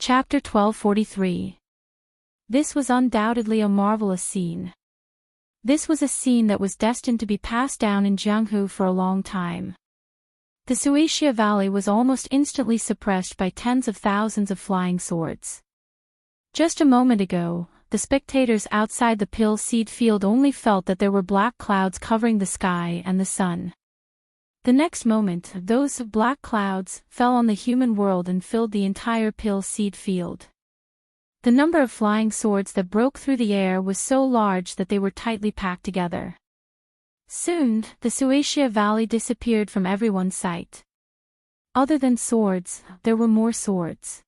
Chapter 1243. This was undoubtedly a marvelous scene. This was a scene that was destined to be passed down in Jianghu for a long time. The Wuxia Valley was almost instantly suppressed by tens of thousands of flying swords. Just a moment ago, the spectators outside the pill seed field only felt that there were black clouds covering the sky and the sun. The next moment, those black clouds fell on the human world and filled the entire pill seed field. The number of flying swords that broke through the air was so large that they were tightly packed together. Soon, the Wuxia Valley disappeared from everyone's sight. Other than swords, there were more swords.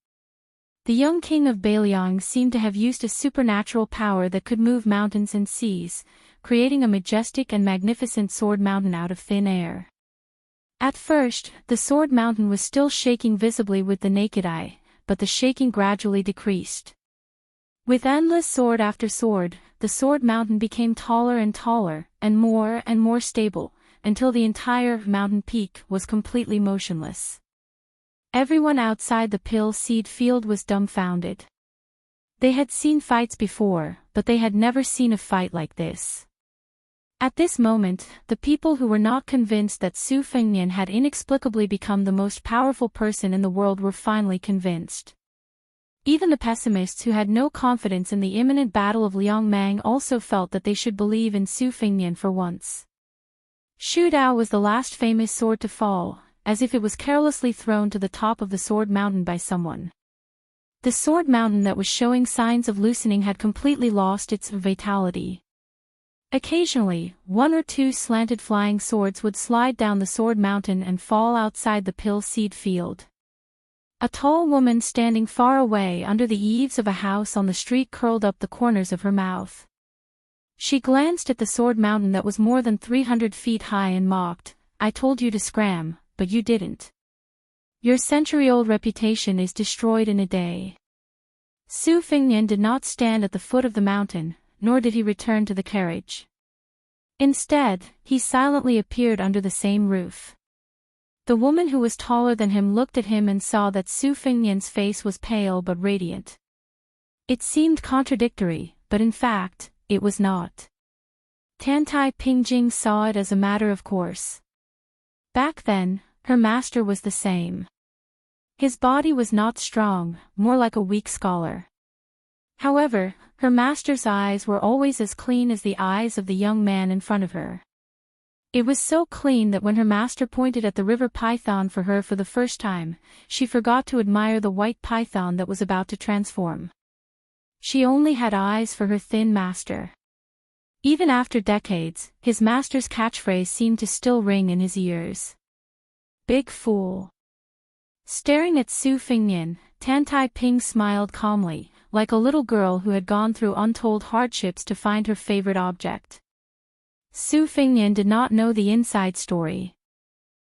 The young king of Bailiang seemed to have used a supernatural power that could move mountains and seas, creating a majestic and magnificent sword mountain out of thin air. At first, the sword mountain was still shaking visibly with the naked eye, but the shaking gradually decreased. With endless sword after sword, the sword mountain became taller and taller, and more stable, until the entire mountain peak was completely motionless. Everyone outside the pill seed field was dumbfounded. They had seen fights before, but they had never seen a fight like this. At this moment, the people who were not convinced that Su Fengnian had inexplicably become the most powerful person in the world were finally convinced. Even the pessimists who had no confidence in the imminent battle of Liangmang also felt that they should believe in Su Fengnian for once. Shu Dao was the last famous sword to fall, as if it was carelessly thrown to the top of the sword mountain by someone. The sword mountain that was showing signs of loosening had completely lost its vitality. Occasionally, one or two slanted flying swords would slide down the sword mountain and fall outside the pill seed field. A tall woman standing far away under the eaves of a house on the street curled up the corners of her mouth. She glanced at the sword mountain that was more than 300 feet high and mocked, "I told you to scram, but you didn't. Your century-old reputation is destroyed in a day." Su Fengnian did not stand at the foot of the mountain, nor did he return to the carriage. Instead, he silently appeared under the same roof. The woman who was taller than him looked at him and saw that Su Fengnian's face was pale but radiant. It seemed contradictory, but in fact, it was not. Tantai Pingjing saw it as a matter of course. Back then, her master was the same. His body was not strong, more like a weak scholar. However, her master's eyes were always as clean as the eyes of the young man in front of her. It was so clean that when her master pointed at the river python for her for the first time, she forgot to admire the white python that was about to transform. She only had eyes for her thin master. Even after decades, his master's catchphrase seemed to still ring in his ears. "Big fool." Staring at Su Fengnian, Tantai Ping smiled calmly, like a little girl who had gone through untold hardships to find her favorite object. Su Fengnian did not know the inside story.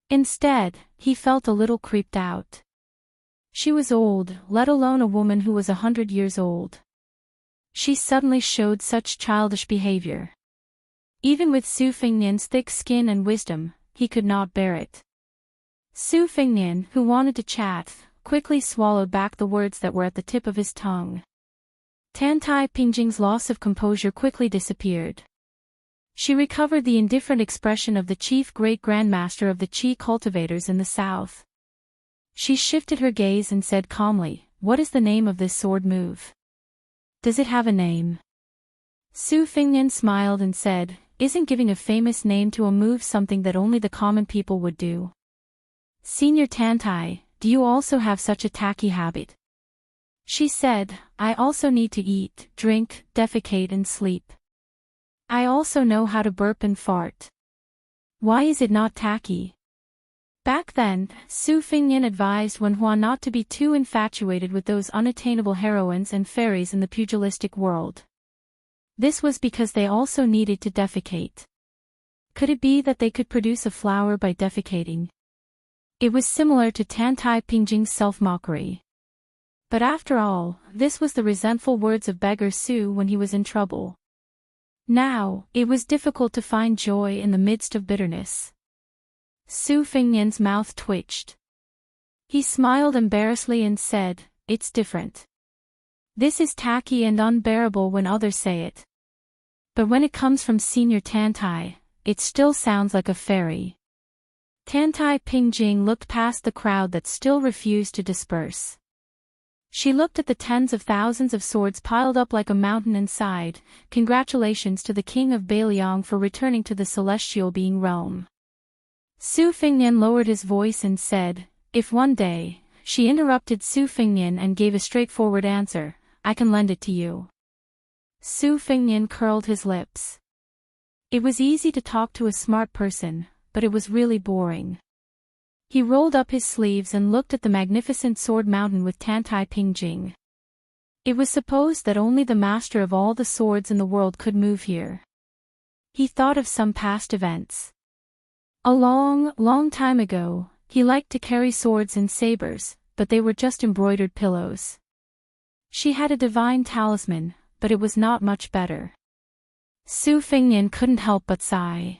Instead, he felt a little creeped out. She was old, let alone a woman who was 100 years old. She suddenly showed such childish behavior. Even with Su Fengnian's thick skin and wisdom, he could not bear it. Su Fengnian, who wanted to chat, quickly swallowed back the words that were at the tip of his tongue. Tantai Pingjing's loss of composure quickly disappeared. She recovered the indifferent expression of the chief great-grandmaster of the Qi cultivators in the south. She shifted her gaze and said calmly, "What is the name of this sword move? Does it have a name?" Su Fengnian smiled and said, "Isn't giving a famous name to a move something that only the common people would do? Senior Tantai, do you also have such a tacky habit?" She said, "I also need to eat, drink, defecate and sleep. I also know how to burp and fart. Why is it not tacky?" Back then, Su Fengnian advised Wen Hua not to be too infatuated with those unattainable heroines and fairies in the pugilistic world. This was because they also needed to defecate. Could it be that they could produce a flower by defecating? It was similar to Tantai Pingjing's self-mockery. But after all, this was the resentful words of beggar Su when he was in trouble. Now, it was difficult to find joy in the midst of bitterness. Su Fengnian's mouth twitched. He smiled embarrassedly and said, it's different. This is tacky and unbearable when others say it. But when it comes from Senior Tantai, it still sounds like a fairy. Tantai Pingjing looked past the crowd that still refused to disperse. She looked at the tens of thousands of swords piled up like a mountain and sighed, "Congratulations to the king of Beiliang for returning to the celestial being realm." Su Fingnian lowered his voice and said, "If one day," she interrupted Su Fingnian and gave a straightforward answer, "I can lend it to you." Su Fingnian curled his lips. It was easy to talk to a smart person, but it was really boring. He rolled up his sleeves and looked at the magnificent sword mountain with Tantai Pingjing. It was supposed that only the master of all the swords in the world could move here. He thought of some past events. A long, long time ago, he liked to carry swords and sabers, but they were just embroidered pillows. She had a divine talisman, but it was not much better. Su Fingnian couldn't help but sigh.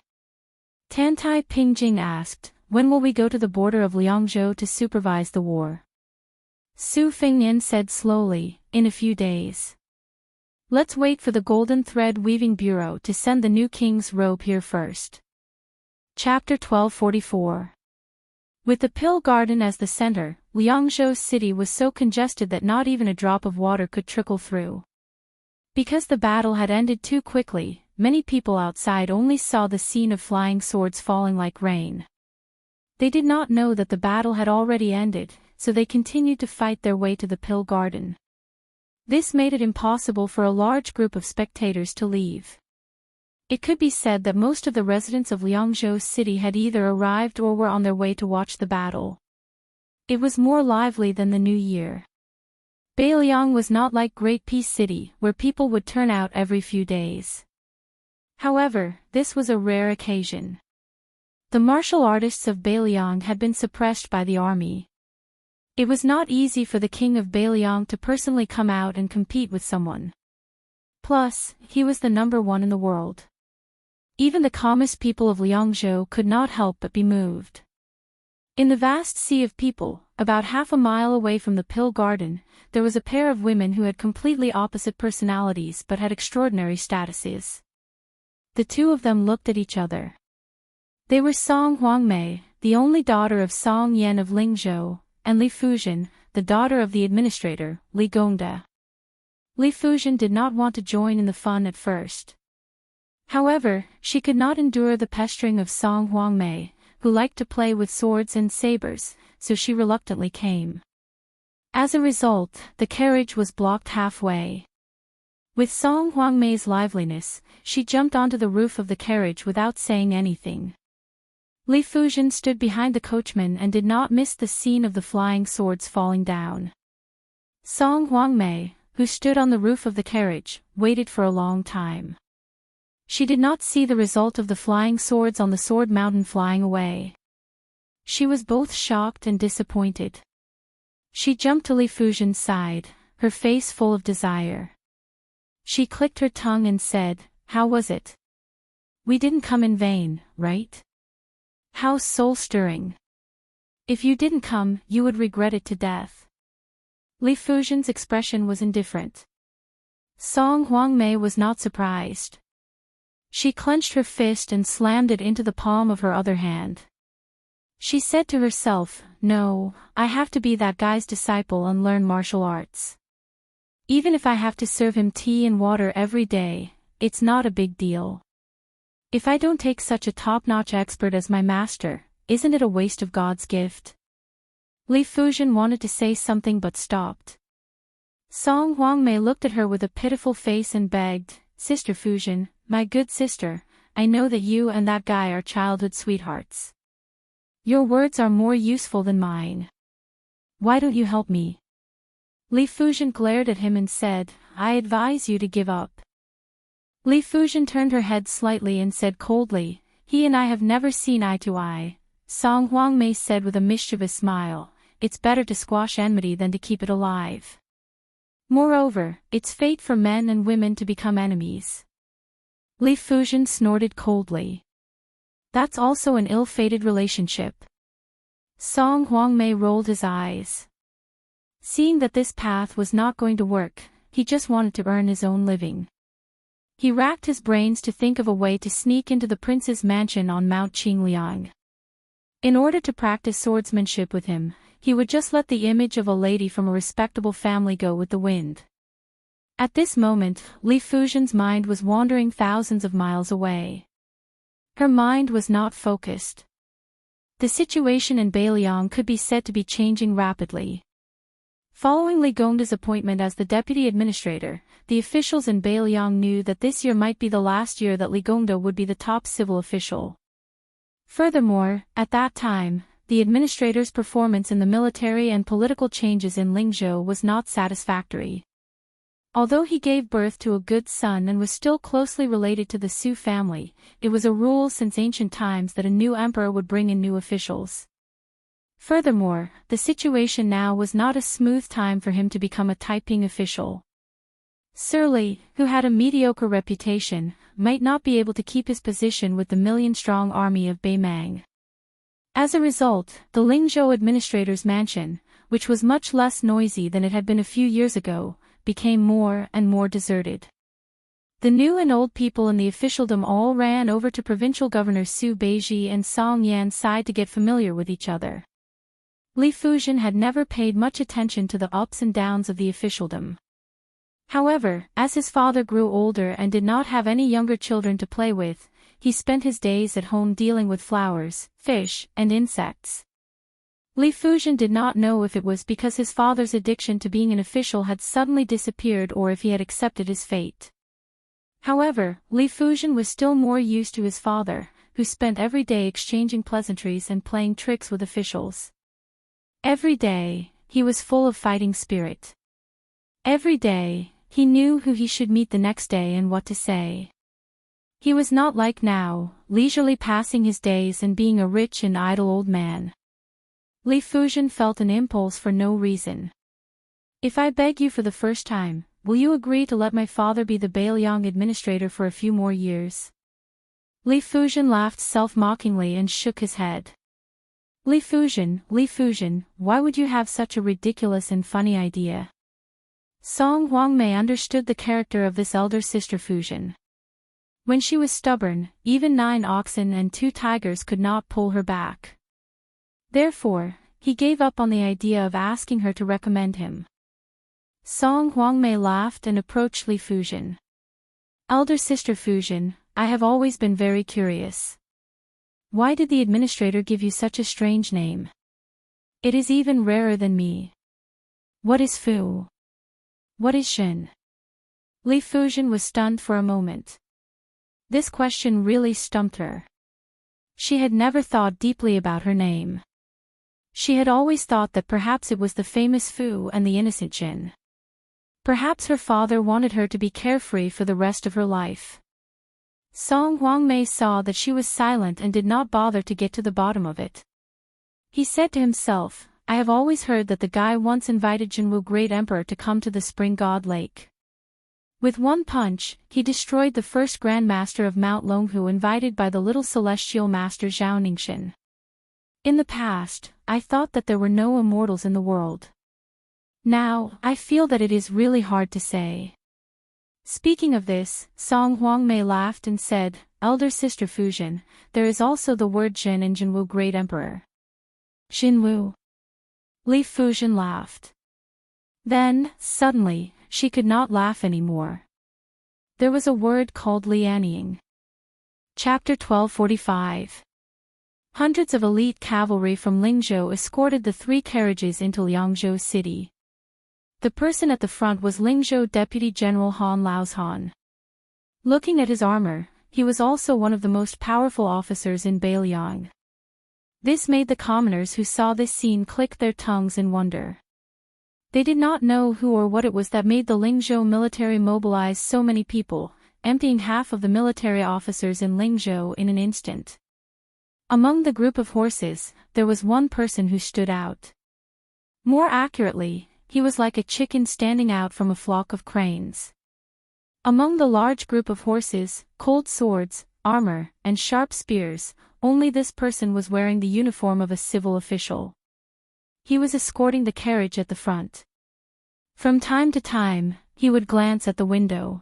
Tantai Pingjing asked, "When will we go to the border of Liangzhou to supervise the war?" Su Fingnian said slowly, "In a few days. Let's wait for the Golden Thread Weaving Bureau to send the new king's robe here first." Chapter 1244. With the Pill Garden as the center, Liangzhou city was so congested that not even a drop of water could trickle through. Because the battle had ended too quickly, many people outside only saw the scene of flying swords falling like rain. They did not know that the battle had already ended, so they continued to fight their way to the Pill Garden. This made it impossible for a large group of spectators to leave. It could be said that most of the residents of Liangzhou city had either arrived or were on their way to watch the battle. It was more lively than the New Year. Beiliang was not like Great Peace City, where people would turn out every few days. However, this was a rare occasion. The martial artists of Beiliang had been suppressed by the army. It was not easy for the king of Beiliang to personally come out and compete with someone. Plus, he was the #1 in the world. Even the calmest people of Liangzhou could not help but be moved. In the vast sea of people, about half a mile away from the Pill Garden, there was a pair of women who had completely opposite personalities but had extraordinary statuses. The two of them looked at each other. They were Song Huangmei, the only daughter of Song Yan of Lingzhou, and Li Fuzhen, the daughter of the administrator, Li Gongda. Li Fuzhen did not want to join in the fun at first. However, she could not endure the pestering of Song Huangmei, who liked to play with swords and sabers, so she reluctantly came. As a result, the carriage was blocked halfway. With Song Huangmei's liveliness, she jumped onto the roof of the carriage without saying anything. Li Fuzhen stood behind the coachman and did not miss the scene of the flying swords falling down. Song Huangmei, who stood on the roof of the carriage, waited for a long time. She did not see the result of the flying swords on the sword mountain flying away. She was both shocked and disappointed. She jumped to Li Fuzhen's side, her face full of desire. She clicked her tongue and said, "How was it? We didn't come in vain, right? How soul-stirring. If you didn't come, you would regret it to death." Li Fuzhen's expression was indifferent. Song Huangmei was not surprised. She clenched her fist and slammed it into the palm of her other hand. She said to herself, "No, I have to be that guy's disciple and learn martial arts. Even if I have to serve him tea and water every day, it's not a big deal. If I don't take such a top-notch expert as my master, isn't it a waste of God's gift?" Li Fuzhen wanted to say something but stopped. Song Huangmei looked at her with a pitiful face and begged, "Sister Fuzhen, my good sister, I know that you and that guy are childhood sweethearts. Your words are more useful than mine. Why don't you help me?" Li Fuzhen glared at him and said, "I advise you to give up." Li Fuzhen turned her head slightly and said coldly, "He and I have never seen eye to eye." Song Huangmei said with a mischievous smile, "It's better to squash enmity than to keep it alive. Moreover, it's fate for men and women to become enemies." Li Fuzhen snorted coldly. "That's also an ill-fated relationship." Song Huangmei rolled his eyes. Seeing that this path was not going to work, he just wanted to earn his own living. He racked his brains to think of a way to sneak into the prince's mansion on Mount Qingliang. In order to practice swordsmanship with him, he would just let the image of a lady from a respectable family go with the wind. At this moment, Li Fujian's mind was wandering thousands of miles away. Her mind was not focused. The situation in Beiliang could be said to be changing rapidly. Following Li Gongda's appointment as the deputy administrator, the officials in Beiliang knew that this year might be the last year that Li Gongda would be the top civil official. Furthermore, at that time, the administrator's performance in the military and political changes in Lingzhou was not satisfactory. Although he gave birth to a good son and was still closely related to the Su family, it was a rule since ancient times that a new emperor would bring in new officials. Furthermore, the situation now was not a smooth time for him to become a Taiping official. Sir Li, who had a mediocre reputation, might not be able to keep his position with the million-strong army of Beimang. As a result, the Lingzhou administrator's mansion, which was much less noisy than it had been a few years ago, became more and more deserted. The new and old people in the officialdom all ran over to provincial governors Su Beiji and Song Yan's side to get familiar with each other. Li Fujian had never paid much attention to the ups and downs of the officialdom. However, as his father grew older and did not have any younger children to play with, he spent his days at home dealing with flowers, fish, and insects. Li Fujian did not know if it was because his father's addiction to being an official had suddenly disappeared or if he had accepted his fate. However, Li Fujian was still more used to his father, who spent every day exchanging pleasantries and playing tricks with officials. Every day, he was full of fighting spirit. Every day, he knew who he should meet the next day and what to say. He was not like now, leisurely passing his days and being a rich and idle old man. Li Fujian felt an impulse for no reason. If I beg you for the first time, will you agree to let my father be the Beiliang administrator for a few more years? Li Fujian laughed self-mockingly and shook his head. Li Fujian, why would you have such a ridiculous and funny idea? Song Huangmei understood the character of this elder sister Fujian. When she was stubborn, even 9 oxen and 2 tigers could not pull her back. Therefore, he gave up on the idea of asking her to recommend him. Song Huangmei laughed and approached Li Fujian. Elder sister Fujian, I have always been very curious. Why did the administrator give you such a strange name? It is even rarer than me. What is Fu? What is Shen? Li Fujian was stunned for a moment. This question really stumped her. She had never thought deeply about her name. She had always thought that perhaps it was the famous Fu and the innocent Shen. Perhaps her father wanted her to be carefree for the rest of her life. Song Huangmei saw that she was silent and did not bother to get to the bottom of it. He said to himself, I have always heard that the guy once invited Jinwu Great Emperor to come to the Spring God Lake. With one punch, he destroyed the first Grand Master of Mount Longhu invited by the little celestial master Zhao Ningxin. In the past, I thought that there were no immortals in the world. Now, I feel that it is really hard to say. Speaking of this, Song Huangmei laughed and said, Elder sister Fujian, there is also the word Jin in Jinwu Great Emperor. Jinwu. Li Fujian laughed. Then, suddenly, she could not laugh anymore. There was a word called lianying. Chapter 1245. Hundreds of elite cavalry from Lingzhou escorted the 3 carriages into Liangzhou city. The person at the front was Lingzhou Deputy General Han Laozhan. Looking at his armor, he was also one of the most powerful officers in Beiliang. This made the commoners who saw this scene click their tongues in wonder. They did not know who or what it was that made the Lingzhou military mobilize so many people, emptying half of the military officers in Lingzhou in an instant. Among the group of horses, there was one person who stood out. More accurately, he was like a chicken standing out from a flock of cranes. Among the large group of horses, cold swords, armor, and sharp spears, only this person was wearing the uniform of a civil official. He was escorting the carriage at the front. From time to time, he would glance at the window.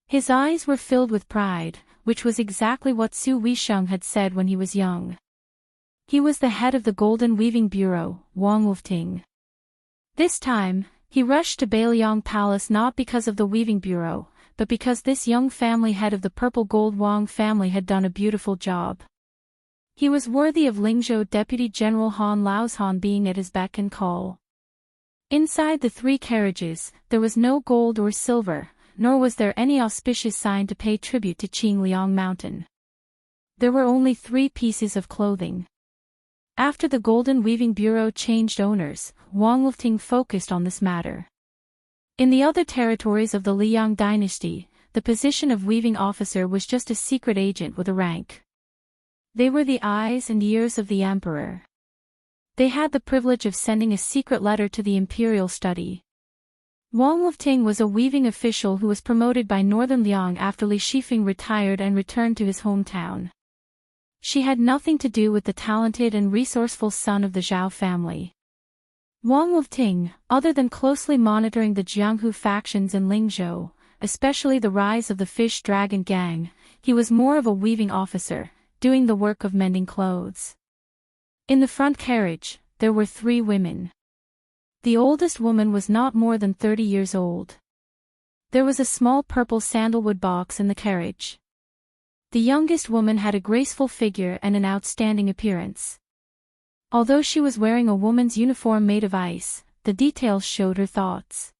His eyes were filled with pride, which was exactly what Su Weisheng had said when he was young. He was the head of the Golden Weaving Bureau, Wang Wolfting. This time, he rushed to Beiliang Palace not because of the Weaving Bureau, but because this young family head of the Purple Gold Wang family had done a beautiful job. He was worthy of Lingzhou Deputy General Han Laoshan being at his beck and call. Inside the 3 carriages, there was no gold or silver, nor was there any auspicious sign to pay tribute to Qingliang Mountain. There were only 3 pieces of clothing. After the Golden Weaving Bureau changed owners, Wang Wolfting focused on this matter. In the other territories of the Liang dynasty, the position of weaving officer was just a secret agent with a rank. They were the eyes and ears of the emperor. They had the privilege of sending a secret letter to the imperial study. Wang Wolfting was a weaving official who was promoted by Northern Liang after Li Shifeng retired and returned to his hometown. She had nothing to do with the talented and resourceful son of the Zhao family. Wang Wolfting, other than closely monitoring the Jianghu factions in Lingzhou, especially the rise of the Fish Dragon Gang, he was more of a weaving officer, doing the work of mending clothes. In the front carriage, there were 3 women. The oldest woman was not more than 30 years old. There was a small purple sandalwood box in the carriage. The youngest woman had a graceful figure and an outstanding appearance. Although she was wearing a woman's uniform made of ice, the details showed her thoughts.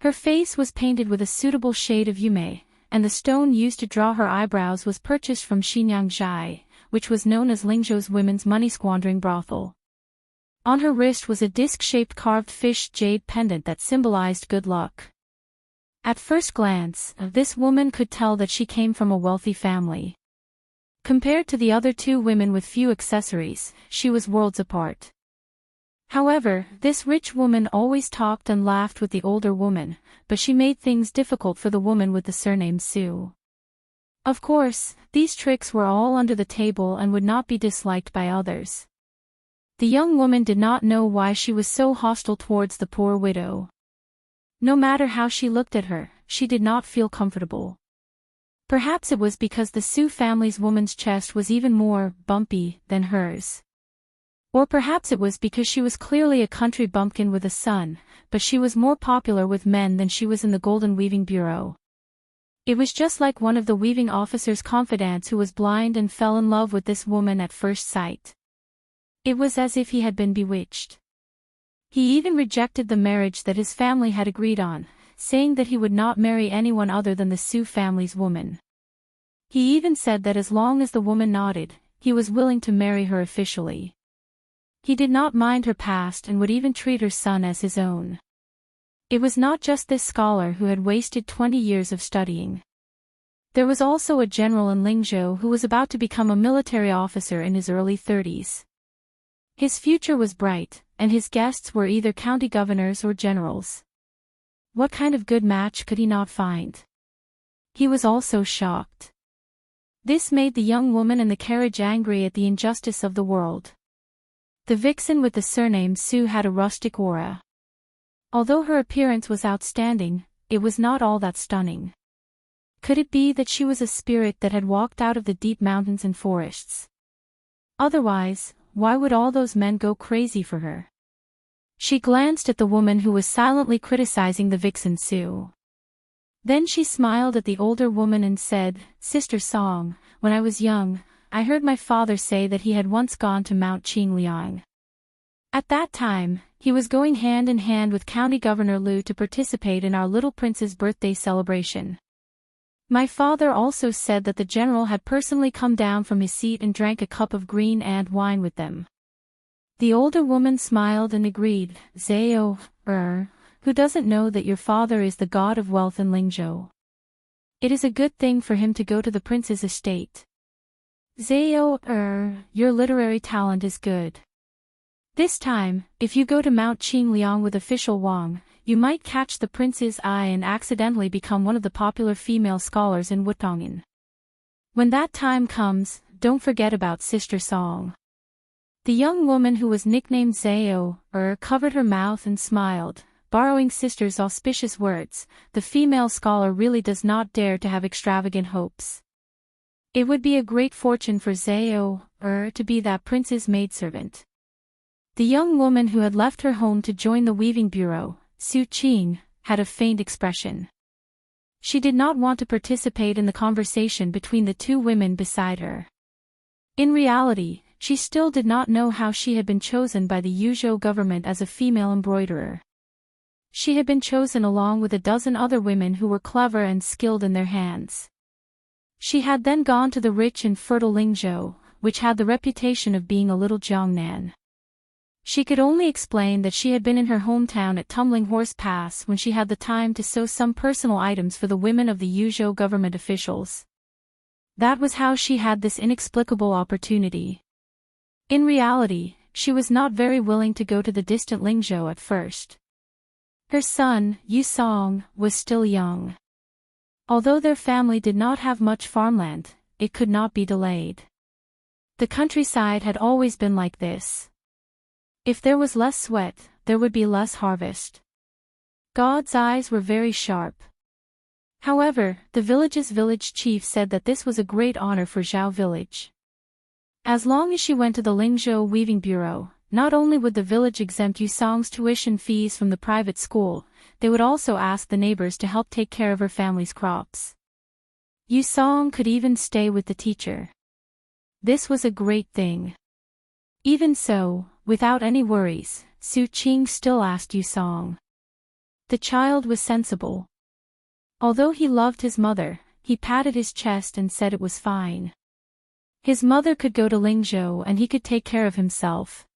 Her face was painted with a suitable shade of yume, and the stone used to draw her eyebrows was purchased from Xinyang Zhai, which was known as Lingzhou's women's money-squandering brothel. On her wrist was a disc-shaped carved fish jade pendant that symbolized good luck. At first glance, this woman could tell that she came from a wealthy family. Compared to the other 2 women with few accessories, she was worlds apart. However, this rich woman always talked and laughed with the older woman, but she made things difficult for the woman with the surname Su. Of course, these tricks were all under the table and would not be disliked by others. The young woman did not know why she was so hostile towards the poor widow. No matter how she looked at her, she did not feel comfortable. Perhaps it was because the Su family's woman's chest was even more bumpy than hers. Or perhaps it was because she was clearly a country bumpkin with a son, but she was more popular with men than she was in the Golden Weaving Bureau. It was just like one of the weaving officer's confidants who was blind and fell in love with this woman at first sight. It was as if he had been bewitched. He even rejected the marriage that his family had agreed on, saying that he would not marry anyone other than the Su family's woman. He even said that as long as the woman nodded, he was willing to marry her officially. He did not mind her past and would even treat her son as his own. It was not just this scholar who had wasted 20 years of studying. There was also a general in Lingzhou who was about to become a military officer in his early 30s. His future was bright, and his guests were either county governors or generals. What kind of good match could he not find? He was also shocked. This made the young woman in the carriage angry at the injustice of the world. The vixen with the surname Su had a rustic aura. Although her appearance was outstanding, it was not all that stunning. Could it be that she was a spirit that had walked out of the deep mountains and forests? Otherwise, why would all those men go crazy for her? She glanced at the woman who was silently criticizing the vixen Su. Then she smiled at the older woman and said, "Sister Song, when I was young, I heard my father say that he had once gone to Mount Qingliang. At that time, he was going hand in hand with County Governor Liu to participate in our little prince's birthday celebration. My father also said that the general had personally come down from his seat and drank a cup of green ant wine with them." The older woman smiled and agreed, "Zhao, who doesn't know that your father is the god of wealth in Lingzhou? It is a good thing for him to go to the prince's estate. Zhao, your literary talent is good. This time, if you go to Mount Qingliang with official Wang, you might catch the prince's eye and accidentally become one of the popular female scholars in Wutongin. When that time comes, don't forget about Sister Song." The young woman who was nicknamed Zhao, covered her mouth and smiled, borrowing sister's auspicious words, the female scholar really does not dare to have extravagant hopes. It would be a great fortune for Zhao to be that prince's maidservant. The young woman who had left her home to join the weaving bureau, Su Qing, had a faint expression. She did not want to participate in the conversation between the two women beside her. In reality, she still did not know how she had been chosen by the Yuzhou government as a female embroiderer. She had been chosen along with a dozen other women who were clever and skilled in their hands. She had then gone to the rich and fertile Lingzhou, which had the reputation of being a little Jiangnan. She could only explain that she had been in her hometown at Tumbling Horse Pass when she had the time to sew some personal items for the women of the Yuzhou government officials. That was how she had this inexplicable opportunity. In reality, she was not very willing to go to the distant Lingzhou at first. Her son, Yu Song, was still young. Although their family did not have much farmland, it could not be delayed. The countryside had always been like this. If there was less sweat, there would be less harvest. God's eyes were very sharp. However, the village's village chief said that this was a great honor for Zhao village. As long as she went to the Lingzhou Weaving Bureau, not only would the village exempt Yu Song's tuition fees from the private school, they would also ask the neighbors to help take care of her family's crops. Yu Song could even stay with the teacher. This was a great thing. Even so, without any worries, Su Qing still asked Yu Song. The child was sensible. Although he loved his mother, he patted his chest and said it was fine. His mother could go to Lingzhou and he could take care of himself.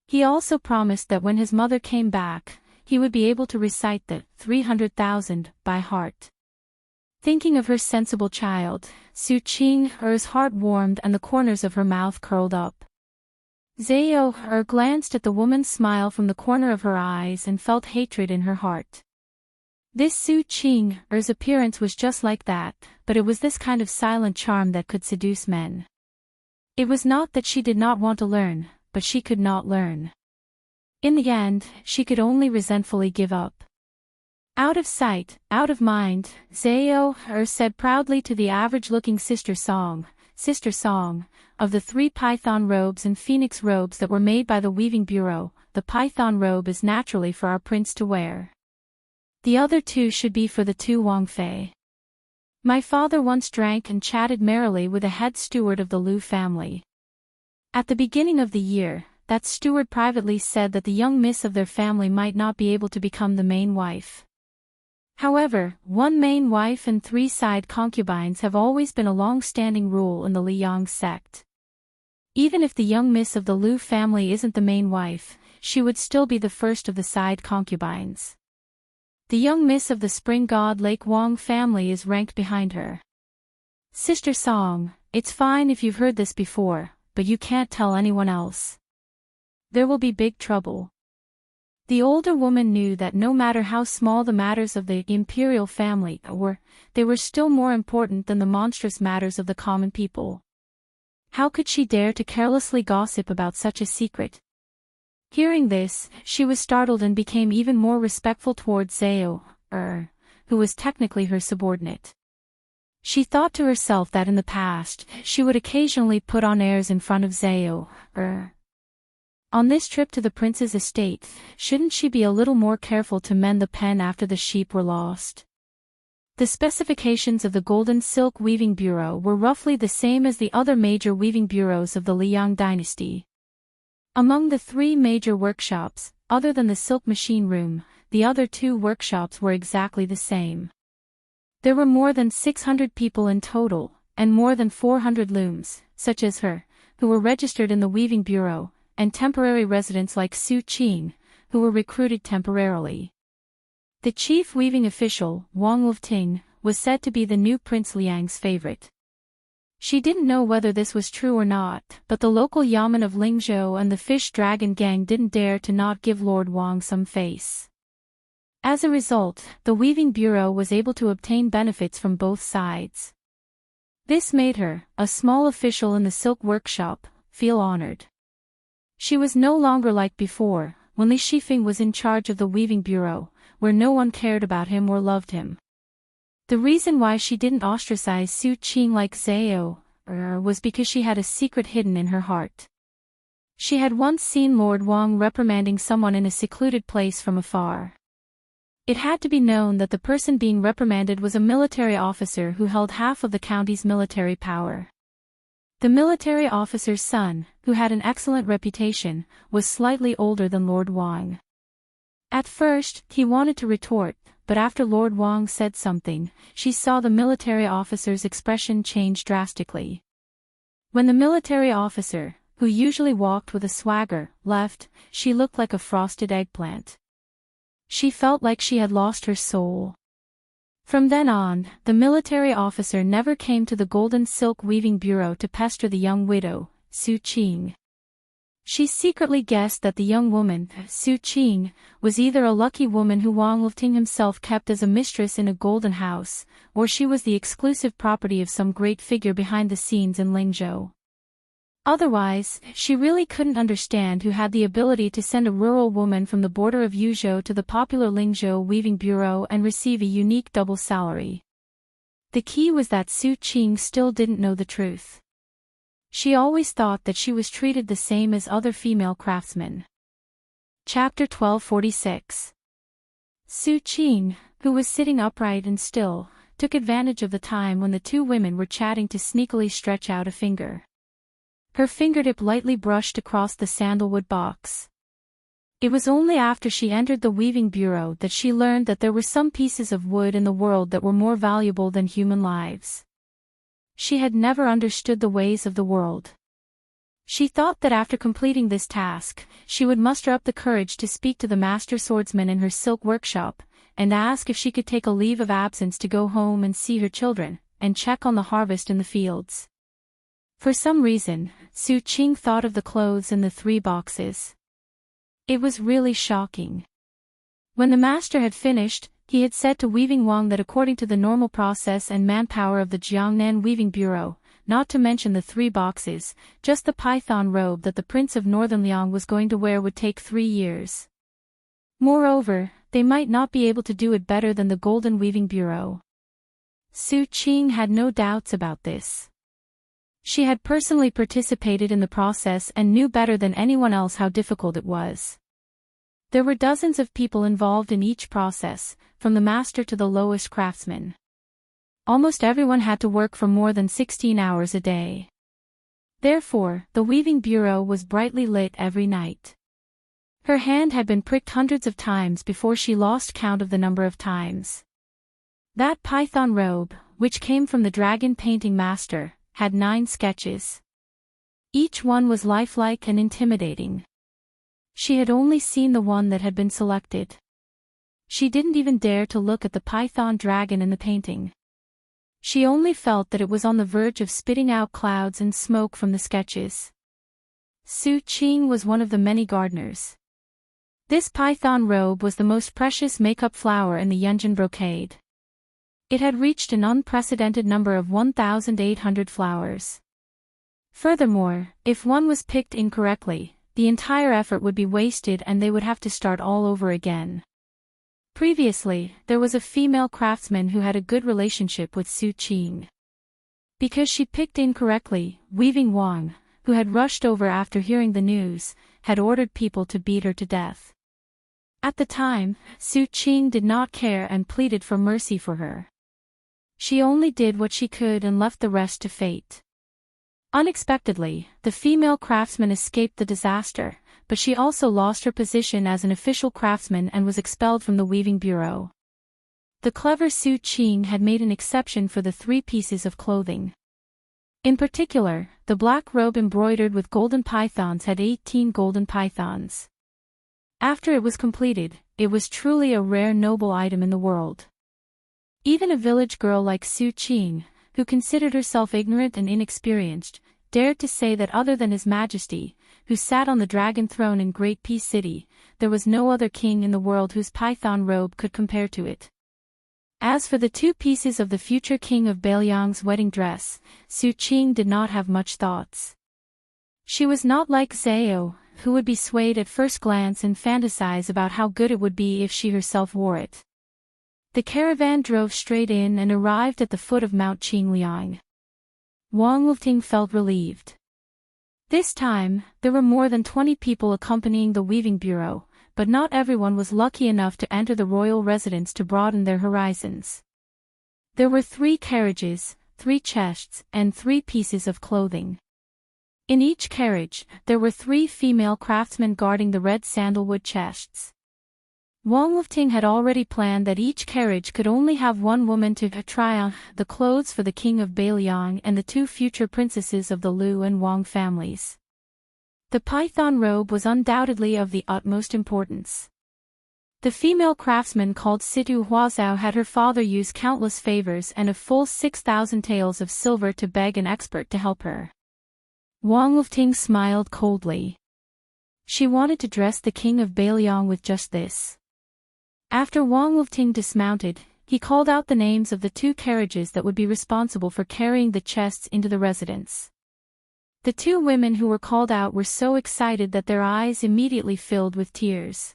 He also promised that when his mother came back, he would be able to recite the 300,000 by heart. Thinking of her sensible child, Su Qing's heart warmed and the corners of her mouth curled up. Zhao glanced at the woman's smile from the corner of her eyes and felt hatred in her heart. This Su Qing's appearance was just like that, but it was this kind of silent charm that could seduce men. It was not that she did not want to learn, but she could not learn. In the end, she could only resentfully give up. Out of sight, out of mind, Zhao said proudly to the average-looking Sister Song, of the 3 python robes and phoenix robes that were made by the Weaving Bureau, the python robe is naturally for our prince to wear. The other 2 should be for the 2 Wangfei. My father once drank and chatted merrily with a head steward of the Liu family. At the beginning of the year, that steward privately said that the young miss of their family might not be able to become the main wife. However, 1 main wife and 3 side concubines have always been a long-standing rule in the Liang sect. Even if the young miss of the Liu family isn't the main wife, she would still be the first of the side concubines. The young miss of the Spring God Lake Wang family is ranked behind her. Sister Song, it's fine if you've heard this before, but you can't tell anyone else. There will be big trouble. The older woman knew that no matter how small the matters of the imperial family were, they were still more important than the monstrous matters of the common people. How could she dare to carelessly gossip about such a secret? Hearing this, she was startled and became even more respectful towards Zhao, who was technically her subordinate. She thought to herself that in the past, she would occasionally put on airs in front of Zhao, On this trip to the prince's estate, shouldn't she be a little more careful to mend the pen after the sheep were lost? The specifications of the Golden Silk Weaving Bureau were roughly the same as the other major weaving bureaus of the Liang dynasty. Among the 3 major workshops, other than the silk machine room, the other 2 workshops were exactly the same. There were more than 600 people in total, and more than 400 looms, such as her, who were registered in the Weaving Bureau, and temporary residents like Su Qing, who were recruited temporarily. The chief weaving official, Wang Lufting, was said to be the new Prince Liang's favorite. She didn't know whether this was true or not, but the local yamen of Lingzhou and the Fish Dragon gang didn't dare to not give Lord Wang some face. As a result, the Weaving Bureau was able to obtain benefits from both sides. This made her, a small official in the silk workshop, feel honored. She was no longer like before, when Li Shifeng was in charge of the weaving bureau, where no one cared about him or loved him. The reason why she didn't ostracize Su Qing like Zhao was because she had a secret hidden in her heart. She had once seen Lord Wang reprimanding someone in a secluded place from afar. It had to be known that the person being reprimanded was a military officer who held half of the county's military power. The military officer's son, who had an excellent reputation, was slightly older than Lord Wang. At first, he wanted to retort, but after Lord Wang said something, she saw the military officer's expression change drastically. When the military officer, who usually walked with a swagger, left, she looked like a frosted eggplant. She felt like she had lost her soul. From then on, the military officer never came to the golden silk weaving bureau to pester the young widow, Su Qing. She secretly guessed that the young woman, Su Qing, was either a lucky woman who Wang Lifting himself kept as a mistress in a golden house, or she was the exclusive property of some great figure behind the scenes in Lingzhou. Otherwise, she really couldn't understand who had the ability to send a rural woman from the border of Yuzhou to the popular Lingzhou weaving bureau and receive a unique double salary. The key was that Su Qing still didn't know the truth. She always thought that she was treated the same as other female craftsmen. Chapter 1246. Su Qing, who was sitting upright and still, took advantage of the time when the two women were chatting to sneakily stretch out a finger. Her fingertip lightly brushed across the sandalwood box. It was only after she entered the weaving bureau that she learned that there were some pieces of wood in the world that were more valuable than human lives. She had never understood the ways of the world. She thought that after completing this task, she would muster up the courage to speak to the master swordsman in her silk workshop, and ask if she could take a leave of absence to go home and see her children, and check on the harvest in the fields. For some reason, Su Qing thought of the clothes in the 3 boxes. It was really shocking. When the master had finished, he had said to Weaving Wang that according to the normal process and manpower of the Jiangnan Weaving Bureau, not to mention the 3 boxes, just the python robe that the Prince of Northern Liang was going to wear would take 3 years. Moreover, they might not be able to do it better than the Golden Weaving Bureau. Su Qing had no doubts about this. She had personally participated in the process and knew better than anyone else how difficult it was. There were dozens of people involved in each process, from the master to the lowest craftsman. Almost everyone had to work for more than 16 hours a day. Therefore, the weaving bureau was brightly lit every night. Her hand had been pricked hundreds of times before she lost count of the number of times. That python robe, which came from the dragon painting master, had 9 sketches. Each one was lifelike and intimidating. She had only seen the one that had been selected. She didn't even dare to look at the python dragon in the painting. She only felt that it was on the verge of spitting out clouds and smoke from the sketches. Su Qing was one of the many gardeners. This python robe was the most precious makeup flower in the Yunjin brocade. It had reached an unprecedented number of 1,800 flowers. Furthermore, if one was picked incorrectly, the entire effort would be wasted and they would have to start all over again. Previously, there was a female craftsman who had a good relationship with Su Qing. Because she picked incorrectly, Weaving Wang, who had rushed over after hearing the news, had ordered people to beat her to death. At the time, Su Qing did not care and pleaded for mercy for her. She only did what she could and left the rest to fate. Unexpectedly, the female craftsman escaped the disaster, but she also lost her position as an official craftsman and was expelled from the weaving bureau. The clever Su Qing had made an exception for the 3 pieces of clothing. In particular, the black robe embroidered with golden pythons had 18 golden pythons. After it was completed, it was truly a rare noble item in the world. Even a village girl like Su Qing, who considered herself ignorant and inexperienced, dared to say that other than His Majesty, who sat on the dragon throne in Great Peace City, there was no other king in the world whose python robe could compare to it. As for the 2 pieces of the future king of Beiliang's wedding dress, Su Qing did not have much thoughts. She was not like Zhao, who would be swayed at first glance and fantasize about how good it would be if she herself wore it. The caravan drove straight in and arrived at the foot of Mount Qingliang. Wang Lufting felt relieved. This time, there were more than 20 people accompanying the weaving bureau, but not everyone was lucky enough to enter the royal residence to broaden their horizons. There were 3 carriages, 3 chests, and 3 pieces of clothing. In each carriage, there were 3 female craftsmen guarding the red sandalwood chests. Wang Lufting had already planned that each carriage could only have 1 woman to try on the clothes for the king of Beiliang and the 2 future princesses of the Lu and Wang families. The python robe was undoubtedly of the utmost importance. The female craftsman called Situ Huazhao had her father use countless favors and a full 6,000 taels of silver to beg an expert to help her. Wang Lufting smiled coldly. She wanted to dress the king of Beiliang with just this. After Wang Lufting dismounted, he called out the names of the 2 carriages that would be responsible for carrying the chests into the residence. The 2 women who were called out were so excited that their eyes immediately filled with tears.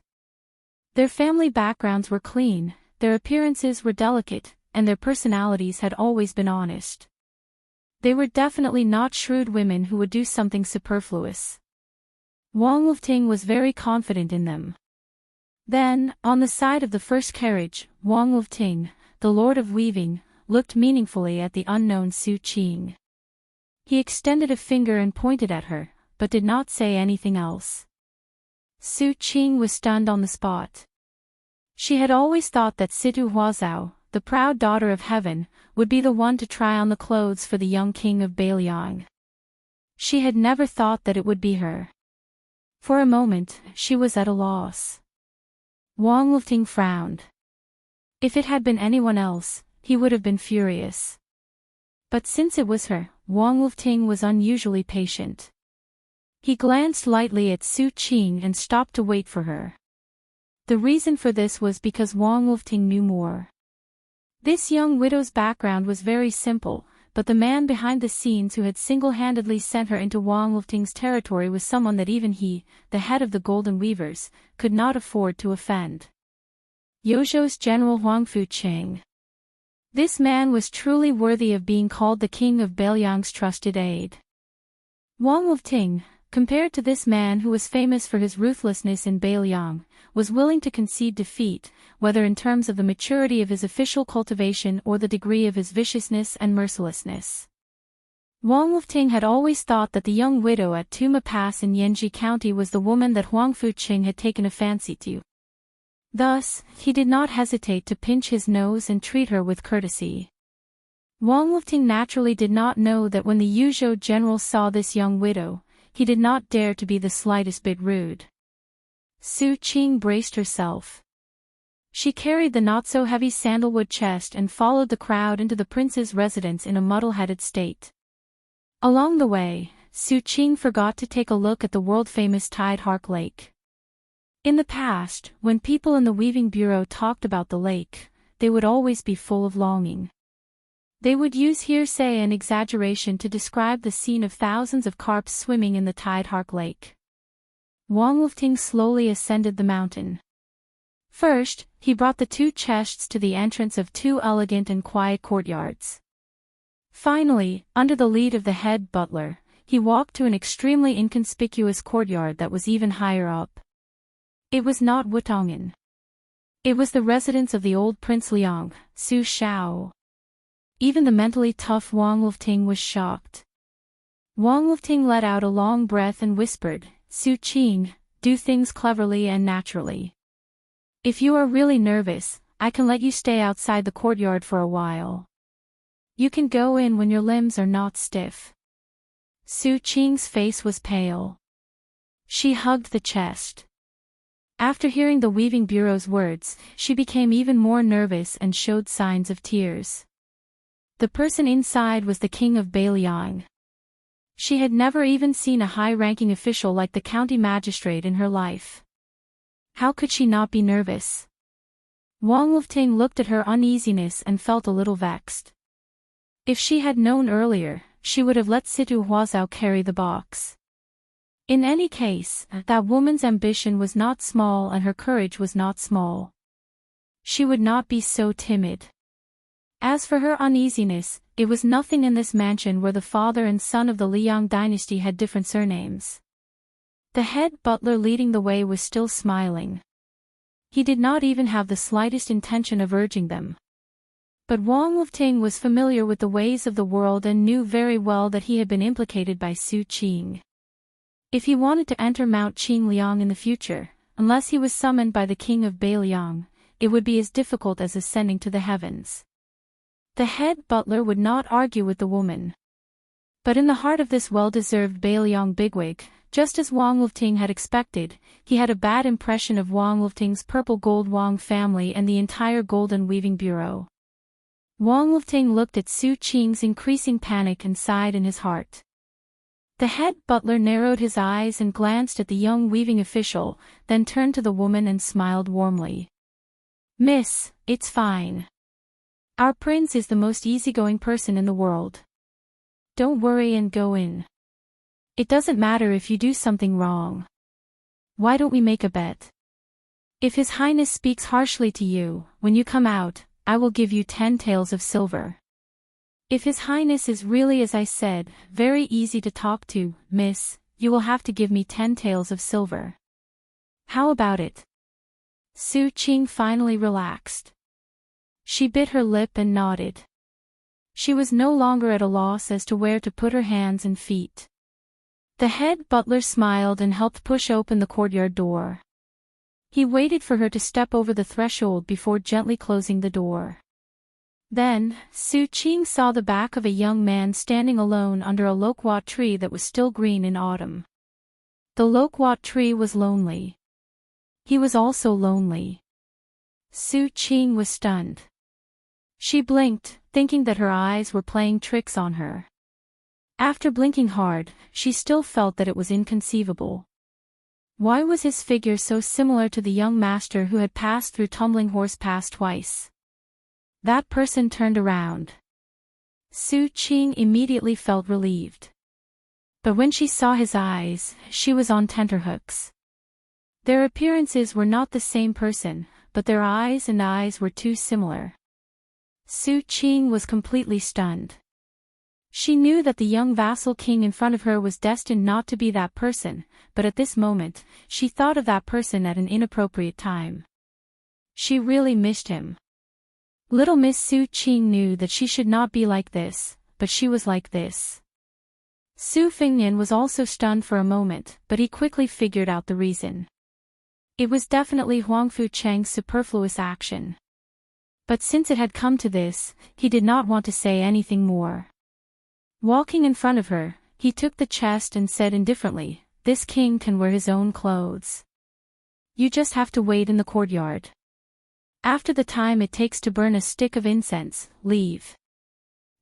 Their family backgrounds were clean, their appearances were delicate, and their personalities had always been honest. They were definitely not shrewd women who would do something superfluous. Wang Lufting was very confident in them. Then, on the side of the first carriage, Wang Lufting, the Lord of Weaving, looked meaningfully at the unknown Su Qing. He extended a finger and pointed at her, but did not say anything else. Su Qing was stunned on the spot. She had always thought that Situ Huazhao, the proud daughter of heaven, would be the one to try on the clothes for the young king of Beiliang. She had never thought that it would be her. For a moment, she was at a loss. Wang Lufting frowned. If it had been anyone else, he would have been furious. But since it was her, Wang Lufting was unusually patient. He glanced lightly at Su Qing and stopped to wait for her. The reason for this was because Wang Lufting knew more. This young widow's background was very simple, but the man behind the scenes who had single-handedly sent her into Wang Lufting's territory was someone that even he, the head of the Golden Weavers, could not afford to offend. Yozhou's General Huangfu Qing. This man was truly worthy of being called the king of Beiliang's trusted aide. Wang Lufting, compared to this man who was famous for his ruthlessness in Beiliang, was willing to concede defeat, whether in terms of the maturity of his official cultivation or the degree of his viciousness and mercilessness. Wang Lufting had always thought that the young widow at Tuma Pass in Yanji County was the woman that Huangfu Qing had taken a fancy to. Thus, he did not hesitate to pinch his nose and treat her with courtesy. Wang Lufting naturally did not know that when the Yuzhou general saw this young widow, he did not dare to be the slightest bit rude. Su Qing braced herself. She carried the not-so-heavy sandalwood chest and followed the crowd into the prince's residence in a muddle-headed state. Along the way, Su Qing forgot to take a look at the world-famous Tide Hark Lake. In the past, when people in the Weaving Bureau talked about the lake, they would always be full of longing. They would use hearsay and exaggeration to describe the scene of thousands of carps swimming in the Tide Hark Lake. Wang Lufting slowly ascended the mountain. First, he brought the 2 chests to the entrance of 2 elegant and quiet courtyards. Finally, under the lead of the head butler, he walked to an extremely inconspicuous courtyard that was even higher up. It was not Wutongan. It was the residence of the old Prince Liang, Su Shao. Even the mentally tough Wang Lufting was shocked. Wang Lufting let out a long breath and whispered, "Su Qing, do things cleverly and naturally. If you are really nervous, I can let you stay outside the courtyard for a while. You can go in when your limbs are not stiff." Su Qing's face was pale. She hugged the chest. After hearing the Weaving Bureau's words, she became even more nervous and showed signs of tears. The person inside was the king of Beiliang. She had never even seen a high-ranking official like the county magistrate in her life. How could she not be nervous? Wang Lufting looked at her uneasiness and felt a little vexed. If she had known earlier, she would have let Situ Huazhao carry the box. In any case, that woman's ambition was not small and her courage was not small. She would not be so timid. As for her uneasiness, it was nothing in this mansion where the father and son of the Liang dynasty had different surnames. The head butler leading the way was still smiling. He did not even have the slightest intention of urging them. But Wang Lufting was familiar with the ways of the world and knew very well that he had been implicated by Su Qing. If he wanted to enter Mount Qingliang in the future, unless he was summoned by the king of Beiliang, it would be as difficult as ascending to the heavens. The head butler would not argue with the woman. But in the heart of this well-deserved Beiliang bigwig, just as Wang Lufting had expected, he had a bad impression of Wang Lufting's purple gold Wang family and the entire golden weaving bureau. Wang Lufting looked at Su Qing's increasing panic and sighed in his heart. The head butler narrowed his eyes and glanced at the young weaving official, then turned to the woman and smiled warmly. "Miss, it's fine. Our prince is the most easygoing person in the world. Don't worry and go in. It doesn't matter if you do something wrong. Why don't we make a bet? If His Highness speaks harshly to you, when you come out, I will give you 10 taels of silver. If His Highness is really, as I said, very easy to talk to, miss, you will have to give me 10 taels of silver. How about it?" Su Qing finally relaxed. She bit her lip and nodded. She was no longer at a loss as to where to put her hands and feet. The head butler smiled and helped push open the courtyard door. He waited for her to step over the threshold before gently closing the door. Then, Su Qing saw the back of a young man standing alone under a loquat tree that was still green in autumn. The loquat tree was lonely. He was also lonely. Su Qing was stunned. She blinked, thinking that her eyes were playing tricks on her. After blinking hard, she still felt that it was inconceivable. Why was his figure so similar to the young master who had passed through Tumbling Horse Pass twice? That person turned around. Su Qing immediately felt relieved. But when she saw his eyes, she was on tenterhooks. Their appearances were not the same person, but their eyes were too similar. Su Qing was completely stunned. She knew that the young vassal king in front of her was destined not to be that person, but at this moment, she thought of that person at an inappropriate time. She really missed him. Little Miss Su Qing knew that she should not be like this, but she was like this. Su Fengnian was also stunned for a moment, but he quickly figured out the reason. It was definitely Huangfu Cheng's superfluous action. But since it had come to this, he did not want to say anything more. Walking in front of her, he took the chest and said indifferently, "This king can wear his own clothes. You just have to wait in the courtyard. After the time it takes to burn a stick of incense, leave.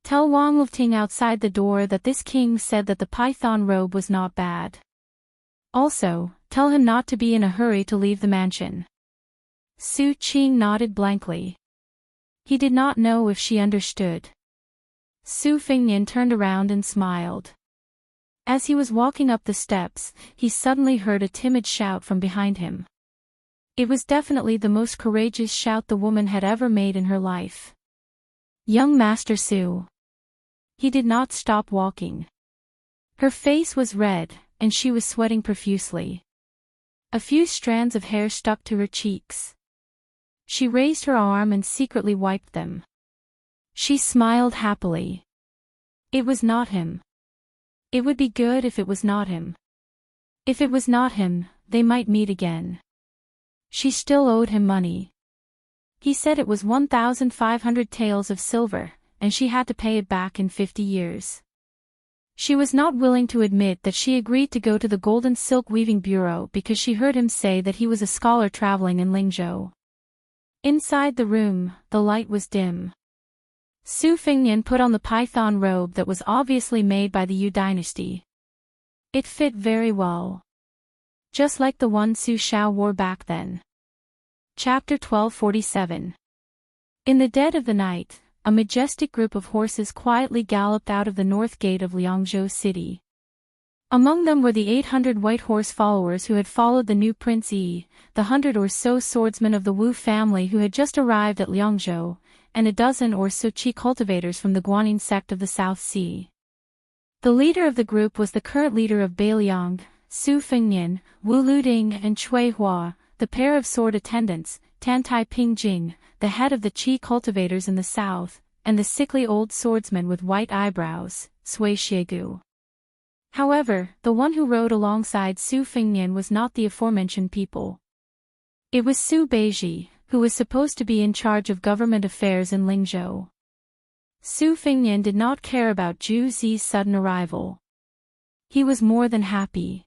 Tell Wang Lufting outside the door that this king said that the python robe was not bad. Also, tell him not to be in a hurry to leave the mansion." Su Qing nodded blankly. He did not know if she understood. Su Fengnian turned around and smiled. As he was walking up the steps, he suddenly heard a timid shout from behind him. It was definitely the most courageous shout the woman had ever made in her life. "Young Master Su." He did not stop walking. Her face was red, and she was sweating profusely. A few strands of hair stuck to her cheeks. She raised her arm and secretly wiped them. She smiled happily. It was not him. It would be good if it was not him. If it was not him, they might meet again. She still owed him money. He said it was 1,500 taels of silver, and she had to pay it back in 50 years. She was not willing to admit that she agreed to go to the Golden Silk Weaving Bureau because she heard him say that he was a scholar traveling in Lingzhou. Inside the room, the light was dim. Su Fengnian put on the python robe that was obviously made by the Yu dynasty. It fit very well. Just like the one Su Shao wore back then. Chapter 1247. In the dead of the night, a majestic group of horses quietly galloped out of the north gate of Liangzhou City. Among them were the 800 white horse followers who had followed the new Prince Yi, the 100 or so swordsmen of the Wu family who had just arrived at Liangzhou, and a dozen or so Qi cultivators from the Guanyin sect of the South Sea. The leader of the group was the current leader of Beiliang, Su Fengnian, Wu Luding and Cui Hua, the pair of sword attendants, Tantai Pingjing, the head of the Qi cultivators in the south, and the sickly old swordsman with white eyebrows, Sui Xiegu. However, the one who rode alongside Su Fengnian was not the aforementioned people. It was Su Beiji, who was supposed to be in charge of government affairs in Lingzhou. Su Fengnian did not care about Zhu Zi's sudden arrival. He was more than happy.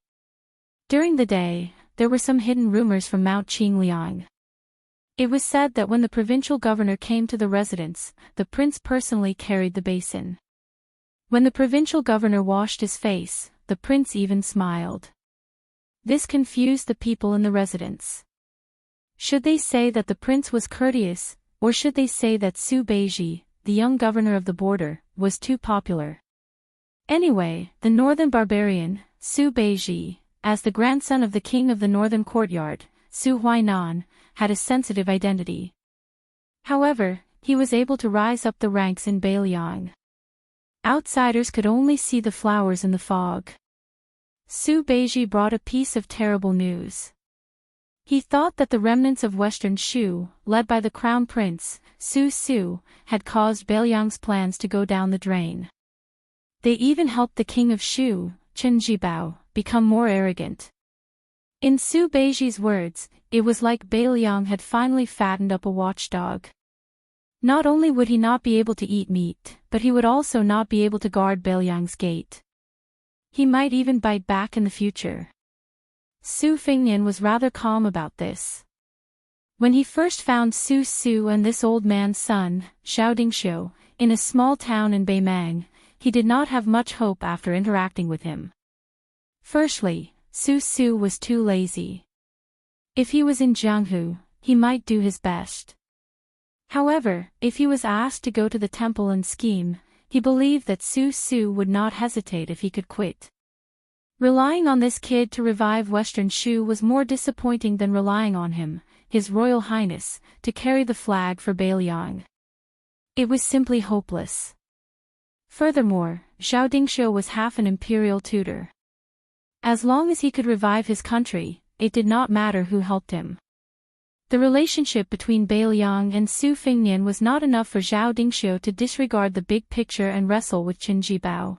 During the day, there were some hidden rumors from Mount Qingliang. It was said that when the provincial governor came to the residence, the prince personally carried the basin. When the provincial governor washed his face, the prince even smiled. This confused the people in the residence. Should they say that the prince was courteous, or should they say that Su Beiji, the young governor of the border, was too popular? Anyway, the northern barbarian, Su Beiji, as the grandson of the king of the northern courtyard, Su Huainan, had a sensitive identity. However, he was able to rise up the ranks in Beiliang. Outsiders could only see the flowers in the fog. Su Beiji brought a piece of terrible news. He thought that the remnants of Western Shu, led by the crown prince, Su Su, had caused Beiliang's plans to go down the drain. They even helped the king of Shu, Chen Jibao, become more arrogant. In Su Beiji's words, it was like Beiliang had finally fattened up a watchdog. Not only would he not be able to eat meat, but he would also not be able to guard Beiliang's gate. He might even bite back in the future. Su Fengnian was rather calm about this. When he first found Su Su and this old man's son, Xiao Dingxiu, in a small town in Beimang, he did not have much hope after interacting with him. Firstly, Su Su was too lazy. If he was in Jianghu, he might do his best. However, if he was asked to go to the temple and scheme, he believed that Su Su would not hesitate if he could quit. Relying on this kid to revive Western Shu was more disappointing than relying on him, His Royal Highness, to carry the flag for Beiliang. It was simply hopeless. Furthermore, Xiao Dingxiu was half an imperial tutor. As long as he could revive his country, it did not matter who helped him. The relationship between Beiliang and Su Fengnian was not enough for Xiao Dingxiu to disregard the big picture and wrestle with Qin Jibao.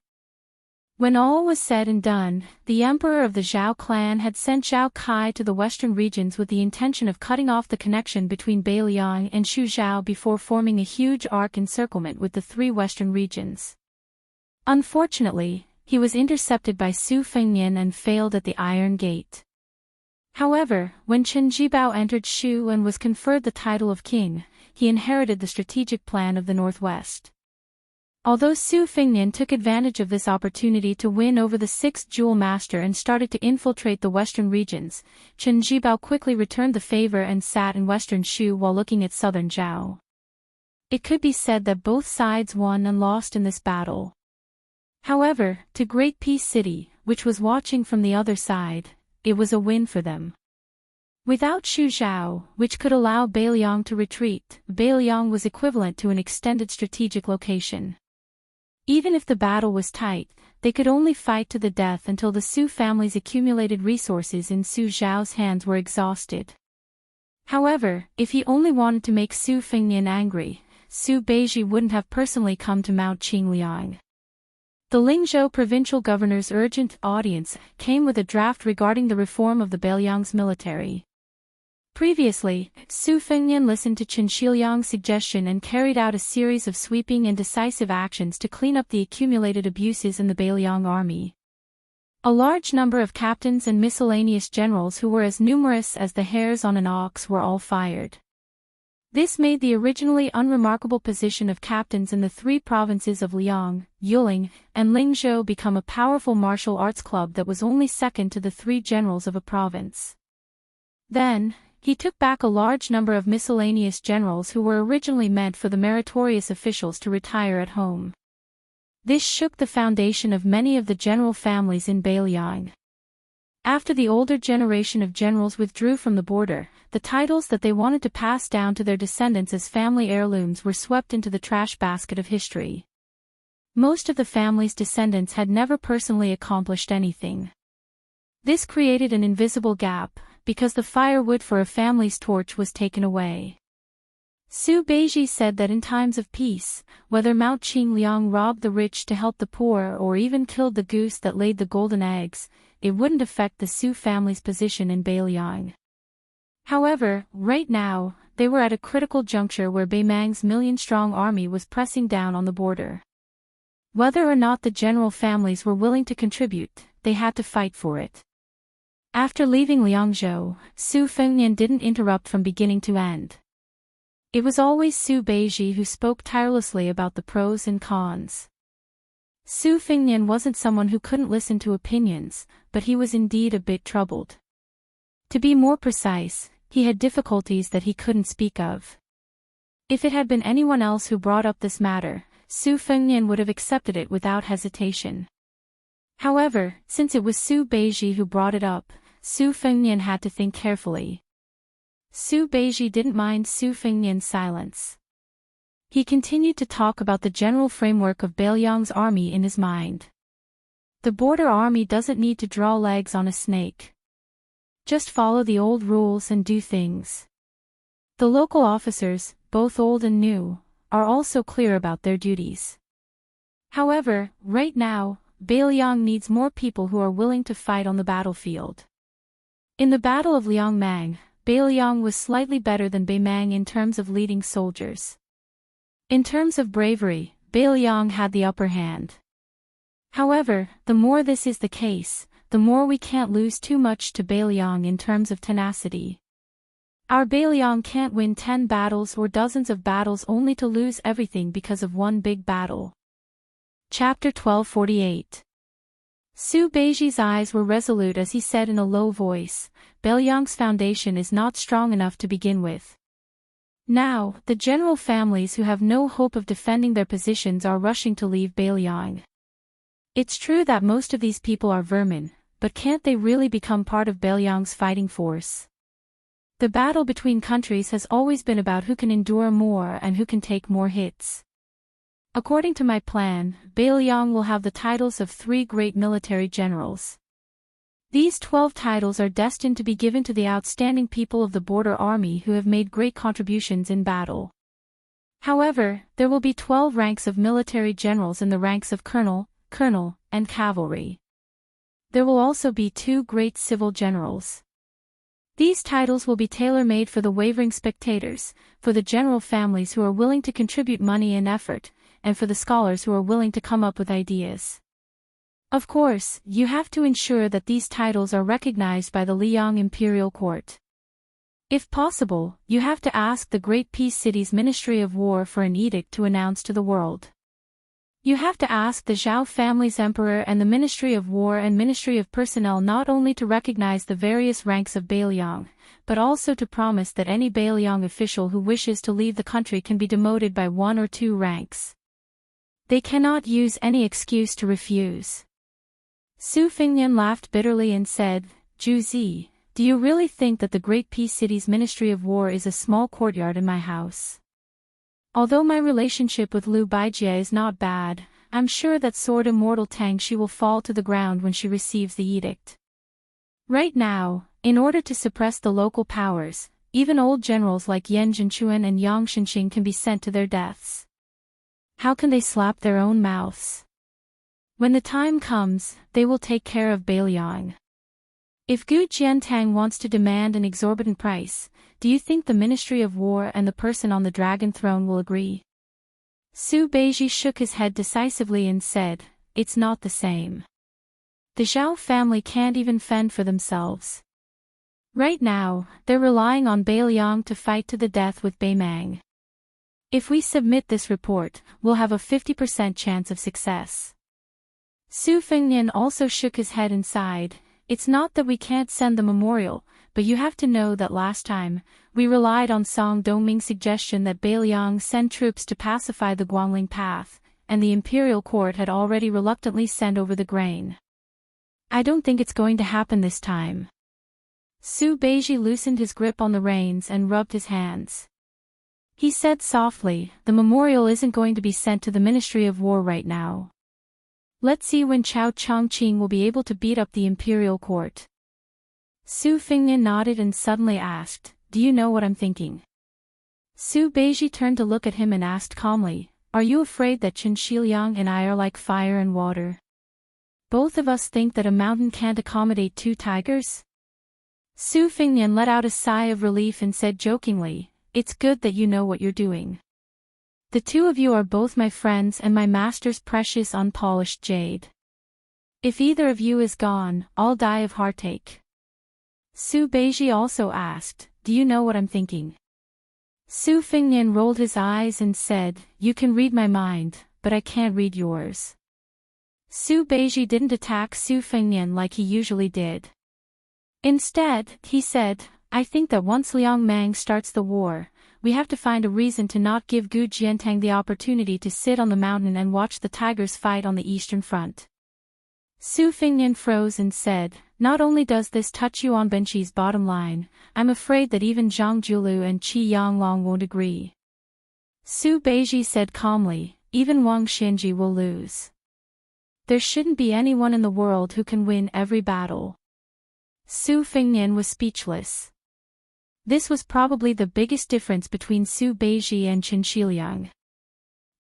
When all was said and done, the emperor of the Zhao clan had sent Zhao Kai to the western regions with the intention of cutting off the connection between Beiliang and Shu Zhao before forming a huge arc encirclement with the three western regions. Unfortunately, he was intercepted by Su Fengnian and failed at the Iron Gate. However, when Qin Jibao entered Shu and was conferred the title of king, he inherited the strategic plan of the northwest. Although Su Fengnian took advantage of this opportunity to win over the sixth jewel master and started to infiltrate the western regions, Qin Jibao quickly returned the favor and sat in western Shu while looking at southern Zhao. It could be said that both sides won and lost in this battle. However, to Great Peace City, which was watching from the other side, it was a win for them. Without Shu Zhao, which could allow Beiliang to retreat, Beiliang was equivalent to an extended strategic location. Even if the battle was tight, they could only fight to the death until the Su family's accumulated resources in Su Zhao's hands were exhausted. However, if he only wanted to make Su Fengnian angry, Su Beiji wouldn't have personally come to Mount Qingliang. The Lingzhou provincial governor's urgent audience came with a draft regarding the reform of the Beiliang's military. Previously, Su Fengnian listened to Qin Shiliang's suggestion and carried out a series of sweeping and decisive actions to clean up the accumulated abuses in the Beiliang army. A large number of captains and miscellaneous generals who were as numerous as the hairs on an ox were all fired. This made the originally unremarkable position of captains in the three provinces of Liang, Yuling, and Lingzhou become a powerful martial arts club that was only second to the three generals of a province. Then, he took back a large number of miscellaneous generals who were originally meant for the meritorious officials to retire at home. This shook the foundation of many of the general families in Beiliang. After the older generation of generals withdrew from the border, the titles that they wanted to pass down to their descendants as family heirlooms were swept into the trash basket of history. Most of the family's descendants had never personally accomplished anything. This created an invisible gap, because the firewood for a family's torch was taken away. Su Beiji said that in times of peace, whether Mount Qingliang robbed the rich to help the poor or even killed the goose that laid the golden eggs, it wouldn't affect the Su family's position in Beiliang. However, right now, they were at a critical juncture where Beimang's million-strong army was pressing down on the border. Whether or not the general families were willing to contribute, they had to fight for it. After leaving Liangzhou, Su Fengnian didn't interrupt from beginning to end. It was always Su Beiji who spoke tirelessly about the pros and cons. Su Fengnian wasn't someone who couldn't listen to opinions, but he was indeed a bit troubled. To be more precise, he had difficulties that he couldn't speak of. If it had been anyone else who brought up this matter, Su Fengnian would have accepted it without hesitation. However, since it was Su Beiji who brought it up, Su Fengnian had to think carefully. Su Beiji didn't mind Su Fengnian's silence. He continued to talk about the general framework of Beiliang's army in his mind. The border army doesn't need to draw legs on a snake. Just follow the old rules and do things. The local officers, both old and new, are also clear about their duties. However, right now, Beiliang needs more people who are willing to fight on the battlefield. In the Battle of Liangmang, Beiliang was slightly better than Beimang in terms of leading soldiers. In terms of bravery, Beiliang had the upper hand. However, the more this is the case, the more we can't lose too much to Beiliang in terms of tenacity. Our Beiliang can't win 10 battles or dozens of battles only to lose everything because of one big battle. Chapter 1248. Su Beiji's eyes were resolute as he said in a low voice, Beiliang's foundation is not strong enough to begin with. Now, the general families who have no hope of defending their positions are rushing to leave Beiliang. It's true that most of these people are vermin, but can't they really become part of Beiliang's fighting force? The battle between countries has always been about who can endure more and who can take more hits. According to my plan, Beiliang will have the titles of 3 great military generals. These 12 titles are destined to be given to the outstanding people of the border army who have made great contributions in battle. However, there will be 12 ranks of military generals in the ranks of colonel, and cavalry. There will also be 2 great civil generals. These titles will be tailor-made for the wavering spectators, for the general families who are willing to contribute money and effort, and for the scholars who are willing to come up with ideas. Of course, you have to ensure that these titles are recognized by the Liang Imperial Court. If possible, you have to ask the Great Peace City's Ministry of War for an edict to announce to the world. You have to ask the Zhao family's emperor and the Ministry of War and Ministry of Personnel not only to recognize the various ranks of Beiliang, but also to promise that any Beiliang official who wishes to leave the country can be demoted by 1 or 2 ranks. They cannot use any excuse to refuse. Su Fengnian laughed bitterly and said, Zhu Zi, do you really think that the Great Peace City's Ministry of War is a small courtyard in my house? Although my relationship with Liu Baijie is not bad, I'm sure that sword Immortal Tang Shi will fall to the ground when she receives the edict. Right now, in order to suppress the local powers, even old generals like Yan Zhenchuan and Yang Shenxing can be sent to their deaths. How can they slap their own mouths? When the time comes, they will take care of Beiliang. If Gu Jiantang wants to demand an exorbitant price, do you think the Ministry of War and the person on the dragon throne will agree? Su Beiji shook his head decisively and said, it's not the same. The Zhao family can't even fend for themselves. Right now, they're relying on Beiliang to fight to the death with Beimang. If we submit this report, we'll have a 50% chance of success. Su Fengnian also shook his head and sighed, it's not that we can't send the memorial, but you have to know that last time, we relied on Song Dongming's suggestion that Beiliang send troops to pacify the Guangling Path, and the imperial court had already reluctantly sent over the grain. I don't think it's going to happen this time. Su Beiji loosened his grip on the reins and rubbed his hands. He said softly, the memorial isn't going to be sent to the Ministry of War right now. Let's see when Chao Chongqing will be able to beat up the imperial court. Su Fengnian nodded and suddenly asked, do you know what I'm thinking? Su Beiji turned to look at him and asked calmly, are you afraid that Chen Shiliang and I are like fire and water? Both of us think that a mountain can't accommodate 2 tigers? Su Fengnian let out a sigh of relief and said jokingly, it's good that you know what you're doing. The 2 of you are both my friends and my master's precious unpolished jade. If either of you is gone, I'll die of heartache. Su Beiji also asked, do you know what I'm thinking? Su Fengnian rolled his eyes and said, you can read my mind, but I can't read yours. Su Beiji didn't attack Su Fengnian like he usually did. Instead, he said, I think that once Liang Mang starts the war, we have to find a reason to not give Gu Jiantang the opportunity to sit on the mountain and watch the tigers fight on the eastern front. Su Fengnian froze and said, not only does this touch Yuan Benqi's bottom line, I'm afraid that even Zhang Julu and Qi Yanglong won't agree. Su Beiji said calmly, even Wang Xinji will lose. There shouldn't be anyone in the world who can win every battle. Su Fengnian was speechless. This was probably the biggest difference between Su Beiji and Chen Shiliang.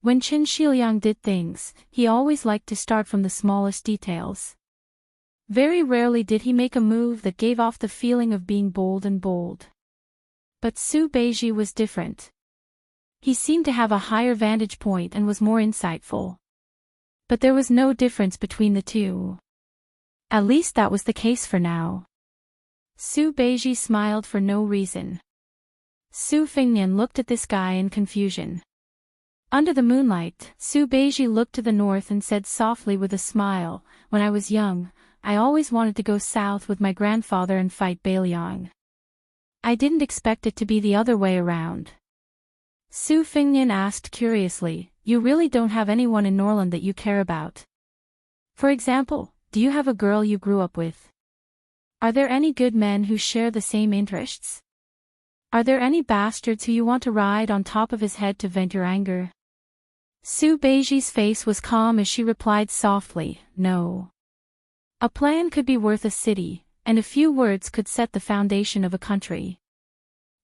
When Chen Shiliang did things, he always liked to start from the smallest details. Very rarely did he make a move that gave off the feeling of being bold. But Su Beiji was different. He seemed to have a higher vantage point and was more insightful. But there was no difference between the 2. At least that was the case for now. Su Beiji smiled for no reason. Su Fengnian looked at this guy in confusion. Under the moonlight, Su Beiji looked to the north and said softly with a smile, when I was young, I always wanted to go south with my grandfather and fight Beiliang. I didn't expect it to be the other way around. Su Fengnian asked curiously, you really don't have anyone in Norland that you care about? For example, do you have a girl you grew up with? Are there any good men who share the same interests? Are there any bastards who you want to ride on top of his head to vent your anger? Su Beiji's face was calm as she replied softly, no. A plan could be worth a city, and a few words could set the foundation of a country.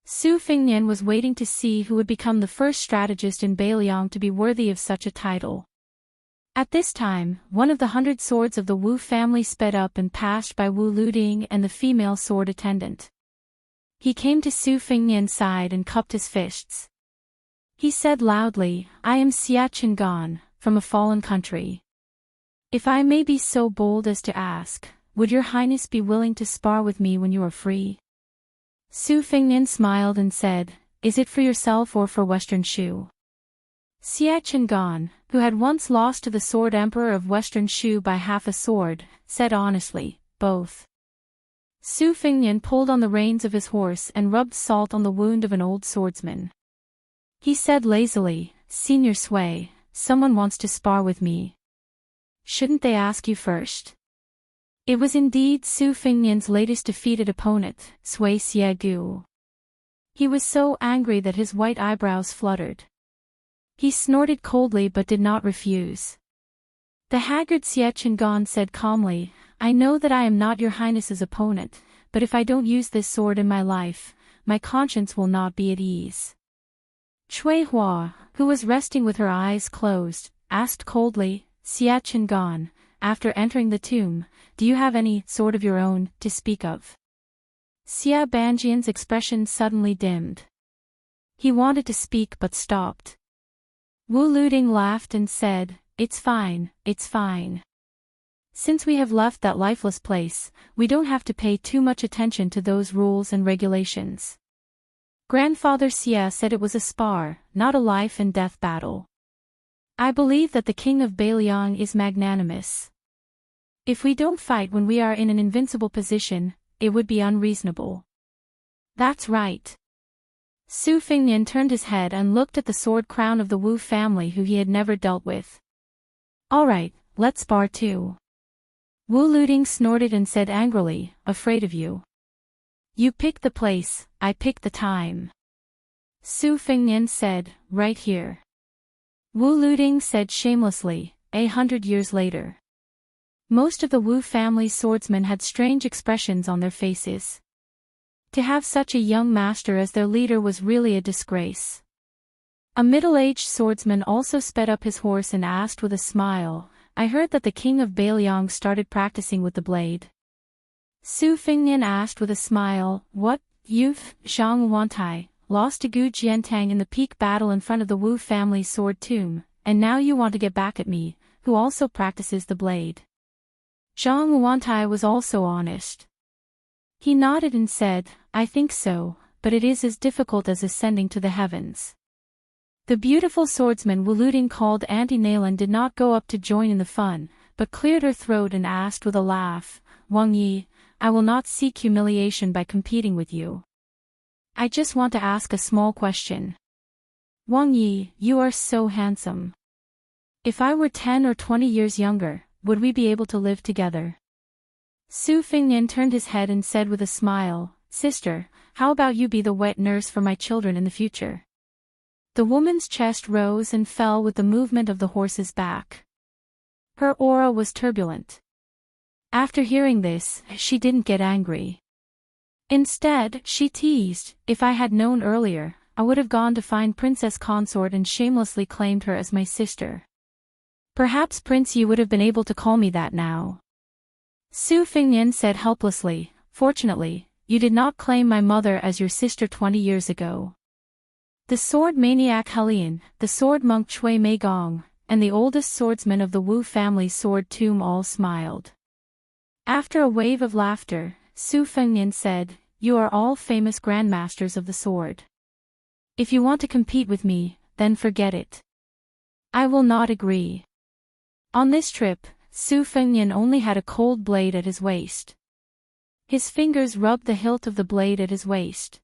Su Fengnian was waiting to see who would become the first strategist in Beiliang to be worthy of such a title. At this time, one of the 100 swords of the Wu family sped up and passed by Wu Luding and the female sword attendant. He came to Su Fengnian's side and cupped his fists. He said loudly, I am Xia Chengan, from a fallen country. If I may be so bold as to ask, would your highness be willing to spar with me when you are free? Su Fengnian smiled and said, is it for yourself or for Western Shu? Xia Chengan, who had once lost to the sword emperor of Western Shu by half a sword, said honestly, both. Su Fengnian pulled on the reins of his horse and rubbed salt on the wound of an old swordsman. He said lazily, Senior Sui, someone wants to spar with me. Shouldn't they ask you first? It was indeed Su Fengnian's latest defeated opponent, Sui Xiegu. He was so angry that his white eyebrows fluttered. He snorted coldly but did not refuse. The haggard Xie Chengan said calmly, I know that I am not your highness's opponent, but if I don't use this sword in my life, my conscience will not be at ease. Cui Hua, who was resting with her eyes closed, asked coldly, Xie Chengan, after entering the tomb, do you have any sword of your own to speak of? Xia Banjian's expression suddenly dimmed. He wanted to speak but stopped. Wu Luding laughed and said, it's fine, it's fine. Since we have left that lifeless place, we don't have to pay too much attention to those rules and regulations. Grandfather Xia said it was a spar, not a life and death battle. I believe that the king of Beiliang is magnanimous. If we don't fight when we are in an invincible position, it would be unreasonable. That's right. Su Fengnian turned his head and looked at the sword crown of the Wu family who he had never dealt with. Alright, let's spar too. Wu Luding snorted and said angrily, afraid of you. You pick the place, I pick the time. Su Fengnian said, right here. Wu Luding said shamelessly, 100 years later. Most of the Wu family's swordsmen had strange expressions on their faces. To have such a young master as their leader was really a disgrace. A middle-aged swordsman also sped up his horse and asked with a smile, I heard that the king of Bailiang started practicing with the blade. Su Fengnian asked with a smile, what, you've, Zhang Wantai, lost to Gu Jiantang in the peak battle in front of the Wu family's sword tomb, and now you want to get back at me, who also practices the blade. Zhang Wantai was also honest. He nodded and said, I think so, but it is as difficult as ascending to the heavens. The beautiful swordsman Wu Luding called Auntie Nalan did not go up to join in the fun, but cleared her throat and asked with a laugh, Wang Yi, I will not seek humiliation by competing with you. I just want to ask a small question. Wang Yi, you are so handsome. If I were 10 or 20 years younger, would we be able to live together? Su Fengnian turned his head and said with a smile, Sister, how about you be the wet nurse for my children in the future? The woman's chest rose and fell with the movement of the horse's back. Her aura was turbulent. After hearing this, she didn't get angry. Instead, she teased, if I had known earlier, I would have gone to find Princess Consort and shamelessly claimed her as my sister. Perhaps Prince Yi would have been able to call me that now. Su Fengnian said helplessly, Fortunately, you did not claim my mother as your sister 20 years ago. The sword maniac Helian, the sword monk Chui Mei Gong, and the oldest swordsman of the Wu family's sword tomb all smiled. After a wave of laughter, Su Fengnian said, You are all famous grandmasters of the sword. If you want to compete with me, then forget it. I will not agree. On this trip, Su Fengnian only had a cold blade at his waist. His fingers rubbed the hilt of the blade at his waist.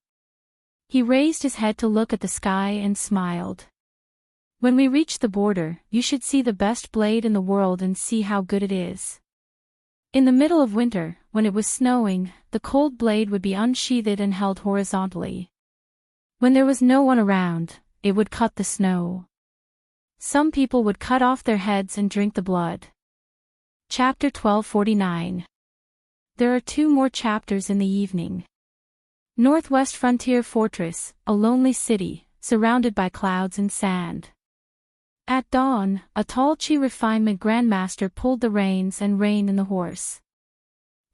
He raised his head to look at the sky and smiled. When we reach the border, you should see the best blade in the world and see how good it is. In the middle of winter, when it was snowing, the cold blade would be unsheathed and held horizontally. When there was no one around, it would cut the snow. Some people would cut off their heads and drink the blood. Chapter 1249. There are 2 more chapters in the evening. Northwest Frontier Fortress, a lonely city, surrounded by clouds and sand. At dawn, a tall Qi refinement grandmaster pulled the reins and reined in the horse.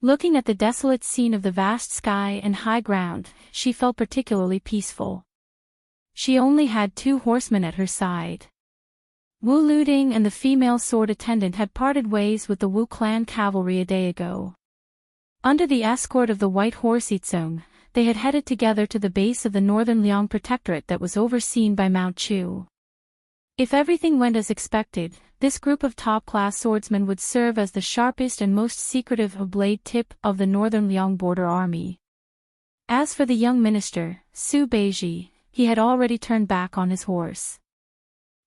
Looking at the desolate scene of the vast sky and high ground, she felt particularly peaceful. She only had 2 horsemen at her side. Wu Luding and the female sword attendant had parted ways with the Wu clan cavalry a day ago. Under the escort of the white horse Yitzong, they had headed together to the base of the northern Liang Protectorate that was overseen by Mount Chu. If everything went as expected, this group of top-class swordsmen would serve as the sharpest and most secretive blade tip of the northern Liang border army. As for the young minister, Su Beiji, he had already turned back on his horse.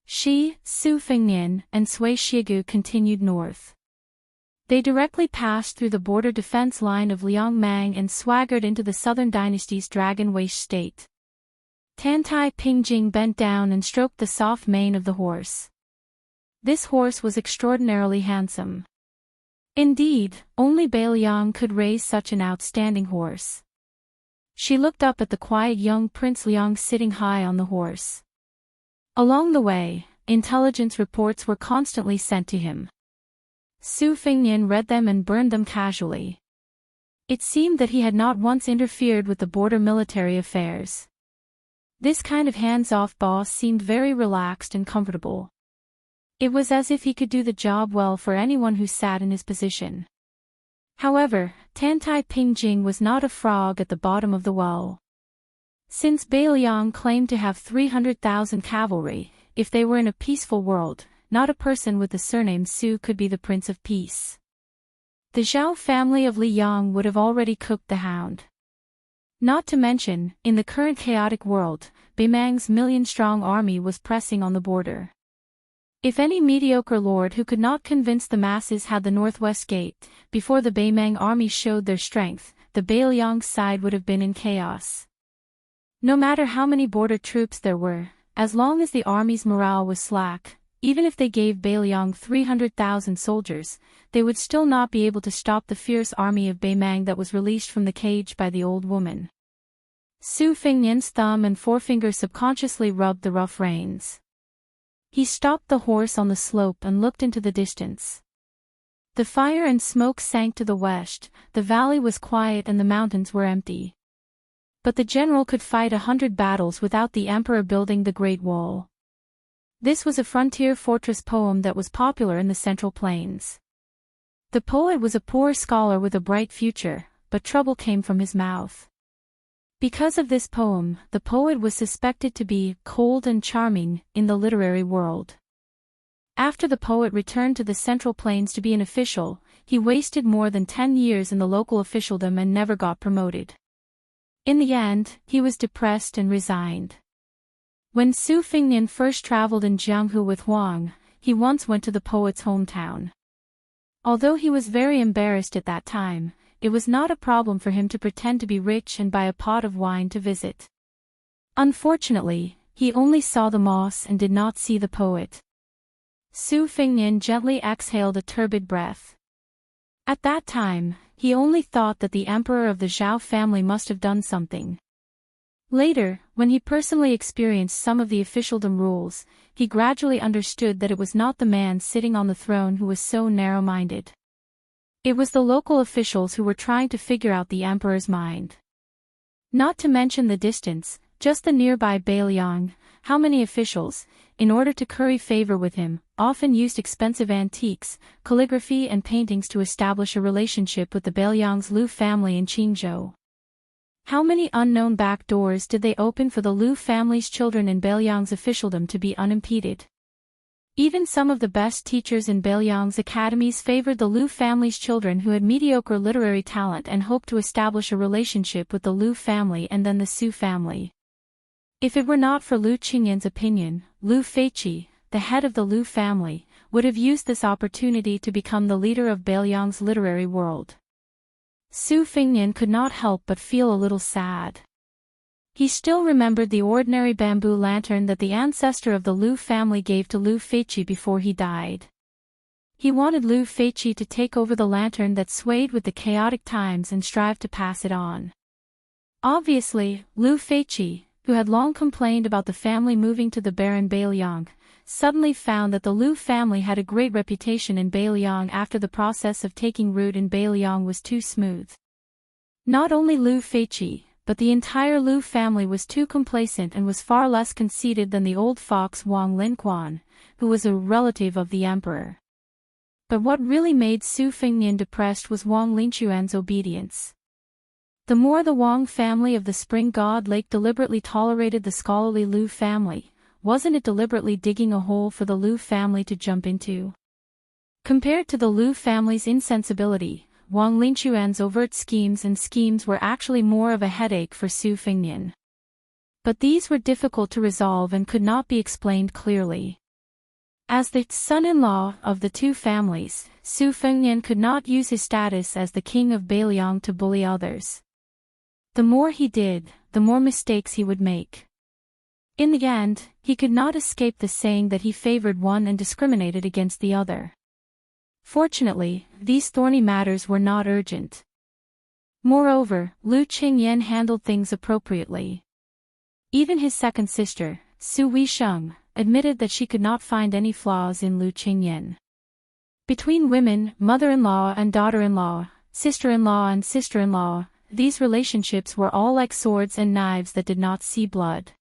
She, Su Fengnian, and Sui Shigu continued north. They directly passed through the border defense line of Liangmang and swaggered into the Southern Dynasty's Dragon Waste state. Tantai Pingjing bent down and stroked the soft mane of the horse. This horse was extraordinarily handsome. Indeed, only Bailiang could raise such an outstanding horse. She looked up at the quiet young Prince Liang sitting high on the horse. Along the way, intelligence reports were constantly sent to him. Su Fengnian read them and burned them casually. It seemed that he had not once interfered with the border military affairs. This kind of hands-off boss seemed very relaxed and comfortable. It was as if he could do the job well for anyone who sat in his position. However, Tantai Pingjing was not a frog at the bottom of the well. Since Bailiang claimed to have 300,000 cavalry, if they were in a peaceful world, not a person with the surname Su could be the Prince of Peace. The Zhao family of Liang would have already cooked the hound. Not to mention, in the current chaotic world, Beimang's million-strong army was pressing on the border. If any mediocre lord who could not convince the masses had the northwest gate, before the Beimang army showed their strength, the Beiliang side would have been in chaos. No matter how many border troops there were, as long as the army's morale was slack, even if they gave Beiliang 300,000 soldiers, they would still not be able to stop the fierce army of Beimang that was released from the cage by the old woman. Su Fengnian's thumb and forefinger subconsciously rubbed the rough reins. He stopped the horse on the slope and looked into the distance. The fire and smoke sank to the west, the valley was quiet and the mountains were empty. But the general could fight 100 battles without the emperor building the Great Wall. This was a frontier fortress poem that was popular in the Central Plains. The poet was a poor scholar with a bright future, but trouble came from his mouth. Because of this poem, the poet was suspected to be cold and charming in the literary world. After the poet returned to the Central Plains to be an official, he wasted more than 10 years in the local officialdom and never got promoted. In the end, he was depressed and resigned. When Su Fengnian first traveled in Jianghu with Huang, he once went to the poet's hometown. Although he was very embarrassed at that time, it was not a problem for him to pretend to be rich and buy a pot of wine to visit. Unfortunately, he only saw the moss and did not see the poet. Su Fengnian gently exhaled a turbid breath. At that time, he only thought that the emperor of the Zhao family must have done something. Later, when he personally experienced some of the officialdom rules, he gradually understood that it was not the man sitting on the throne who was so narrow-minded. It was the local officials who were trying to figure out the emperor's mind. Not to mention the distance, just the nearby Beiliang, how many officials, in order to curry favor with him, often used expensive antiques, calligraphy and paintings to establish a relationship with the Beiliang's Lu family in Qingzhou. How many unknown back doors did they open for the Lu family's children in Beiliang's officialdom to be unimpeded? Even some of the best teachers in Beiliang's academies favored the Lu family's children who had mediocre literary talent and hoped to establish a relationship with the Lu family and then the Su family. If it were not for Lu Qingyan's opinion, Lu Feiqi, the head of the Lu family, would have used this opportunity to become the leader of Beiliang's literary world. Su Fengnian could not help but feel a little sad. He still remembered the ordinary bamboo lantern that the ancestor of the Lu family gave to Lu Feiqi before he died. He wanted Lu Feiqi to take over the lantern that swayed with the chaotic times and strive to pass it on. Obviously, Lu Feiqi, who had long complained about the family moving to the Baron Beiliang, suddenly found that the Lu family had a great reputation in Beiliang after the process of taking root in Beiliang was too smooth. Not only Lu Feiqi, but the entire Lu family was too complacent and was far less conceited than the old fox Wang Linquan, who was a relative of the emperor. But what really made Su Fengnian depressed was Wang Linquan's obedience. The more the Wang family of the Spring God Lake deliberately tolerated the scholarly Lu family, wasn't it deliberately digging a hole for the Lu family to jump into? Compared to the Lu family's insensibility, Wang Linquan's overt schemes were actually more of a headache for Su Fengnian. But these were difficult to resolve and could not be explained clearly. As the son-in-law of the two families, Su Fengnian could not use his status as the king of Beiliang to bully others. The more he did, the more mistakes he would make. In the end, he could not escape the saying that he favored one and discriminated against the other. Fortunately, these thorny matters were not urgent. Moreover, Lu Qingyan handled things appropriately. Even his second sister, Su Weisheng, admitted that she could not find any flaws in Lu Qingyan. Between women, mother-in-law and daughter-in-law, sister-in-law and sister-in-law, these relationships were all like swords and knives that did not see blood.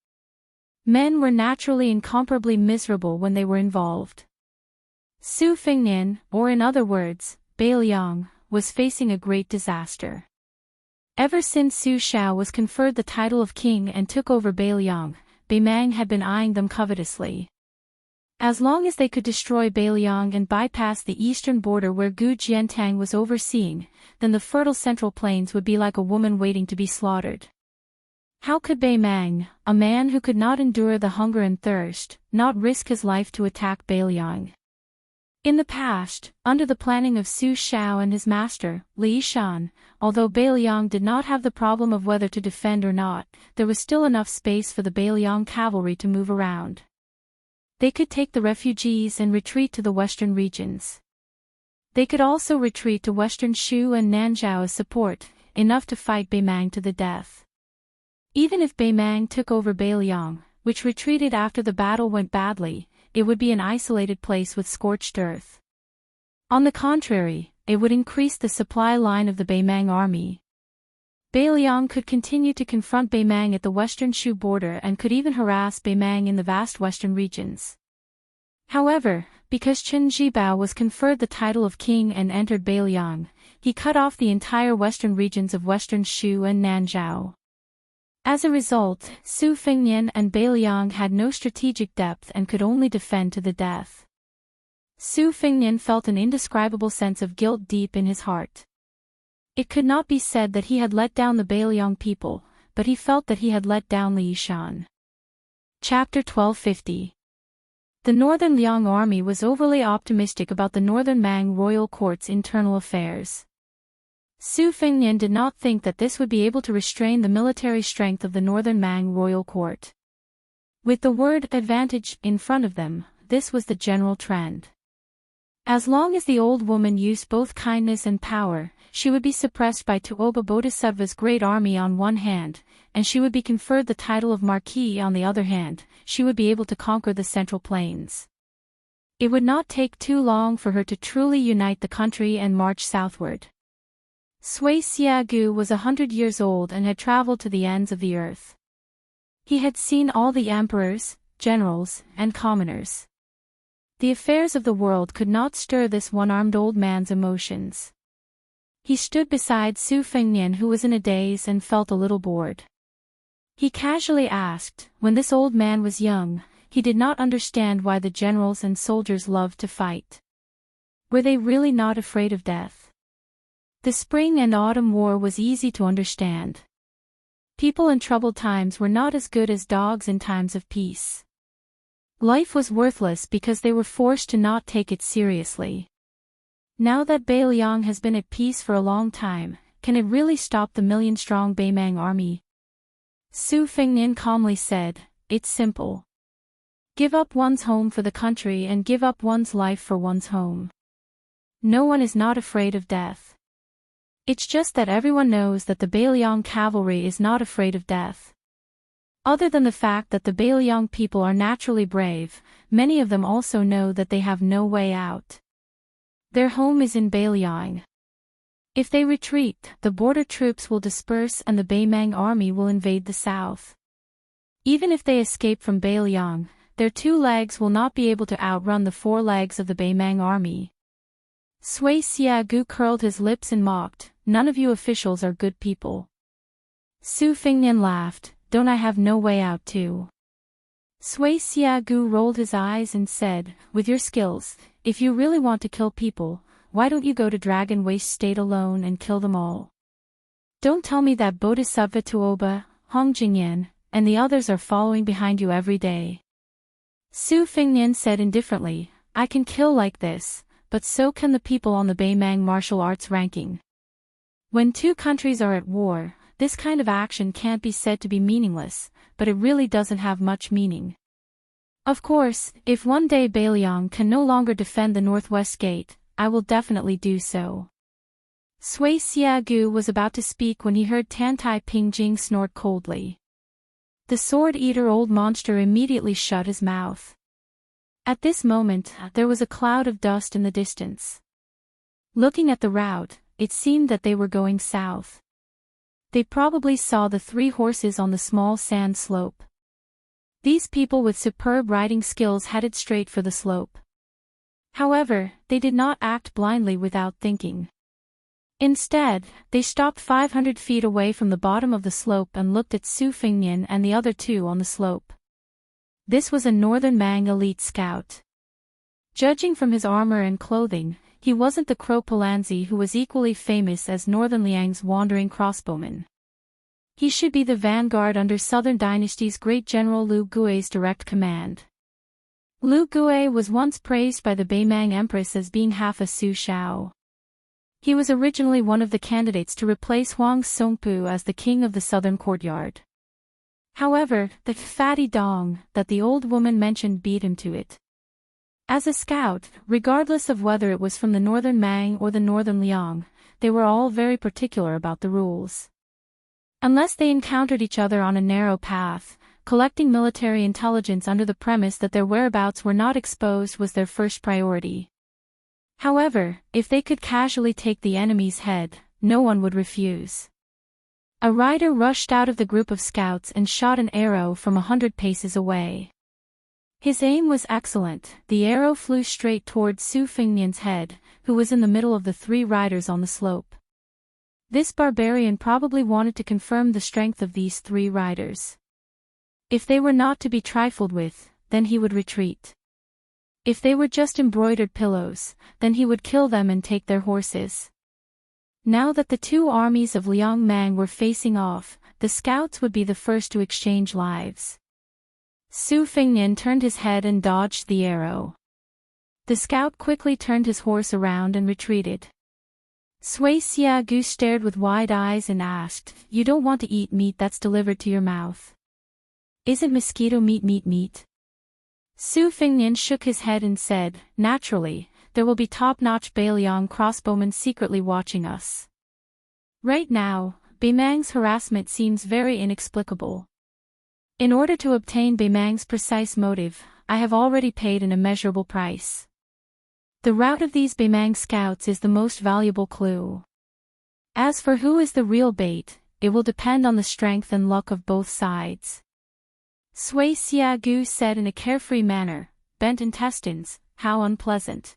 Men were naturally incomparably miserable when they were involved. Su Fengnian, or in other words, Beiliang, was facing a great disaster. Ever since Su Shao was conferred the title of king and took over Beiliang, Beimang had been eyeing them covetously. As long as they could destroy Beiliang and bypass the eastern border where Gu Jiantang was overseeing, then the fertile Central Plains would be like a woman waiting to be slaughtered. How could Bei Mang, a man who could not endure the hunger and thirst, not risk his life to attack Beiliang? In the past, under the planning of Su Xiao and his master, Li Shan, although Beiliang did not have the problem of whether to defend or not, there was still enough space for the Beiliang cavalry to move around. They could take the refugees and retreat to the western regions. They could also retreat to western Shu and Nanzhao as support, enough to fight Bei Mang to the death. Even if Bei Mang took over Beiliang, which retreated after the battle went badly, it would be an isolated place with scorched earth. On the contrary, it would increase the supply line of the Bei Mang army. Beiliang could continue to confront Bei Mang at the western Shu border and could even harass Bei Mang in the vast western regions. However, because Chen Zhibao was conferred the title of king and entered Beiliang, he cut off the entire western regions of western Shu and Nanzhao. As a result, Su Fengnian and Beiliang had no strategic depth and could only defend to the death. Su Fengnian felt an indescribable sense of guilt deep in his heart. It could not be said that he had let down the Beiliang people, but he felt that he had let down Li Shan. Chapter 1250. The Northern Liang army was overly optimistic about the Northern Mang royal court's internal affairs. Su Fengnian did not think that this would be able to restrain the military strength of the Northern Mang royal court. With the word advantage in front of them, this was the general trend. As long as the old woman used both kindness and power, she would be suppressed by Tuoba Bodhisattva's great army on one hand, and she would be conferred the title of Marquis on the other hand. She would be able to conquer the Central Plains. It would not take too long for her to truly unite the country and march southward. Sui Xiagu was 100 years old and had traveled to the ends of the earth. He had seen all the emperors, generals, and commoners. The affairs of the world could not stir this one-armed old man's emotions. He stood beside Su Fengnian, who was in a daze and felt a little bored. He casually asked, when this old man was young, he did not understand why the generals and soldiers loved to fight. Were they really not afraid of death? The spring and autumn war was easy to understand. People in troubled times were not as good as dogs in times of peace. Life was worthless because they were forced to not take it seriously. Now that Beiliang has been at peace for a long time, can it really stop the million-strong Bei Mang army? Su Fengnian calmly said, "It's simple. Give up one's home for the country and give up one's life for one's home. No one is not afraid of death. It's just that everyone knows that the Beiliang cavalry is not afraid of death. Other than the fact that the Beiliang people are naturally brave, many of them also know that they have no way out. Their home is in Beiliang. If they retreat, the border troops will disperse and the Bei Mang army will invade the south. Even if they escape from Beiliang, their two legs will not be able to outrun the four legs of the Bei Mang army." Sui Xiagu curled his lips and mocked, "None of you officials are good people." Su Fengnian laughed, "Don't I have no way out too?" Sui Xiagu rolled his eyes and said, "With your skills, if you really want to kill people, why don't you go to Dragon Waste State alone and kill them all? Don't tell me that Bodhisattva Tuoba, Hong Jingyan, and the others are following behind you every day." Su Fengnian said indifferently, "I can kill like this, but so can the people on the Bei Mang martial arts ranking. When two countries are at war, this kind of action can't be said to be meaningless, but it really doesn't have much meaning. Of course, if one day Beiliang can no longer defend the northwest gate, I will definitely do so." Sui Xiagu was about to speak when he heard Tantai Pingjing snort coldly. The sword-eater old monster immediately shut his mouth. At this moment, there was a cloud of dust in the distance. Looking at the route, it seemed that they were going south. They probably saw the three horses on the small sand slope. These people with superb riding skills headed straight for the slope. However, they did not act blindly without thinking. Instead, they stopped 500 feet away from the bottom of the slope and looked at Su Fengnian and the other two on the slope. This was a Northern Mang elite scout. Judging from his armor and clothing, he wasn't the Crow Palanzi who was equally famous as Northern Liang's wandering crossbowman. He should be the vanguard under Southern Dynasty's great general Lu Gui's direct command. Lu Gui was once praised by the Beimang Empress as being half a Su Shao. He was originally one of the candidates to replace Huang Songpu as the king of the southern courtyard. However, the fatty dong that the old woman mentioned beat him to it. As a scout, regardless of whether it was from the northern Mang or the northern Liang, they were all very particular about the rules. Unless they encountered each other on a narrow path, collecting military intelligence under the premise that their whereabouts were not exposed was their first priority. However, if they could casually take the enemy's head, no one would refuse. A rider rushed out of the group of scouts and shot an arrow from 100 paces away. His aim was excellent. The arrow flew straight towards Su Fengnian's head, who was in the middle of the three riders on the slope. This barbarian probably wanted to confirm the strength of these three riders. If they were not to be trifled with, then he would retreat. If they were just embroidered pillows, then he would kill them and take their horses. Now that the two armies of Liang Mang were facing off, the scouts would be the first to exchange lives. Su Fengnian turned his head and dodged the arrow. The scout quickly turned his horse around and retreated. Sui Xiagu stared with wide eyes and asked, "You don't want to eat meat that's delivered to your mouth? Isn't mosquito meat? Su Fengnian shook his head and said, "Naturally, there will be top-notch Beiliang crossbowmen secretly watching us. Right now, Beimang's harassment seems very inexplicable. In order to obtain Beimang's precise motive, I have already paid an immeasurable price. The route of these Beimang scouts is the most valuable clue. As for who is the real bait, it will depend on the strength and luck of both sides." Sui Xiagu said in a carefree manner, "Bent intestines, how unpleasant."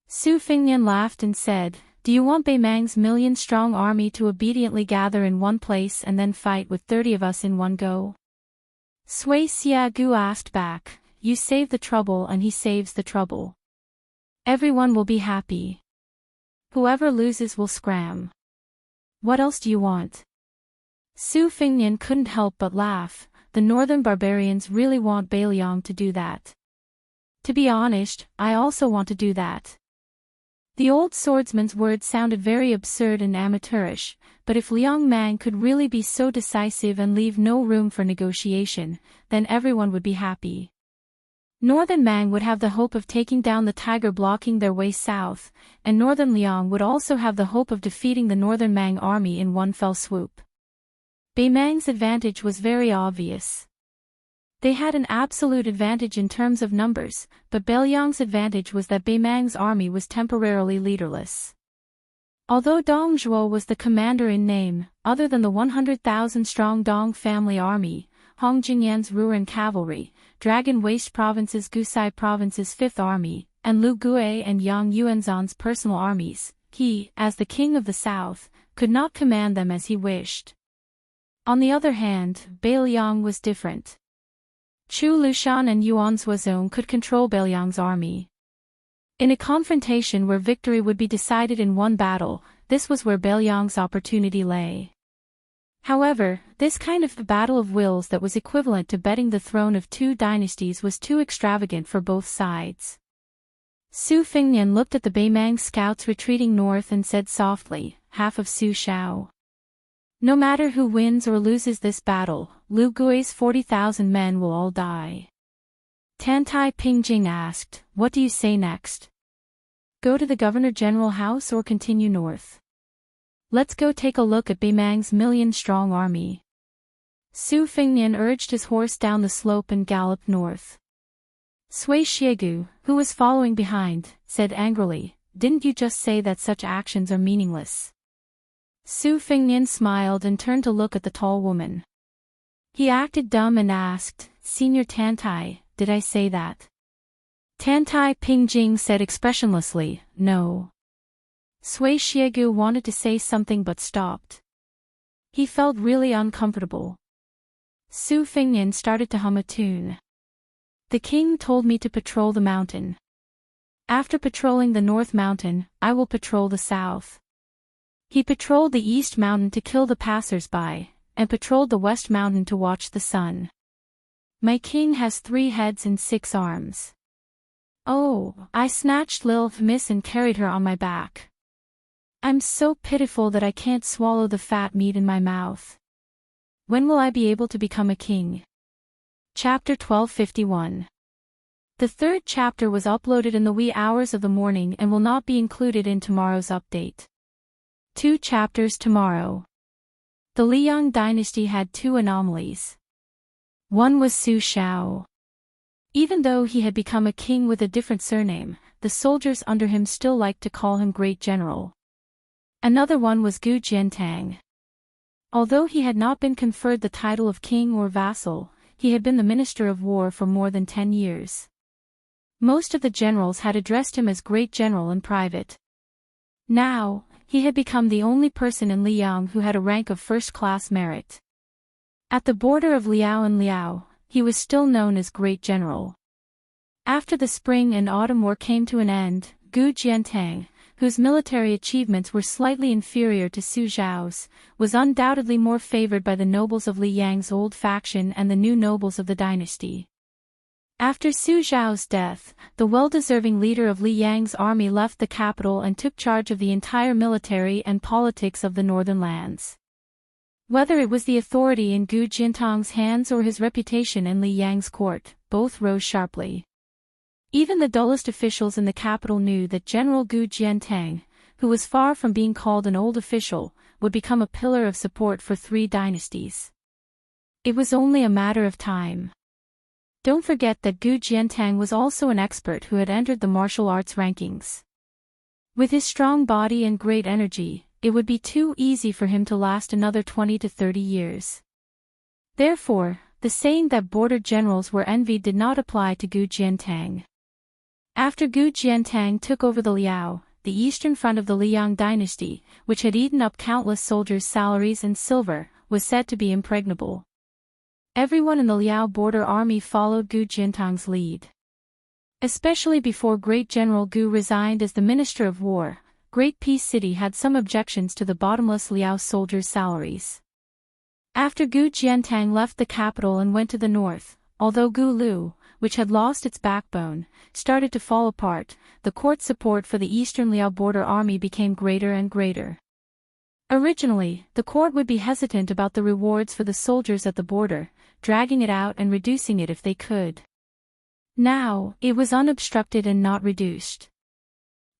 Su Fengnian laughed and said, "Do you want Beimang's million-strong army to obediently gather in one place and then fight with 30 of us in one go?" Sui Xiagu asked back, "You save the trouble and he saves the trouble. Everyone will be happy. Whoever loses will scram. What else do you want?" Su Fengnian couldn't help but laugh. The northern barbarians really want Beiliang to do that. To be honest, I also want to do that. The old swordsman's words sounded very absurd and amateurish, but if Liang Mang could really be so decisive and leave no room for negotiation, then everyone would be happy. Northern Mang would have the hope of taking down the tiger blocking their way south, and northern Liang would also have the hope of defeating the northern Mang army in one fell swoop. Beimang's advantage was very obvious. They had an absolute advantage in terms of numbers, but Beiliang's advantage was that Beimang's army was temporarily leaderless. Although Dong Zhuo was the commander in name, other than the 100,000-strong Dong family army, Hong Jingyan's Ruan cavalry, Dragon Waste Province's Gusai Province's 5th Army, and Lu Gui and Yang Yuanzhan's personal armies, he, as the king of the south, could not command them as he wished. On the other hand, Beiliang was different. Chu Lushan and Yuan Zuozong could control Beiliang's army. In a confrontation where victory would be decided in one battle, this was where Beiliang's opportunity lay. However, this kind of battle of wills that was equivalent to betting the throne of two dynasties was too extravagant for both sides. Su Fengnian looked at the Beimang scouts retreating north and said softly, "Half of Su Shao. No matter who wins or loses this battle, Lu Gui's 40,000 men will all die." Tantai Pingjing asked, "What do you say next? Go to the Governor-General house or continue north? Let's go take a look at Beimang's million-strong army." Su Fengnian urged his horse down the slope and galloped north. Sui Xiegu, who was following behind, said angrily, "Didn't you just say that such actions are meaningless?" Su Fengnian smiled and turned to look at the tall woman. He acted dumb and asked, "Senior Tantai, did I say that?" Tantai Pingjing said expressionlessly, "No." Sui Xiegu wanted to say something but stopped. He felt really uncomfortable. Su Fengnian started to hum a tune. "The king told me to patrol the mountain. After patrolling the north mountain, I will patrol the south." He patrolled the east mountain to kill the passers-by, and patrolled the west mountain to watch the sun. My king has 3 heads and 6 arms. Oh, I snatched Lilith Miss and carried her on my back. I'm so pitiful that I can't swallow the fat meat in my mouth. When will I be able to become a king? Chapter 1251. The 3rd chapter was uploaded in the wee hours of the morning and will not be included in tomorrow's update. 2 chapters tomorrow. The Liang dynasty had 2 anomalies. One was Su Xiao. Even though he had become a king with a different surname, the soldiers under him still liked to call him Great General. Another one was Gu Jiantang. Although he had not been conferred the title of king or vassal, he had been the minister of war for more than 10 years. Most of the generals had addressed him as Great General in private. Now, he had become the only person in Liang who had a rank of first-class merit. At the border of Liao and Liao, he was still known as Great General. After the spring and autumn war came to an end, Gu Jiantang, whose military achievements were slightly inferior to Su Xiao's, was undoubtedly more favored by the nobles of Liang's old faction and the new nobles of the dynasty. After Su Xiao's death, the well-deserving leader of Liang's army left the capital and took charge of the entire military and politics of the northern lands. Whether it was the authority in Gu Jiantang's hands or his reputation in Liang's court, both rose sharply. Even the dullest officials in the capital knew that General Gu Jiantang, who was far from being called an old official, would become a pillar of support for 3 dynasties. It was only a matter of time. Don't forget that Gu Jiantang was also an expert who had entered the martial arts rankings. With his strong body and great energy, it would be too easy for him to last another 20 to 30 years. Therefore, the saying that border generals were envied did not apply to Gu Jiantang. After Gu Jiantang took over the Liao, the eastern front of the Liang dynasty, which had eaten up countless soldiers' salaries and silver, was said to be impregnable. Everyone in the Liao border army followed Gu Jiantang's lead. Especially before Great General Gu resigned as the Minister of War, Great Peace City had some objections to the bottomless Liao soldiers' salaries. After Gu Jiantang left the capital and went to the north, although Gu Lu, which had lost its backbone, started to fall apart, the court support for the eastern Liao border army became greater and greater. Originally, the court would be hesitant about the rewards for the soldiers at the border, dragging it out and reducing it if they could. Now, it was unobstructed and not reduced.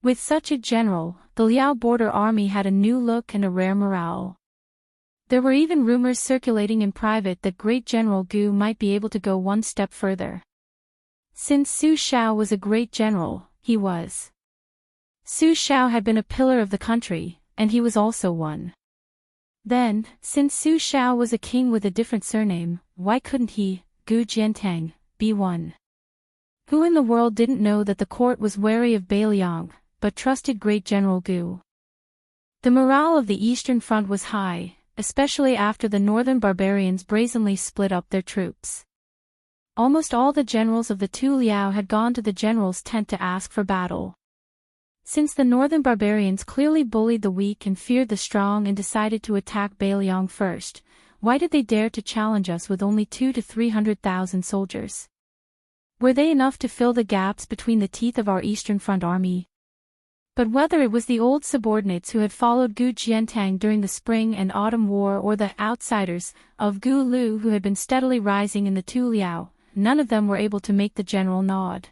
With such a general, the Liao border army had a new look and a rare morale. There were even rumors circulating in private that Great General Gu might be able to go one step further. Since Su Xiao was a great general, he was. Su Xiao had been a pillar of the country, and he was also one. Then, since Su Xiao was a king with a different surname, why couldn't he, Gu Jiantang, be one? Who in the world didn't know that the court was wary of Beiliang, but trusted Great General Gu? The morale of the Eastern Front was high, especially after the northern barbarians brazenly split up their troops. Almost all the generals of the 2 Liao had gone to the general's tent to ask for battle. Since the northern barbarians clearly bullied the weak and feared the strong and decided to attack Beiliang first, why did they dare to challenge us with only 200,000 to 300,000 soldiers? Were they enough to fill the gaps between the teeth of our Eastern Front army? But whether it was the old subordinates who had followed Gu Jiantang during the spring and autumn war or the outsiders of Gu Lu who had been steadily rising in the 2 Liao, none of them were able to make the general nod.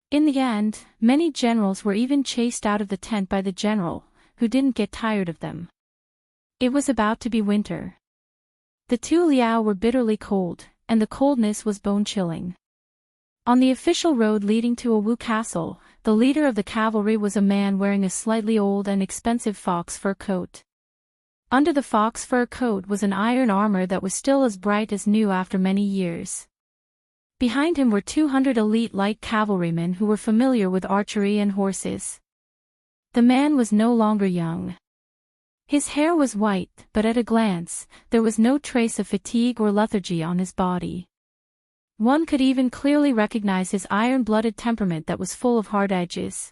In the end, many generals were even chased out of the tent by the general, who didn't get tired of them. It was about to be winter. The 2 Liao were bitterly cold, and the coldness was bone-chilling. On the official road leading to a Wu castle, the leader of the cavalry was a man wearing a slightly old and expensive fox fur coat. Under the fox fur coat was an iron armor that was still as bright as new after many years. Behind him were 200 elite light cavalrymen who were familiar with archery and horses. The man was no longer young. His hair was white, but at a glance, there was no trace of fatigue or lethargy on his body. One could even clearly recognize his iron-blooded temperament that was full of hard edges.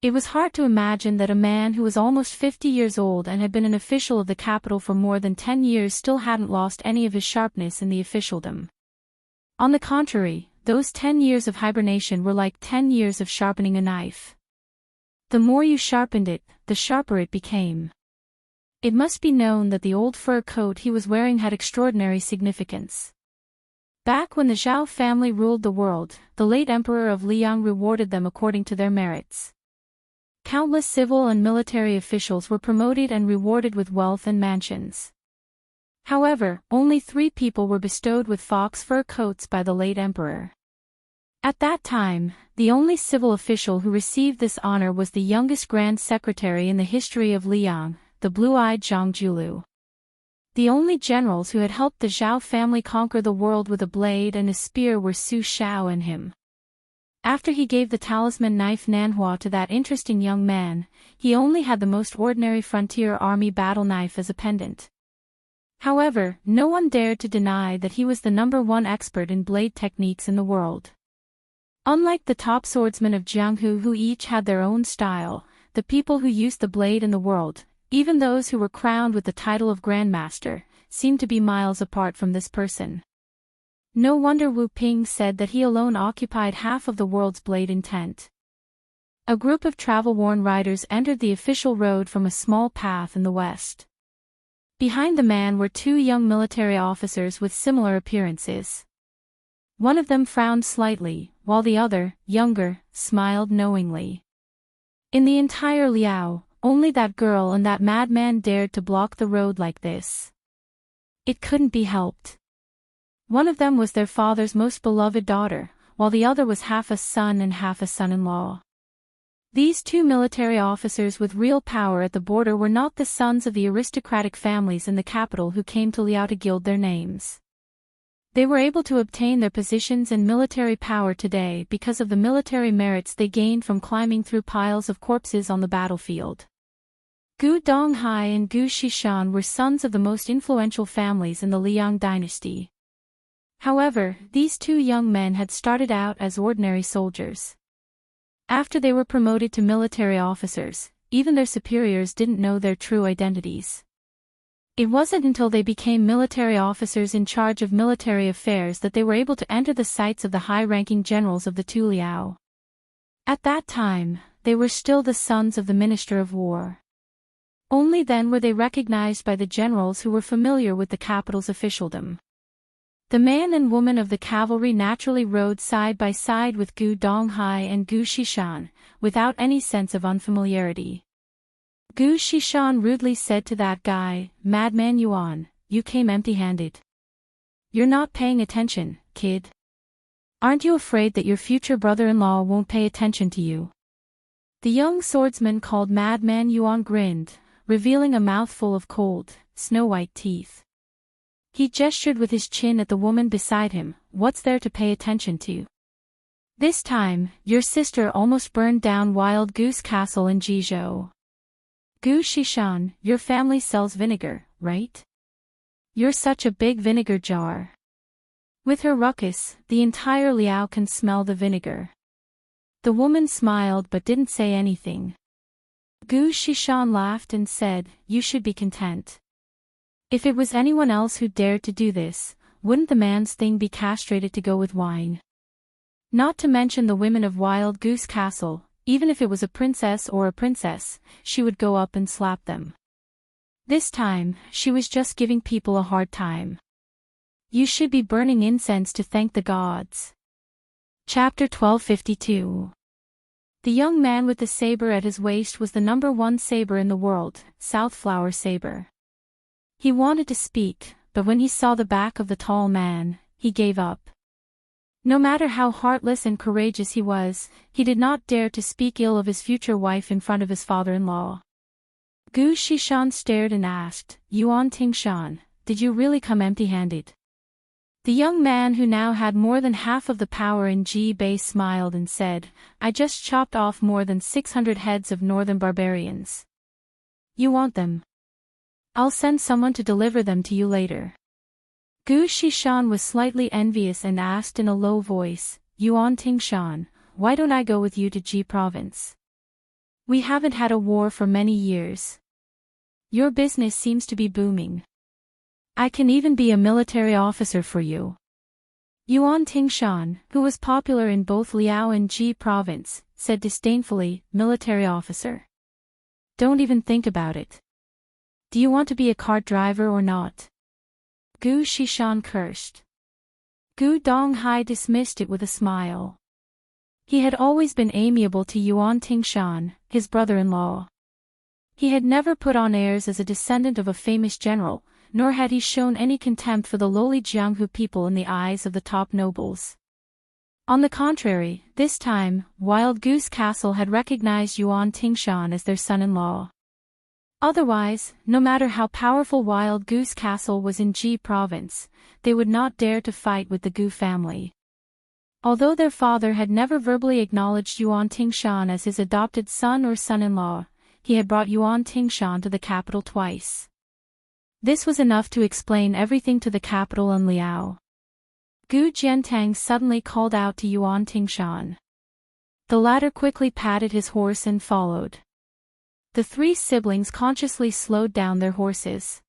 It was hard to imagine that a man who was almost 50 years old and had been an official of the capital for more than 10 years still hadn't lost any of his sharpness in the officialdom. On the contrary, those 10 years of hibernation were like 10 years of sharpening a knife. The more you sharpened it, the sharper it became. It must be known that the old fur coat he was wearing had extraordinary significance. Back when the Zhao family ruled the world, the late emperor of Liang rewarded them according to their merits. Countless civil and military officials were promoted and rewarded with wealth and mansions. However, only 3 people were bestowed with fox fur coats by the late emperor. At that time, the only civil official who received this honor was the youngest grand secretary in the history of Liang, the blue-eyed Zhang Julu. The only generals who had helped the Zhao family conquer the world with a blade and a spear were Su Shao and him. After he gave the talisman knife Nanhua to that interesting young man, he only had the most ordinary frontier army battle knife as a pendant. However, no one dared to deny that he was the #1 expert in blade techniques in the world. Unlike the top swordsmen of Jianghu who each had their own style, the people who used the blade in the world, even those who were crowned with the title of Grandmaster, seemed to be miles apart from this person. No wonder Wu Ping said that he alone occupied half of the world's blade intent. A group of travel-worn riders entered the official road from a small path in the west. Behind the man were 2 young military officers with similar appearances. One of them frowned slightly, while the other, younger, smiled knowingly. In the entire Liao, only that girl and that madman dared to block the road like this. It couldn't be helped. One of them was their father's most beloved daughter, while the other was half a son and half a son-in-law. These 2 military officers with real power at the border were not the sons of the aristocratic families in the capital who came to Liao to gild their names. They were able to obtain their positions and military power today because of the military merits they gained from climbing through piles of corpses on the battlefield. Gu Donghai and Gu Shishan were sons of the most influential families in the Liang dynasty. However, these 2 young men had started out as ordinary soldiers. After they were promoted to military officers, even their superiors didn't know their true identities. It wasn't until they became military officers in charge of military affairs that they were able to enter the sights of the high-ranking generals of the 2 Liao. At that time, they were still the sons of the Minister of War. Only then were they recognized by the generals who were familiar with the capital's officialdom. The man and woman of the cavalry naturally rode side by side with Gu Donghai and Gu Shishan, without any sense of unfamiliarity. Gu Shishan rudely said to that guy, "Madman Yuan, you came empty-handed. You're not paying attention, kid. Aren't you afraid that your future brother-in-law won't pay attention to you?" The young swordsman called Madman Yuan grinned, revealing a mouthful of cold, snow-white teeth. He gestured with his chin at the woman beside him. "What's there to pay attention to? This time, your sister almost burned down Wild Goose Castle in Jizhou. Gu Shishan, your family sells vinegar, right? You're such a big vinegar jar. With her ruckus, the entire Liao can smell the vinegar." The woman smiled but didn't say anything. Gu Shishan laughed and said, "You should be content. If it was anyone else who dared to do this, wouldn't the man's thing be castrated to go with wine? Not to mention the women of Wild Goose Castle, even if it was a princess or a princess, she would go up and slap them. This time, she was just giving people a hard time. You should be burning incense to thank the gods." Chapter 1252. The young man with the saber at his waist was the #1 saber in the world, Southflower Saber. He wanted to speak, but when he saw the back of the tall man, he gave up. No matter how heartless and courageous he was, he did not dare to speak ill of his future wife in front of his father-in-law. Gu Shishan stared and asked, "Yuan Tingshan, did you really come empty-handed?" The young man who now had more than half of the power in Ji Bei smiled and said, "I just chopped off more than 600 heads of northern barbarians. You want them? I'll send someone to deliver them to you later." Gu Shishan was slightly envious and asked in a low voice, "Yuan Tingshan, why don't I go with you to Ji province? We haven't had a war for many years. Your business seems to be booming. I can even be a military officer for you. Yuan Tingshan, who was popular in both Liao and Ji province, said disdainfully, military officer. Don't even think about it. Do you want to be a cart driver or not? Gu Shishan cursed. Gu Donghai dismissed it with a smile. He had always been amiable to Yuan Tingshan, his brother-in-law. He had never put on airs as a descendant of a famous general, nor had he shown any contempt for the lowly Jianghu people in the eyes of the top nobles. On the contrary, this time, Wild Goose Castle had recognized Yuan Tingshan as their son-in-law. Otherwise, no matter how powerful Wild Goose Castle was in Ji province, they would not dare to fight with the Gu family. Although their father had never verbally acknowledged Yuan Tingshan as his adopted son or son-in-law, he had brought Yuan Tingshan to the capital twice. This was enough to explain everything to the capital and Liao. Gu Jiantang suddenly called out to Yuan Tingshan. The latter quickly patted his horse and followed. The three siblings consciously slowed down their horses.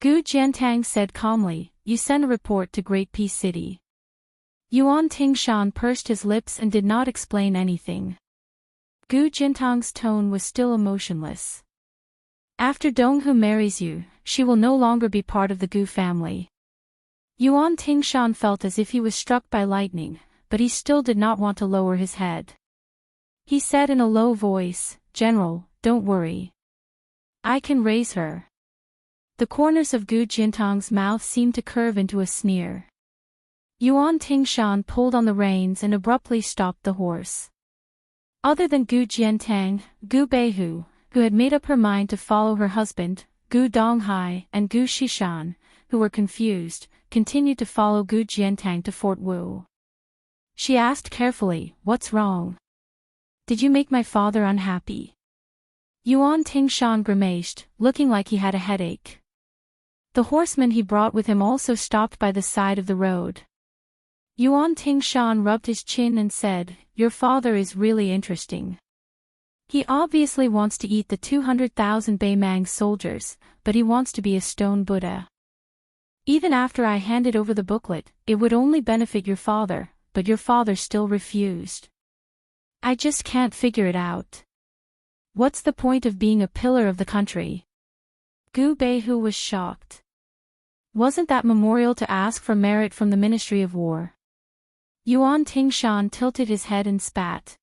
Gu Jiantang said calmly, "You send a report to Great Peace City." Yuan Tingshan pursed his lips and did not explain anything. Gu Jiantang's tone was still emotionless. After Donghu marries you, she will no longer be part of the Gu family. Yuan Tingshan felt as if he was struck by lightning, but he still did not want to lower his head. He said in a low voice, "General, don't worry. I can raise her." The corners of Gu Jiantang's mouth seemed to curve into a sneer. Yuan Tingshan pulled on the reins and abruptly stopped the horse. Other than Gu Jiantang, Gu Beihu, who had made up her mind to follow her husband, Gu Donghai, and Gu Shishan, who were confused, continued to follow Gu Jiantang to Fort Wu. She asked carefully, "What's wrong? Did you make my father unhappy?" Yuan Tingshan grimaced, looking like he had a headache. The horseman he brought with him also stopped by the side of the road. Yuan Tingshan rubbed his chin and said, "Your father is really interesting. He obviously wants to eat the 200,000 Beimang soldiers, but he wants to be a stone Buddha. Even after I handed over the booklet, it would only benefit your father, but your father still refused. I just can't figure it out. What's the point of being a pillar of the country?" Gu Beihu was shocked. Wasn't that memorial to ask for merit from the Ministry of War? Yuan Tingshan tilted his head and spat.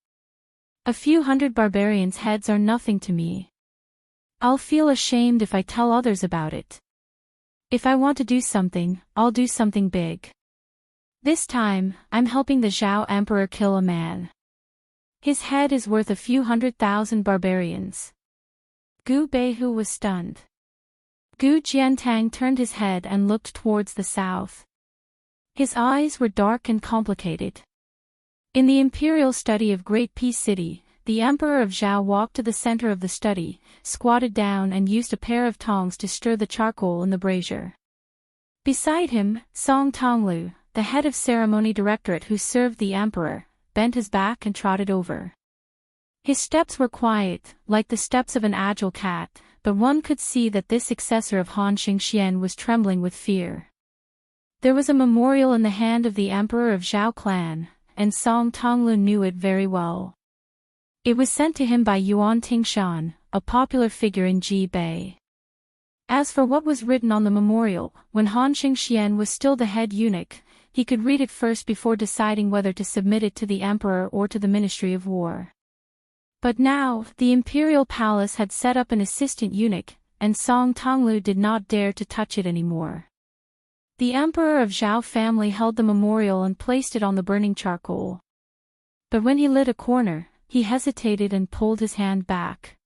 "A few hundred barbarians' heads are nothing to me. I'll feel ashamed if I tell others about it. If I want to do something, I'll do something big. This time, I'm helping the Zhao Emperor kill a man. His head is worth a few 100,000 barbarians." Gu Beihu was stunned. Gu Jiantang turned his head and looked towards the south. His eyes were dark and complicated. In the imperial study of Great Peace City, the Emperor of Zhao walked to the center of the study, squatted down and used a pair of tongs to stir the charcoal in the brazier. Beside him, Song Tonglu, the head of ceremony directorate who served the emperor, bent his back and trotted over. His steps were quiet, like the steps of an agile cat, but one could see that this successor of Han Xingxian was trembling with fear. There was a memorial in the hand of the emperor of Zhao clan, and Song Tonglu knew it very well. It was sent to him by Yuan Tingshan, a popular figure in Ji Bei. As for what was written on the memorial, when Han Xingxian was still the head eunuch, he could read it first before deciding whether to submit it to the emperor or to the Ministry of War. But now, the imperial palace had set up an assistant eunuch, and Song Tonglu did not dare to touch it anymore. The emperor of Zhao family held the memorial and placed it on the burning charcoal. But when he lit a corner, he hesitated and pulled his hand back.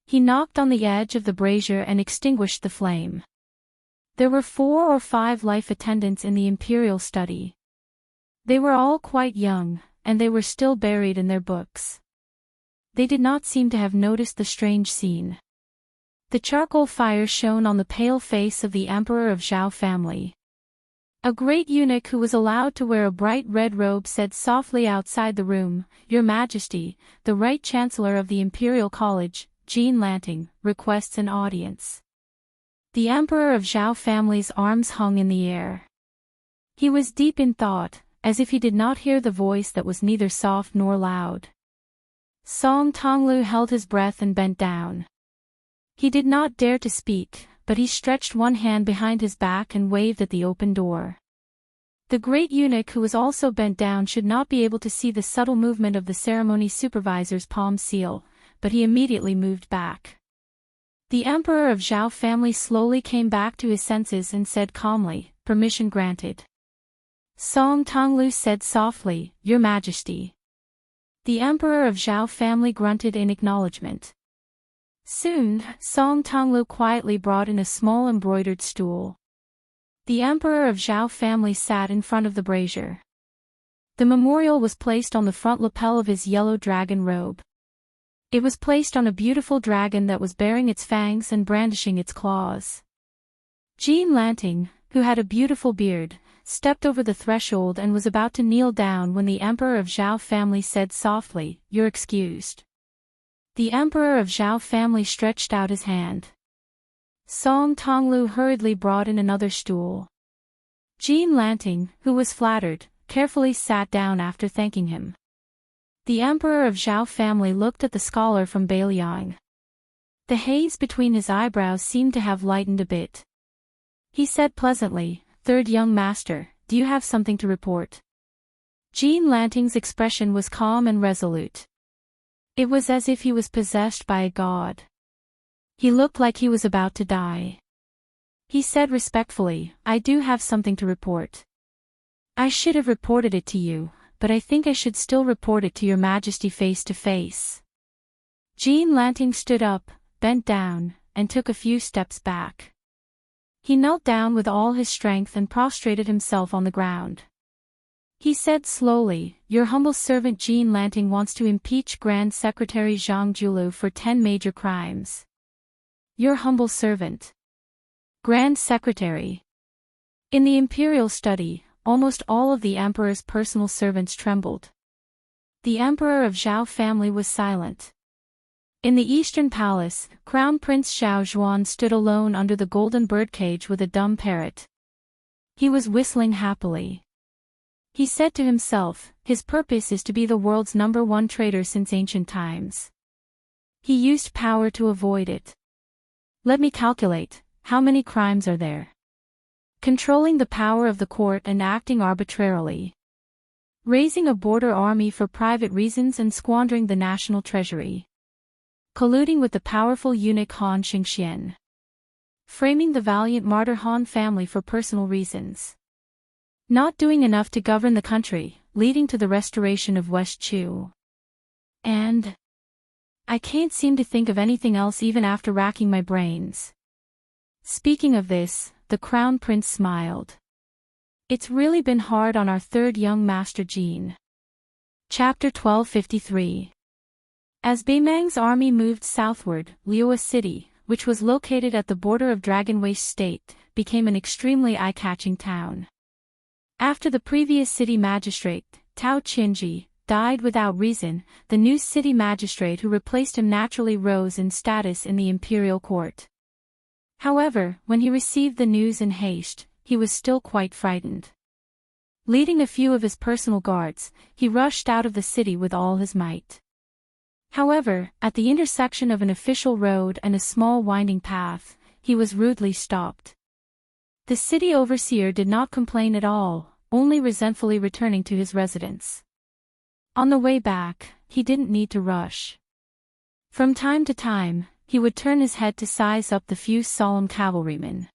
He knocked on the edge of the brazier and extinguished the flame. There were 4 or 5 life attendants in the imperial study. They were all quite young, and they were still buried in their books. They did not seem to have noticed the strange scene. The charcoal fire shone on the pale face of the emperor of Zhao family. A great eunuch who was allowed to wear a bright red robe said softly outside the room, "Your Majesty, the Right Chancellor of the Imperial College, Jean Lanting, requests an audience." The Emperor of Zhao family's arms hung in the air. He was deep in thought, as if he did not hear the voice that was neither soft nor loud. Song Tonglu held his breath and bent down. He did not dare to speak, but he stretched one hand behind his back and waved at the open door. The great eunuch who was also bent down should not be able to see the subtle movement of the ceremony supervisor's palm seal, but he immediately moved back. The Emperor of Zhao family slowly came back to his senses and said calmly, "Permission granted." Song Tonglu said softly, "Your Majesty." The Emperor of Zhao family grunted in acknowledgement. Soon, Song Tonglu quietly brought in a small embroidered stool. The Emperor of Zhao family sat in front of the brazier. The memorial was placed on the front lapel of his yellow dragon robe. It was placed on a beautiful dragon that was baring its fangs and brandishing its claws. Jean Lanting, who had a beautiful beard, stepped over the threshold and was about to kneel down when the Emperor of Zhao family said softly, "You're excused." The Emperor of Zhao family stretched out his hand. Song Tonglu hurriedly brought in another stool. Jean Lanting, who was flattered, carefully sat down after thanking him. The Emperor of Zhao family looked at the scholar from Beiliang. The haze between his eyebrows seemed to have lightened a bit. He said pleasantly, "Third young master, do you have something to report?" Jean Lanting's expression was calm and resolute. It was as if he was possessed by a god. He looked like he was about to die. He said respectfully, "I do have something to report. I should have reported it to you, but I think I should still report it to your Majesty face to face." Jean Lanting stood up, bent down, and took a few steps back. He knelt down with all his strength and prostrated himself on the ground. He said slowly, "Your humble servant Jean Lanting wants to impeach Grand Secretary Zhang Julu for 10 major crimes." Your humble servant. Grand Secretary. In the imperial study, almost all of the emperor's personal servants trembled. The Emperor of Zhao family was silent. In the Eastern Palace, Crown Prince Xiao Zhuan stood alone under the golden birdcage with a dumb parrot. He was whistling happily. He said to himself, his purpose is to be the world's #1 traitor since ancient times. He used power to avoid it. Let me calculate, how many crimes are there? Controlling the power of the court and acting arbitrarily. Raising a border army for private reasons and squandering the national treasury. Colluding with the powerful eunuch Han Xingxian. Framing the valiant martyr Han family for personal reasons. Not doing enough to govern the country, leading to the restoration of West Chu. And I can't seem to think of anything else even after racking my brains. Speaking of this, the Crown Prince smiled. It's really been hard on our third young master Jean. Chapter 1253. As Beimang's army moved southward, Liuwa City, which was located at the border of Dragon Waste State, became an extremely eye-catching town. After the previous city magistrate, Tao Qinji, died without reason, the new city magistrate who replaced him naturally rose in status in the imperial court. However, when he received the news in haste, he was still quite frightened. Leading a few of his personal guards, he rushed out of the city with all his might. However, at the intersection of an official road and a small winding path, he was rudely stopped. The city overseer did not complain at all, only resentfully returning to his residence. On the way back, he didn't need to rush. From time to time, he would turn his head to size up the few solemn cavalrymen.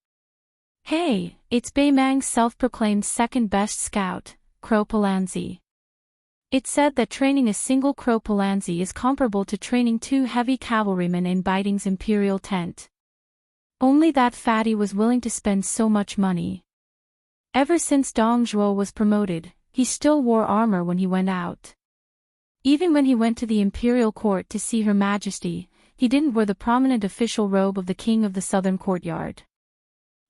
Hey, it's Beimang's self-proclaimed second-best scout, Crow Palanzi. It's said that training a single Crow Palanzi is comparable to training 2 heavy cavalrymen in Baiting's imperial tent. Only that fatty was willing to spend so much money. Ever since Dong Zhuo was promoted, he still wore armor when he went out. Even when he went to the imperial court to see Her Majesty, he didn't wear the prominent official robe of the king of the southern courtyard.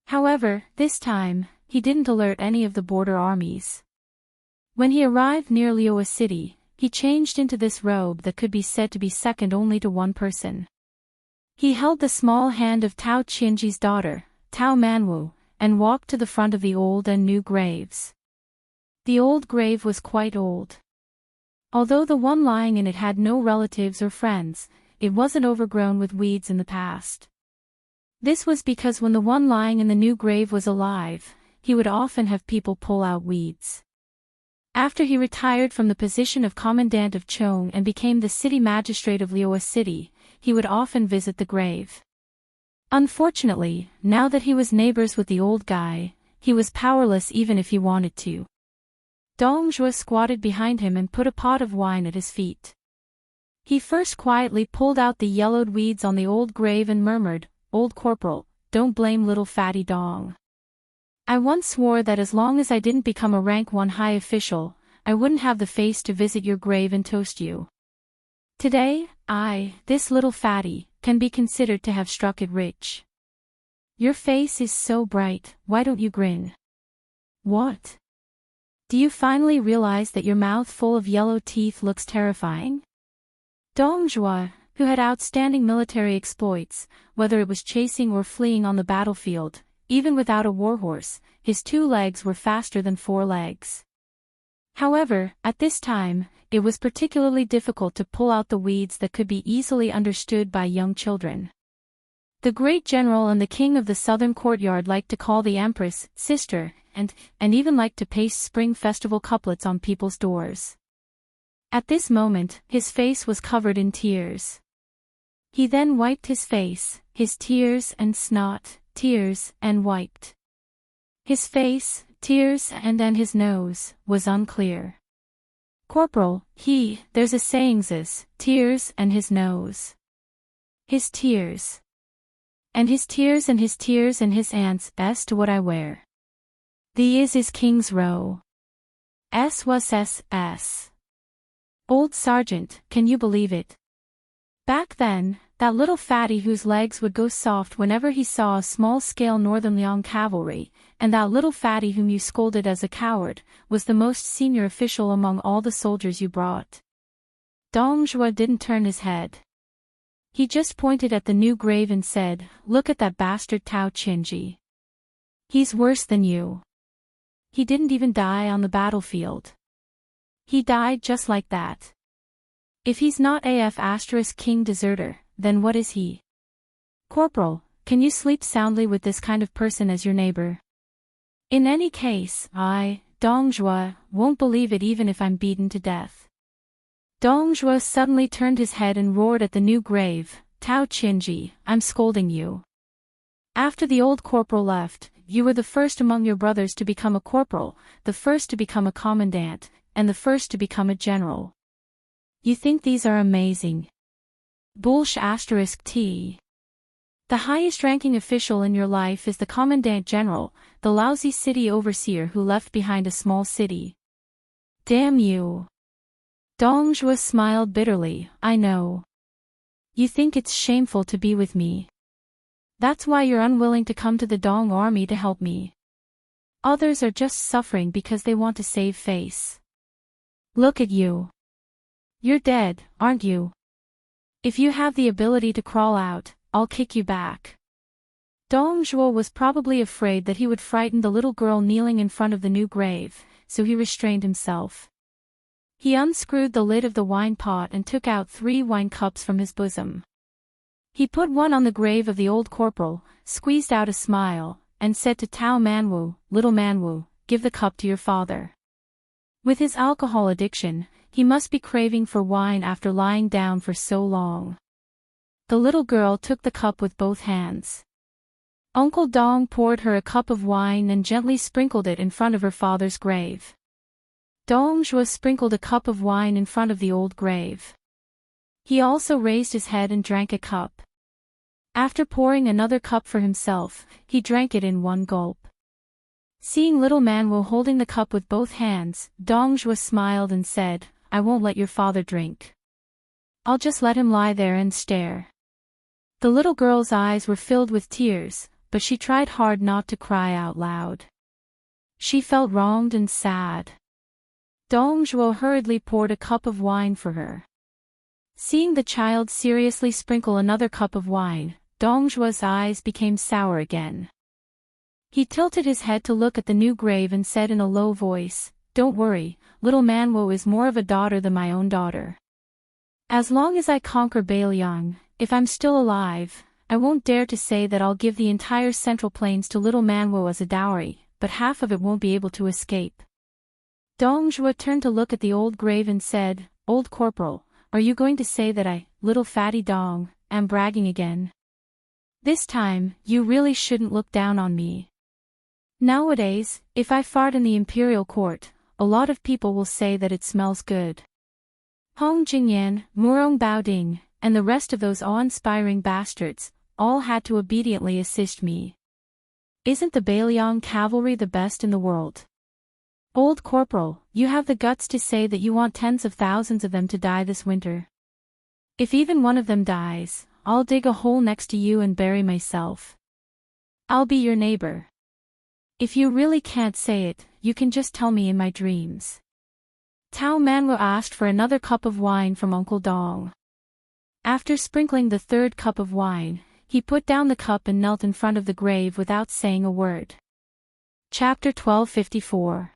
However, this time, he didn't alert any of the border armies. When he arrived near Liyue City, he changed into this robe that could be said to be second only to one person. He held the small hand of Tao Qianji's daughter, Tao Manwu, and walked to the front of the old and new graves. The old grave was quite old. Although the one lying in it had no relatives or friends, it wasn't overgrown with weeds in the past. This was because when the one lying in the new grave was alive, he would often have people pull out weeds. After he retired from the position of Commandant of Chong and became the city magistrate of Liyue City, he would often visit the grave. Unfortunately, now that he was neighbors with the old guy, he was powerless even if he wanted to. Dong Zhuo squatted behind him and put a pot of wine at his feet. He first quietly pulled out the yellowed weeds on the old grave and murmured, "Old Corporal, don't blame little fatty Dong. I once swore that as long as I didn't become a rank 1 high official, I wouldn't have the face to visit your grave and toast you. Today, this little fatty, can be considered to have struck it rich. Your face is so bright, why don't you grin? What? Do you finally realize that your mouth full of yellow teeth looks terrifying?" Dong Zhuo, who had outstanding military exploits, whether it was chasing or fleeing on the battlefield, even without a warhorse, his 2 legs were faster than 4 legs. However, at this time, it was particularly difficult to pull out the weeds that could be easily understood by young children. The great general and the king of the southern courtyard liked to call the empress sister, and even liked to paste spring festival couplets on people's doors. At this moment, his face was covered in tears. He then wiped his face, his tears and snot, tears and wiped. His face, tears and his nose, was unclear. "Corporal, there's a saying's, tears and his nose. His tears. And his tears and his tears and his ants, s to what I wear. The is King's Row. S was s. Old Sergeant, can you believe it? Back then, that little fatty whose legs would go soft whenever he saw a small-scale Northern Liang cavalry, and that little fatty whom you scolded as a coward, was the most senior official among all the soldiers you brought." Dong Zhuo didn't turn his head. He just pointed at the new grave and said, "Look at that bastard Tao Qianji. He's worse than you. He didn't even die on the battlefield. He died just like that. If he's not AF** king deserter, then what is he? Corporal, can you sleep soundly with this kind of person as your neighbor? In any case, I, Dong Zhuo, won't believe it even if I'm beaten to death." Dong Zhuo suddenly turned his head and roared at the new grave, "Tao Qianji, I'm scolding you. After the old corporal left, you were the first among your brothers to become a corporal, the first to become a commandant, and the first to become a general. You think these are amazing? Bullsh***. The highest-ranking official in your life is the commandant general, the lousy city overseer who left behind a small city. Damn you." Dong Zhuo smiled bitterly, "I know. You think it's shameful to be with me. That's why you're unwilling to come to the Dong army to help me. Others are just suffering because they want to save face. Look at you. You're dead, aren't you? If you have the ability to crawl out, I'll kick you back." Dong Zhuo was probably afraid that he would frighten the little girl kneeling in front of the new grave, so he restrained himself. He unscrewed the lid of the wine pot and took out 3 wine cups from his bosom. He put one on the grave of the old corporal, squeezed out a smile, and said to Tao Manwu, "Little Manwu, give the cup to your father." With his alcohol addiction, he must be craving for wine after lying down for so long. The little girl took the cup with both hands. Uncle Dong poured her a cup of wine and gently sprinkled it in front of her father's grave. Dong Zhuo sprinkled a cup of wine in front of the old grave. He also raised his head and drank a cup. After pouring another cup for himself, he drank it in one gulp. Seeing little Manwu holding the cup with both hands, Dong Zhuo smiled and said, "I won't let your father drink. I'll just let him lie there and stare." The little girl's eyes were filled with tears, but she tried hard not to cry out loud. She felt wronged and sad. Dong Zhuo hurriedly poured a cup of wine for her. Seeing the child seriously sprinkle another cup of wine, Dong Zhuo's eyes became sour again. He tilted his head to look at the new grave and said in a low voice, "Don't worry, little Manwo is more of a daughter than my own daughter. As long as I conquer Bailiang, if I'm still alive, I won't dare to say that I'll give the entire Central Plains to little Manwo as a dowry, but half of it won't be able to escape." Dong Zhuo turned to look at the old grave and said, "Old Corporal, are you going to say that I, little fatty Dong, am bragging again? This time, you really shouldn't look down on me. Nowadays, if I fart in the imperial court, a lot of people will say that it smells good." Hong Jingyan, Murong Baoding, and the rest of those awe-inspiring bastards, all had to obediently assist me. Isn't the Bailiang cavalry the best in the world? Old Corporal, you have the guts to say that you want tens of thousands of them to die this winter. If even one of them dies, I'll dig a hole next to you and bury myself. I'll be your neighbor. If you really can't say it, you can just tell me in my dreams. Tao Manwo asked for another cup of wine from Uncle Dong. After sprinkling the third cup of wine, he put down the cup and knelt in front of the grave without saying a word. Chapter 1254.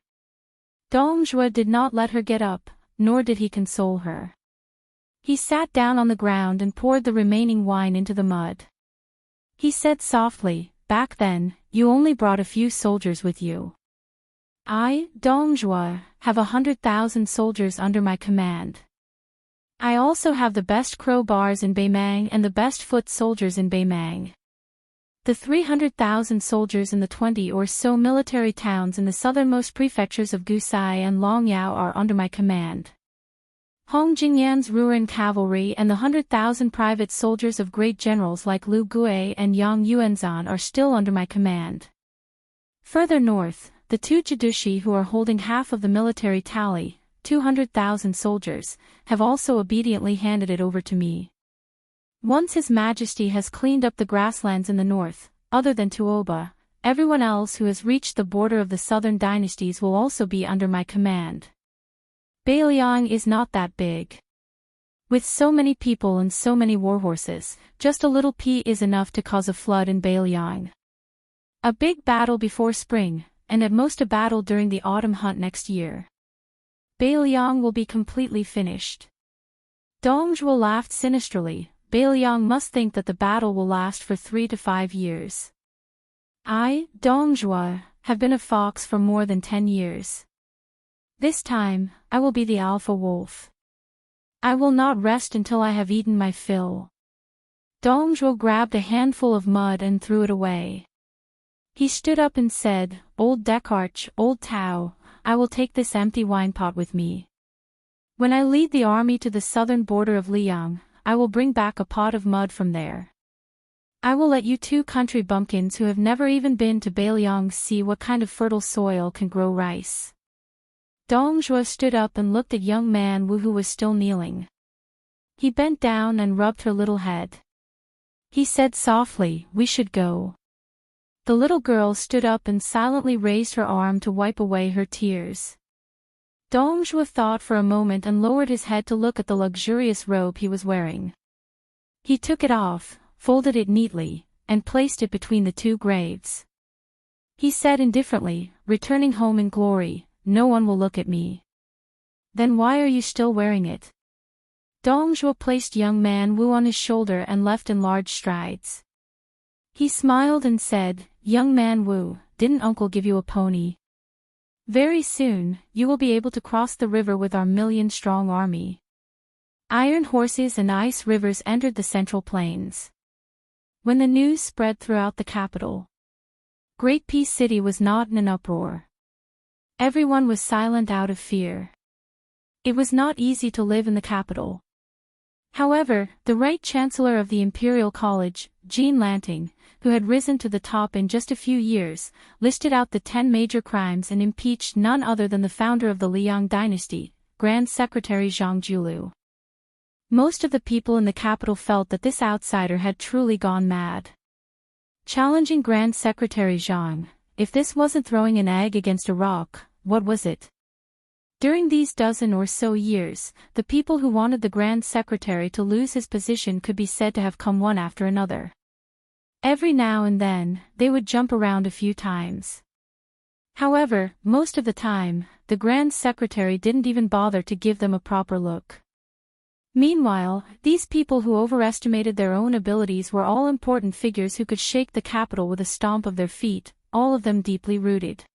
Dong Zhuo did not let her get up, nor did he console her. He sat down on the ground and poured the remaining wine into the mud. He said softly, "Back then, you only brought a few soldiers with you. I, Dong Zhuo, have 100,000 soldiers under my command. I also have the best crowbars in Beimang and the best foot soldiers in Beimang. The 300,000 soldiers in the 20 or so military towns in the southernmost prefectures of Gusai and Longyao are under my command. Hong Jingyan's Ruren cavalry and the 100,000 private soldiers of great generals like Lu Gui and Yang Yuanzan are still under my command. Further north, the two Jadushi who are holding half of the military tally, 200,000 soldiers, have also obediently handed it over to me. Once His Majesty has cleaned up the grasslands in the north, other than Tuoba, everyone else who has reached the border of the southern dynasties will also be under my command. Bailiang is not that big. With so many people and so many warhorses, just a little pea is enough to cause a flood in Bailiang. A big battle before spring, and at most a battle during the autumn hunt next year. Bailiang will be completely finished." Dong Zhuo laughed sinisterly. Bailiang must think that the battle will last for 3 to 5 years. I, Dong Zhuo, have been a fox for more than 10 years. This time, I will be the alpha wolf. I will not rest until I have eaten my fill. Dong Zhuo grabbed a handful of mud and threw it away. He stood up and said, "Old Descartes, old Tao, I will take this empty wine pot with me. When I lead the army to the southern border of Liang, I will bring back a pot of mud from there. I will let you two country bumpkins who have never even been to Bailiang see what kind of fertile soil can grow rice." Dong Zhuo stood up and looked at young man Wu who was still kneeling. He bent down and rubbed her little head. He said softly, "We should go." The little girl stood up and silently raised her arm to wipe away her tears. Dong Zhuo thought for a moment and lowered his head to look at the luxurious robe he was wearing. He took it off, folded it neatly, and placed it between the two graves. He said indifferently, "Returning home in glory, no one will look at me." "Then why are you still wearing it?" Dong Zhuo placed young man Wu on his shoulder and left in large strides. He smiled and said, "Young man Wu, didn't uncle give you a pony? Very soon, you will be able to cross the river with our million-strong army." Iron horses and ice rivers entered the Central Plains. When the news spread throughout the capital, Great Peace City was not in an uproar. Everyone was silent out of fear. It was not easy to live in the capital. However, the right chancellor of the Imperial College, Jean Lanting, who had risen to the top in just a few years, listed out the 10 major crimes and impeached none other than the founder of the Liang dynasty, Grand Secretary Zhang Julu. Most of the people in the capital felt that this outsider had truly gone mad. Challenging Grand Secretary Zhang, if this wasn't throwing an egg against a rock, what was it? During these dozen or so years, the people who wanted the Grand Secretary to lose his position could be said to have come one after another. Every now and then, they would jump around a few times. However, most of the time, the Grand Secretary didn't even bother to give them a proper look. Meanwhile, these people who overestimated their own abilities were all important figures who could shake the capital with a stomp of their feet, all of them deeply rooted.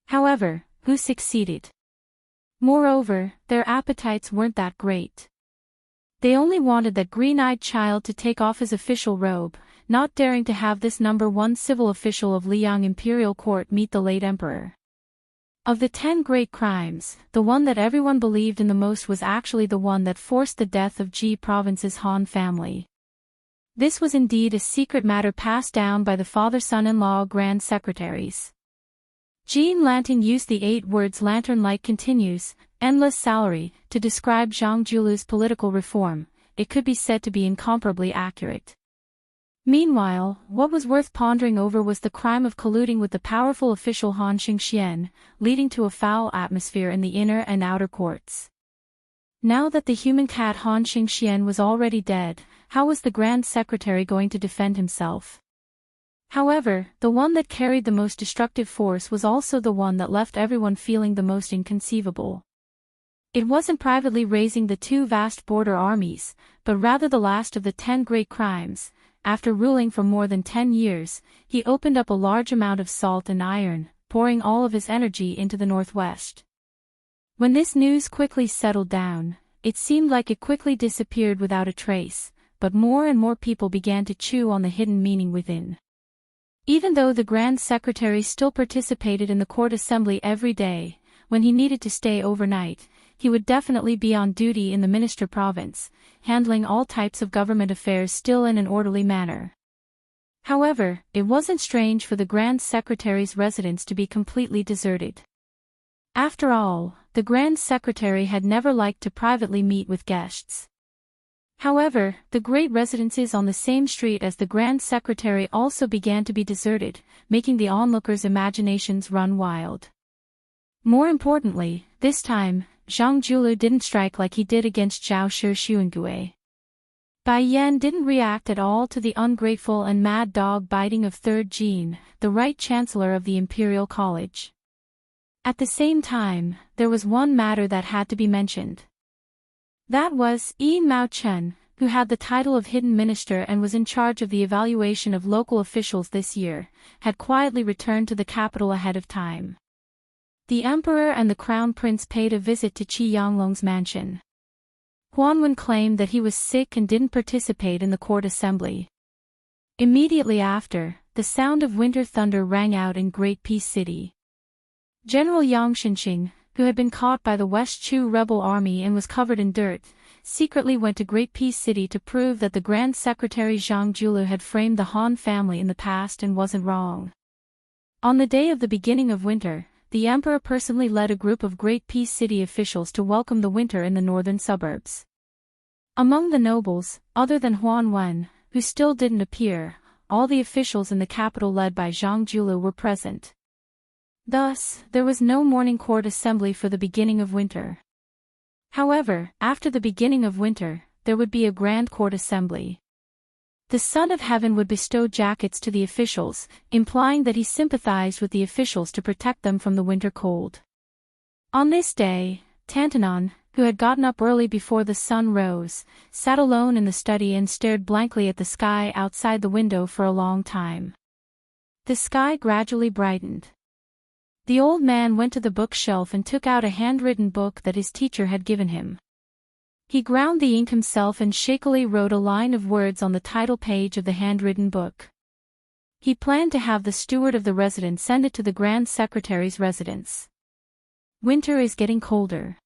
However, who succeeded? Moreover, their appetites weren't that great. They only wanted that green-eyed child to take off his official robe, not daring to have this #1 civil official of Liang imperial court meet the late emperor. Of the 10 great crimes, the one that everyone believed in the most was actually the one that forced the death of Ji province's Han family. This was indeed a secret matter passed down by the father-son-in-law Grand Secretaries. Jean Lanting used the 8 words lantern light continues, endless salary, to describe Zhang Julu's political reform. It could be said to be incomparably accurate. Meanwhile, what was worth pondering over was the crime of colluding with the powerful official Han Xingxian, leading to a foul atmosphere in the inner and outer courts. Now that the human cat Han Xingxian was already dead, how was the Grand Secretary going to defend himself? However, the one that carried the most destructive force was also the one that left everyone feeling the most inconceivable. It wasn't privately raising the 2 vast border armies, but rather the last of the 10 great crimes. After ruling for more than 10 years, he opened up a large amount of salt and iron, pouring all of his energy into the northwest. When this news quickly settled down, it seemed like it quickly disappeared without a trace, but more and more people began to chew on the hidden meaning within. Even though the Grand Secretary still participated in the court assembly every day, when he needed to stay overnight, he would definitely be on duty in the Minister province, handling all types of government affairs still in an orderly manner. However, it wasn't strange for the Grand Secretary's residence to be completely deserted. After all, the Grand Secretary had never liked to privately meet with guests. However, the great residences on the same street as the Grand Secretary also began to be deserted, making the onlookers' imaginations run wild. More importantly, this time, Zhang Julu didn't strike like he did against Zhao Shi Xuangue. Bai Yan didn't react at all to the ungrateful and mad dog biting of 3rd Jean, the right chancellor of the Imperial College. At the same time, there was one matter that had to be mentioned. That was Yi Mao Chen, who had the title of Hidden Minister and was in charge of the evaluation of local officials this year, had quietly returned to the capital ahead of time. The Emperor and the Crown Prince paid a visit to Qi Yanglong's mansion. Huanwen claimed that he was sick and didn't participate in the court assembly. Immediately after, the sound of winter thunder rang out in Great Peace City. General Yang Xinqing, who had been caught by the West Chu rebel army and was covered in dirt, secretly went to Great Peace City to prove that the Grand Secretary Zhang Julu had framed the Han family in the past and wasn't wrong. On the day of the beginning of winter, the Emperor personally led a group of Great Peace City officials to welcome the winter in the northern suburbs. Among the nobles, other than Huan Wen, who still didn't appear, all the officials in the capital led by Zhang Julu were present. Thus, there was no morning court assembly for the beginning of winter. However, after the beginning of winter, there would be a grand court assembly. The Son of Heaven would bestow jackets to the officials, implying that he sympathized with the officials to protect them from the winter cold. On this day, Tantanon, who had gotten up early before the sun rose, sat alone in the study and stared blankly at the sky outside the window for a long time. The sky gradually brightened. The old man went to the bookshelf and took out a handwritten book that his teacher had given him. He ground the ink himself and shakily wrote a line of words on the title page of the handwritten book. He planned to have the steward of the residence send it to the Grand Secretary's residence. Winter is getting colder.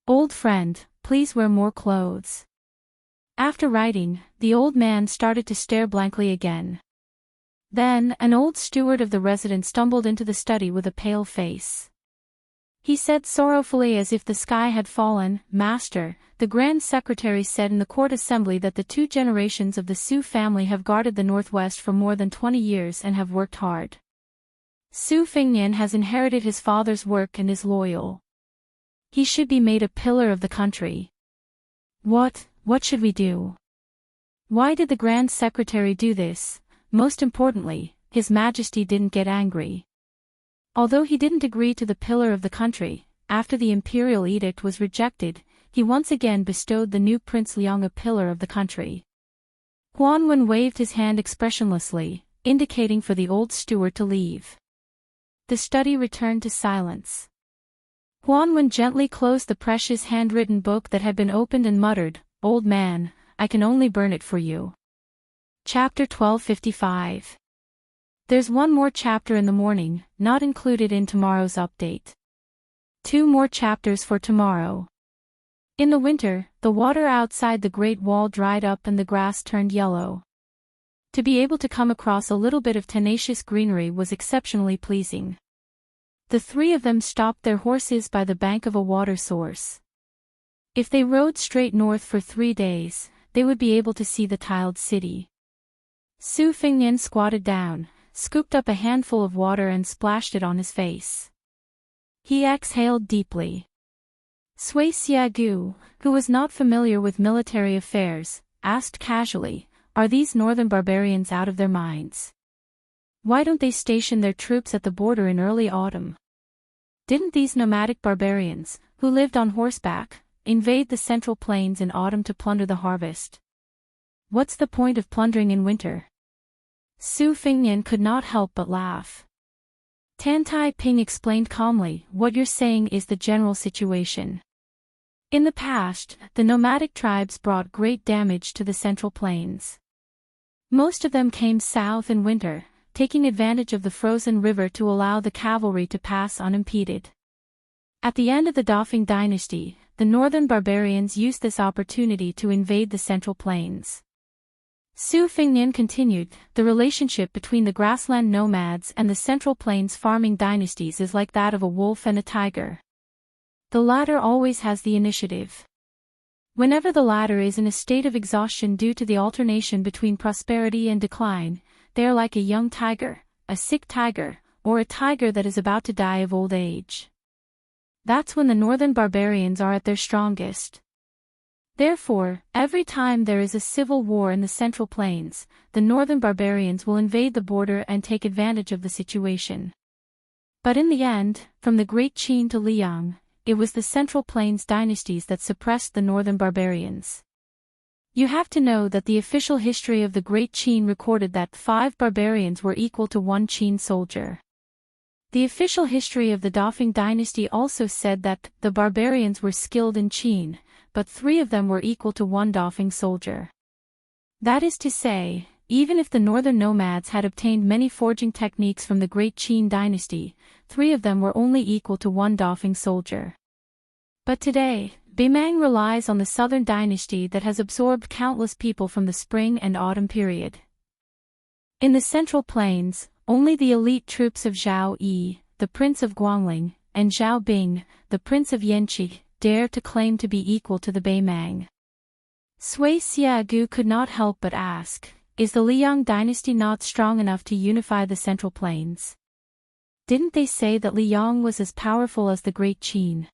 Old friend, please wear more clothes. After writing, the old man started to stare blankly again. Then, an old steward of the residence stumbled into the study with a pale face. He said sorrowfully as if the sky had fallen, "Master, the Grand Secretary said in the court assembly that the 2 generations of the Su family have guarded the northwest for more than 20 years and have worked hard. Su Fengnian has inherited his father's work and is loyal. He should be made a pillar of the country. What should we do? Why did the Grand Secretary do this? Most importantly, His Majesty didn't get angry. Although he didn't agree to the pillar of the country, after the imperial edict was rejected, he once again bestowed the new Prince Liang a pillar of the country. Huan Wen waved his hand expressionlessly, indicating for the old steward to leave. The study returned to silence. Huan Wen gently closed the precious handwritten book that had been opened and muttered, "Old man, I can only burn it for you." Chapter 1255. There's one more chapter in the morning, not included in tomorrow's update. 2 more chapters for tomorrow. In the winter, the water outside the Great Wall dried up and the grass turned yellow. To be able to come across a little bit of tenacious greenery was exceptionally pleasing. The three of them stopped their horses by the bank of a water source. If they rode straight north for 3 days, they would be able to see the tiled city. Su Fengnian squatted down, scooped up a handful of water and splashed it on his face. He exhaled deeply. Sui Xiagu, who was not familiar with military affairs, asked casually, "Are these northern barbarians out of their minds? Why don't they station their troops at the border in early autumn? Didn't these nomadic barbarians, who lived on horseback, invade the central plains in autumn to plunder the harvest? What's the point of plundering in winter?" Su Fengnian could not help but laugh. Tan Tai Ping explained calmly, "What you're saying is the general situation. In the past, the nomadic tribes brought great damage to the central plains. Most of them came south in winter, taking advantage of the frozen river to allow the cavalry to pass unimpeded. At the end of the Dafeng dynasty, the northern barbarians used this opportunity to invade the central plains." Su Fengnian continued, "The relationship between the grassland nomads and the central plains farming dynasties is like that of a wolf and a tiger. The latter always has the initiative. Whenever the latter is in a state of exhaustion due to the alternation between prosperity and decline, they are like a young tiger, a sick tiger, or a tiger that is about to die of old age. That's when the northern barbarians are at their strongest. Therefore, every time there is a civil war in the central plains, the northern barbarians will invade the border and take advantage of the situation. But in the end, from the Great Qin to Liang, it was the central plains dynasties that suppressed the northern barbarians. You have to know that the official history of the Great Qin recorded that 5 barbarians were equal to 1 Qin soldier. The official history of the Dafeng dynasty also said that the barbarians were skilled in Qin, but 3 of them were equal to 1 Dafeng soldier. That is to say, even if the northern nomads had obtained many forging techniques from the Great Qin dynasty, 3 of them were only equal to 1 Dafeng soldier. But today, Beimang relies on the southern dynasty that has absorbed countless people from the spring and autumn period. In the central plains, only the elite troops of Zhao Yi, the Prince of Guangling, and Zhao Bing, the Prince of Yanqi, dare to claim to be equal to the Beimang. Sui Xiagu could not help but ask, "Is the Liang dynasty not strong enough to unify the central plains? Didn't they say that Liang was as powerful as the Great Qin?"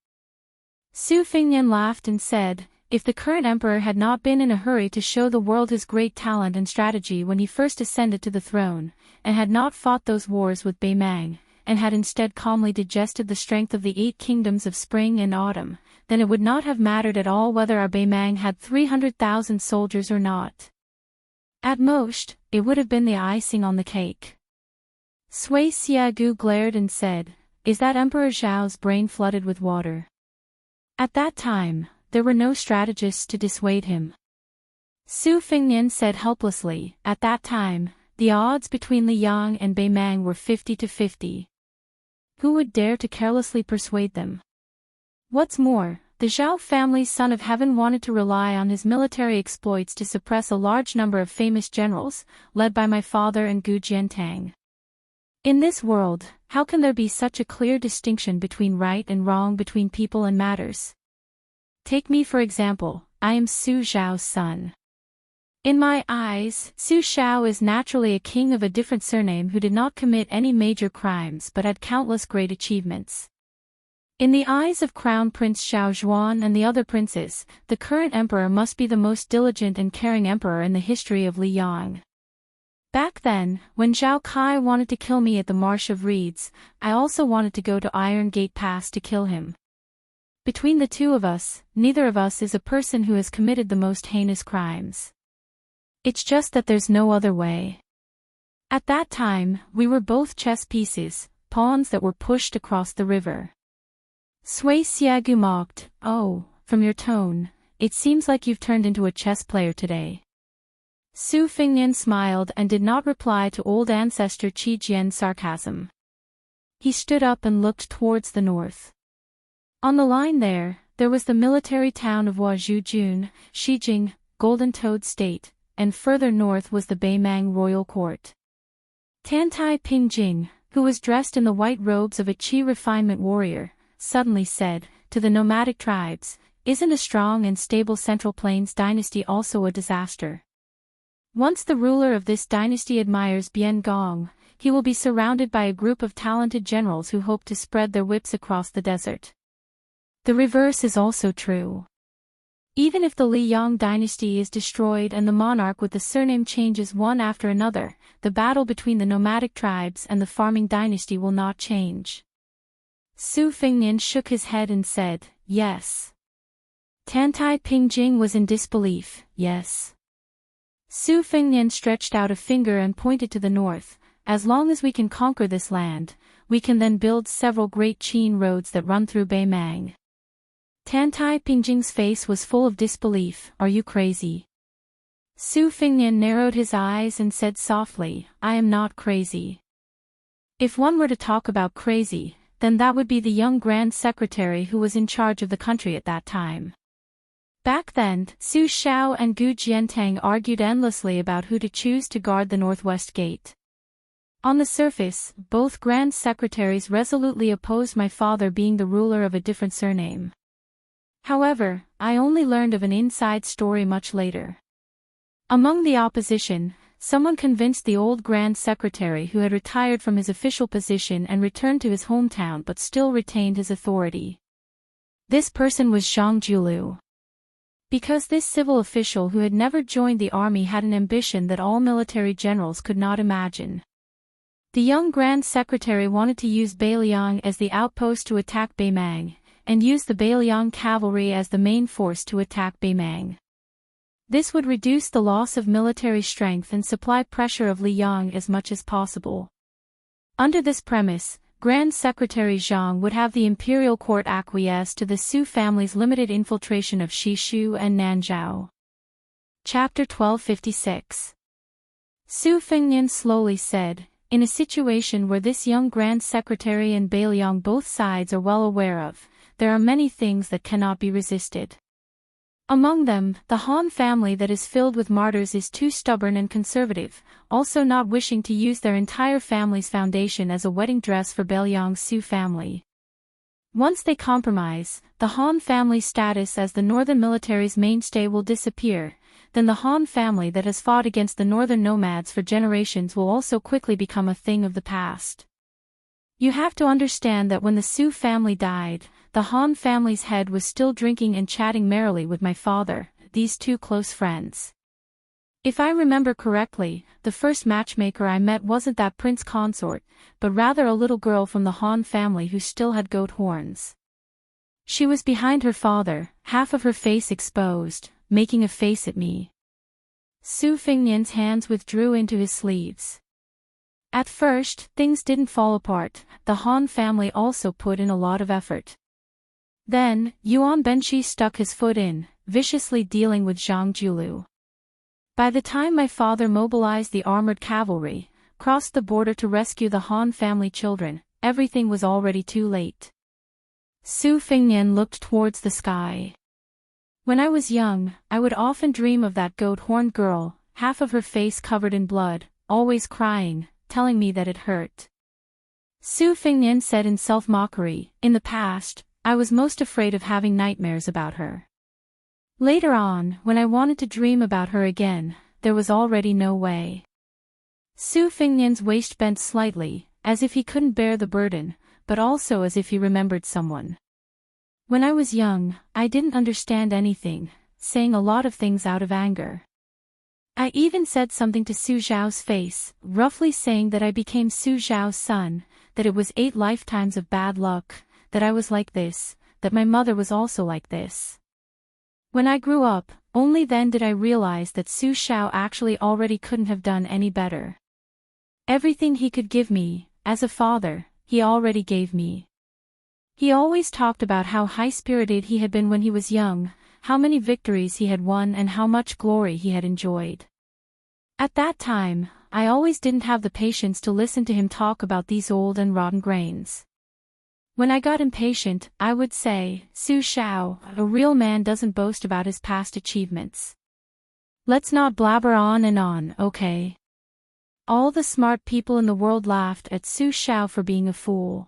Su Fengnian laughed and said, "If the current emperor had not been in a hurry to show the world his great talent and strategy when he first ascended to the throne, and had not fought those wars with Beimang, and had instead calmly digested the strength of the 8 kingdoms of spring and autumn, then it would not have mattered at all whether our Beimang had 300,000 soldiers or not. At most, it would have been the icing on the cake." Sui Xiagu glared and said, "Is that Emperor Zhao's brain flooded with water? At that time, there were no strategists to dissuade him." Su Fengnian said helplessly, "At that time, the odds between Liang and Beimang were 50 to 50. Who would dare to carelessly persuade them? What's more, the Zhao family's son of heaven wanted to rely on his military exploits to suppress a large number of famous generals, led by my father and Gu Jiantang. In this world, how can there be such a clear distinction between right and wrong between people and matters? Take me for example, I am Su Zhao's son. In my eyes, Su Xiao is naturally a king of a different surname who did not commit any major crimes but had countless great achievements. In the eyes of Crown Prince Xiao Zhuan and the other princes, the current emperor must be the most diligent and caring emperor in the history of Liyang. Back then, when Zhao Kai wanted to kill me at the Marsh of Reeds, I also wanted to go to Iron Gate Pass to kill him. Between the two of us, neither of us is a person who has committed the most heinous crimes. It's just that there's no other way. At that time, we were both chess pieces, pawns that were pushed across the river. Sui Xiagu mocked, "Oh, from your tone, it seems like you've turned into a chess player today." Su Fengnian smiled and did not reply to old ancestor Qi Jian's sarcasm. He stood up and looked towards the north. On the line there was the military town of Huazhujun, Shijing, Golden Toad State, and further north was the Beimang royal court. Tantai Pingjing, who was dressed in the white robes of a Qi refinement warrior, suddenly said, to the nomadic tribes, "Isn't a strong and stable Central Plains dynasty also a disaster? Once the ruler of this dynasty admires Bian Gong, he will be surrounded by a group of talented generals who hope to spread their whips across the desert." The reverse is also true. Even if the Liyang dynasty is destroyed and the monarch with the surname changes one after another, the battle between the nomadic tribes and the farming dynasty will not change. Su Fengnian shook his head and said, "Yes." Tantai Pingjing was in disbelief, "Yes." Su Fengnian stretched out a finger and pointed to the north. "As long as we can conquer this land, we can then build several great Qin roads that run through Beimang." Tantai Pingjing's face was full of disbelief. "Are you crazy?" Su Fengnian narrowed his eyes and said softly, "I am not crazy. If one were to talk about crazy, then that would be the young Grand Secretary who was in charge of the country at that time." Back then, Su Xiao and Gu Jiantang argued endlessly about who to choose to guard the northwest gate. On the surface, both Grand Secretaries resolutely opposed my father being the ruler of a different surname. However, I only learned of an inside story much later. Among the opposition, someone convinced the old Grand Secretary who had retired from his official position and returned to his hometown but still retained his authority. This person was Zhang Julu. Because this civil official who had never joined the army had an ambition that all military generals could not imagine. The young Grand Secretary wanted to use Beiliang as the outpost to attack Beimang, and use the Beiliang cavalry as the main force to attack Beimang. This would reduce the loss of military strength and supply pressure of Liyang as much as possible. Under this premise, Grand Secretary Zhang would have the imperial court acquiesce to the Su family's limited infiltration of Shishu and Nanzhao. Chapter 1256. Su Fengnian slowly said, "In a situation where this young Grand Secretary and Beiliang both sides are well aware of, there are many things that cannot be resisted. Among them, the Han family that is filled with martyrs is too stubborn and conservative, also not wishing to use their entire family's foundation as a wedding dress for Beiliang's Su family. Once they compromise, the Han family's status as the northern military's mainstay will disappear, then the Han family that has fought against the northern nomads for generations will also quickly become a thing of the past. You have to understand that when the Su family died, the Han family's head was still drinking and chatting merrily with my father, these two close friends. If I remember correctly, the first matchmaker I met wasn't that prince consort, but rather a little girl from the Han family who still had goat horns. She was behind her father, half of her face exposed, making a face at me." Su Fengnian's hands withdrew into his sleeves. At first, things didn't fall apart. The Han family also put in a lot of effort. Then, Yuan Benshi stuck his foot in, viciously dealing with Zhang Julu. By the time my father mobilized the armored cavalry, crossed the border to rescue the Han family children, everything was already too late. Su Fengnian looked towards the sky. "When I was young, I would often dream of that goat-horned girl, half of her face covered in blood, always crying, telling me that it hurt." Su Fengnian said in self-mockery, "In the past, I was most afraid of having nightmares about her. Later on, when I wanted to dream about her again, there was already no way. Su Fengnian's waist bent slightly, as if he couldn't bear the burden, but also as if he remembered someone. When I was young, I didn't understand anything, saying a lot of things out of anger. I even said something to Su Zhao's face, roughly saying that I became Su Zhao's son, that it was 8 lifetimes of bad luck, that I was like this, that my mother was also like this. When I grew up, only then did I realize that Su Zhao actually already couldn't have done any better. Everything he could give me, as a father, he already gave me. He always talked about how high-spirited he had been when he was young, how many victories he had won and how much glory he had enjoyed. At that time, I always didn't have the patience to listen to him talk about these old and rotten grains. When I got impatient, I would say, Su Zhao, a real man doesn't boast about his past achievements. Let's not blabber on and on, okay? All the smart people in the world laughed at Su Zhao for being a fool.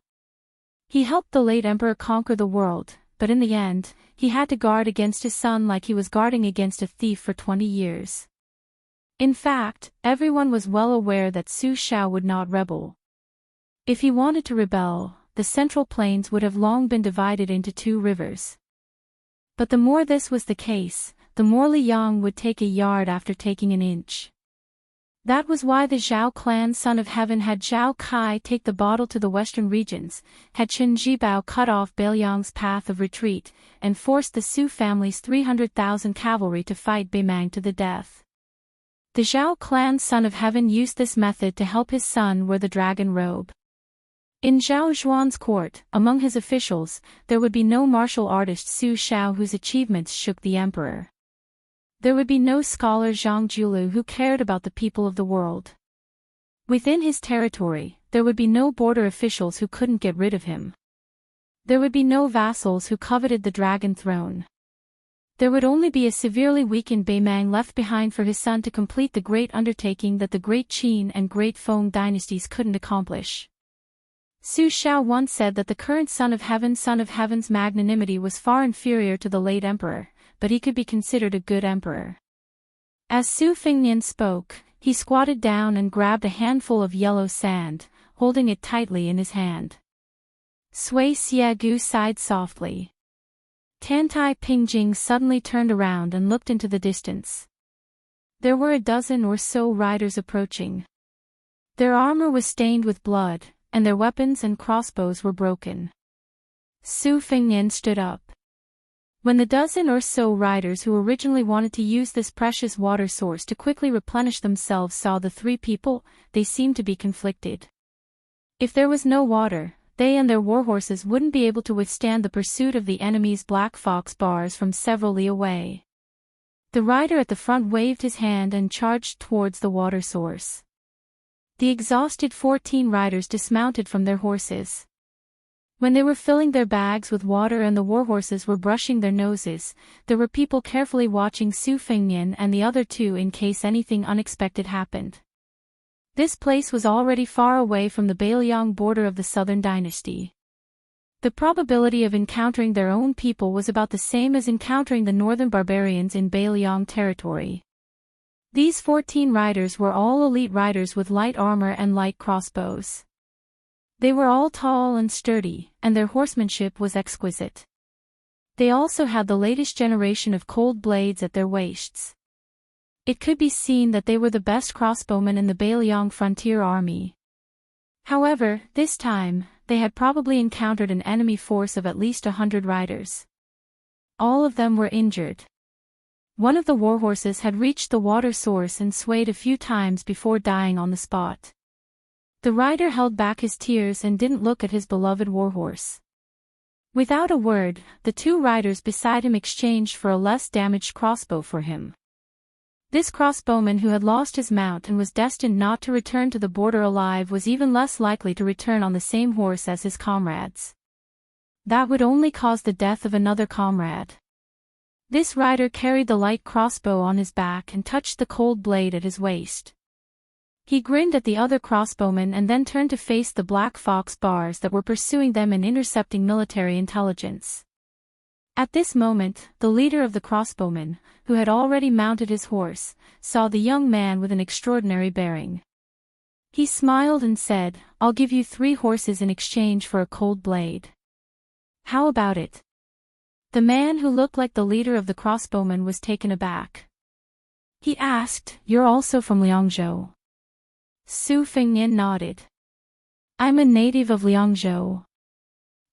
He helped the late emperor conquer the world, but in the end, he had to guard against his son like he was guarding against a thief for 20 years. In fact, everyone was well aware that Su Zhao would not rebel. If he wanted to rebel, the Central Plains would have long been divided into 2 rivers. But the more this was the case, the more Li Yang would take a yard after taking an inch. That was why the Zhao clan Son of Heaven had Zhao Kai take the bottle to the western regions, had Chen Jibao cut off Beiliang's path of retreat, and forced the Su family's 300,000 cavalry to fight Beimang to the death. The Zhao clan Son of Heaven used this method to help his son wear the dragon robe. In Zhao Zhuan's court, among his officials, there would be no martial artist Su Zhao whose achievements shook the emperor. There would be no scholar Zhang Julu who cared about the people of the world. Within his territory, there would be no border officials who couldn't get rid of him. There would be no vassals who coveted the dragon throne. There would only be a severely weakened Beimang left behind for his son to complete the great undertaking that the Great Qin and Great Feng dynasties couldn't accomplish. Su Zhao once said that the current Son of Heaven's magnanimity was far inferior to the late emperor, but he could be considered a good emperor. As Su Fengnian spoke, he squatted down and grabbed a handful of yellow sand, holding it tightly in his hand. Sui Xie Gu sighed softly. Tantai Pingjing suddenly turned around and looked into the distance. There were a dozen or so riders approaching. Their armor was stained with blood, and their weapons and crossbows were broken. Su Fengnian stood up. When the dozen or so riders who originally wanted to use this precious water source to quickly replenish themselves saw the 3 people, they seemed to be conflicted. If there was no water, they and their warhorses wouldn't be able to withstand the pursuit of the enemy's black fox bars from several li away. The rider at the front waved his hand and charged towards the water source. The exhausted 14 riders dismounted from their horses. When they were filling their bags with water and the warhorses were brushing their noses, there were people carefully watching Su Fengnian and the other 2 in case anything unexpected happened. This place was already far away from the Beiliang border of the southern dynasty. The probability of encountering their own people was about the same as encountering the northern barbarians in Beiliang territory. These 14 riders were all elite riders with light armor and light crossbows. They were all tall and sturdy, and their horsemanship was exquisite. They also had the latest generation of cold blades at their waists. It could be seen that they were the best crossbowmen in the Beiliang frontier army. However, this time, they had probably encountered an enemy force of at least 100 riders. All of them were injured. One of the warhorses had reached the water source and swayed a few times before dying on the spot. The rider held back his tears and didn't look at his beloved warhorse. Without a word, the 2 riders beside him exchanged for a less damaged crossbow for him. This crossbowman who had lost his mount and was destined not to return to the border alive was even less likely to return on the same horse as his comrades. That would only cause the death of another comrade. This rider carried the light crossbow on his back and touched the cold blade at his waist. He grinned at the other crossbowmen and then turned to face the black fox bars that were pursuing them and intercepting military intelligence. At this moment, the leader of the crossbowmen, who had already mounted his horse, saw the young man with an extraordinary bearing. He smiled and said, "I'll give you 3 horses in exchange for a cold blade. How about it?" The man who looked like the leader of the crossbowmen was taken aback. He asked, "You're also from Liangzhou?" Su Fengnian nodded. "I'm a native of Liangzhou."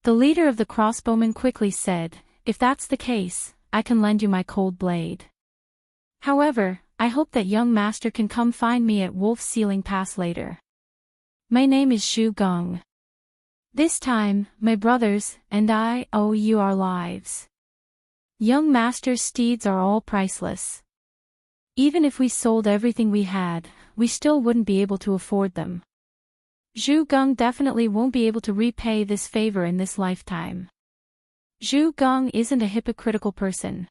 The leader of the crossbowmen quickly said, "If that's the case, I can lend you my cold blade. However, I hope that young master can come find me at Wolf Sealing Pass later. My name is Zhu Gong. This time, my brothers and I owe you our lives. Young master's steeds are all priceless. Even if we sold everything we had, we still wouldn't be able to afford them. Zhu Gong definitely won't be able to repay this favor in this lifetime. Zhu Gong isn't a hypocritical person.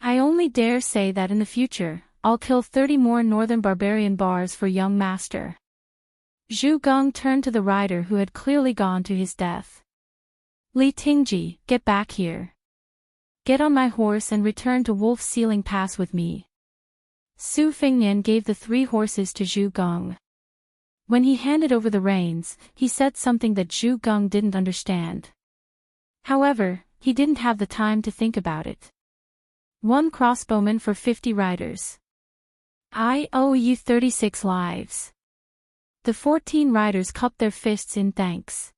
I only dare say that in the future, I'll kill 30 more northern barbarian bars for young master." Zhu Gong turned to the rider who had clearly gone to his death. "Li Tingji, get back here. Get on my horse and return to Wolf Sealing Pass with me." Su Fengnian gave the 3 horses to Zhu Gong. When he handed over the reins, he said something that Zhu Gong didn't understand. However, he didn't have the time to think about it. 1 crossbowman for 50 riders. I owe you 36 lives. The 14 riders cupped their fists in thanks.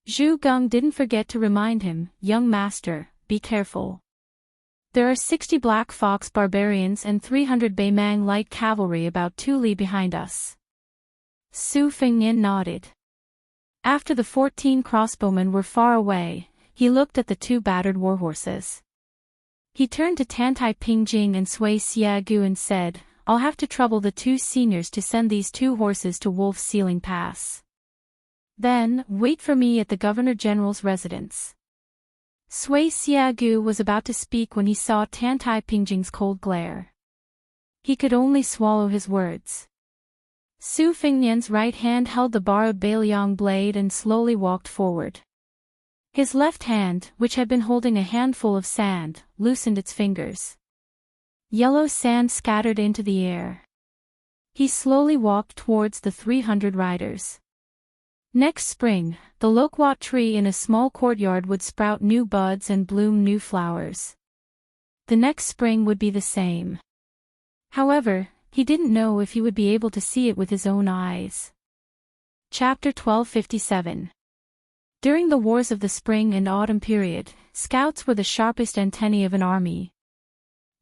Zhu Gong didn't forget to remind him, "Young master, be careful. There are 60 Black Fox barbarians and 300 Beimang light cavalry about 2 li behind us." Su Fengnian nodded. After the 14 crossbowmen were far away, he looked at the 2 battered warhorses. He turned to Tantai Pingjing and Sui Xiagu and said, "I'll have to trouble the 2 seniors to send these 2 horses to Wolf Sealing Pass. Then, wait for me at the Governor-General's residence." Sui Xiagu was about to speak when he saw Tantai Pingjing's cold glare. He could only swallow his words. Su Fengnian's right hand held the borrowed Beiliang blade and slowly walked forward. His left hand, which had been holding a handful of sand, loosened its fingers. Yellow sand scattered into the air. He slowly walked towards the 300 riders. Next spring, the loquat tree in a small courtyard would sprout new buds and bloom new flowers. The next spring would be the same. However, he didn't know if he would be able to see it with his own eyes. Chapter 1257. During the wars of the spring and autumn period, scouts were the sharpest antennae of an army.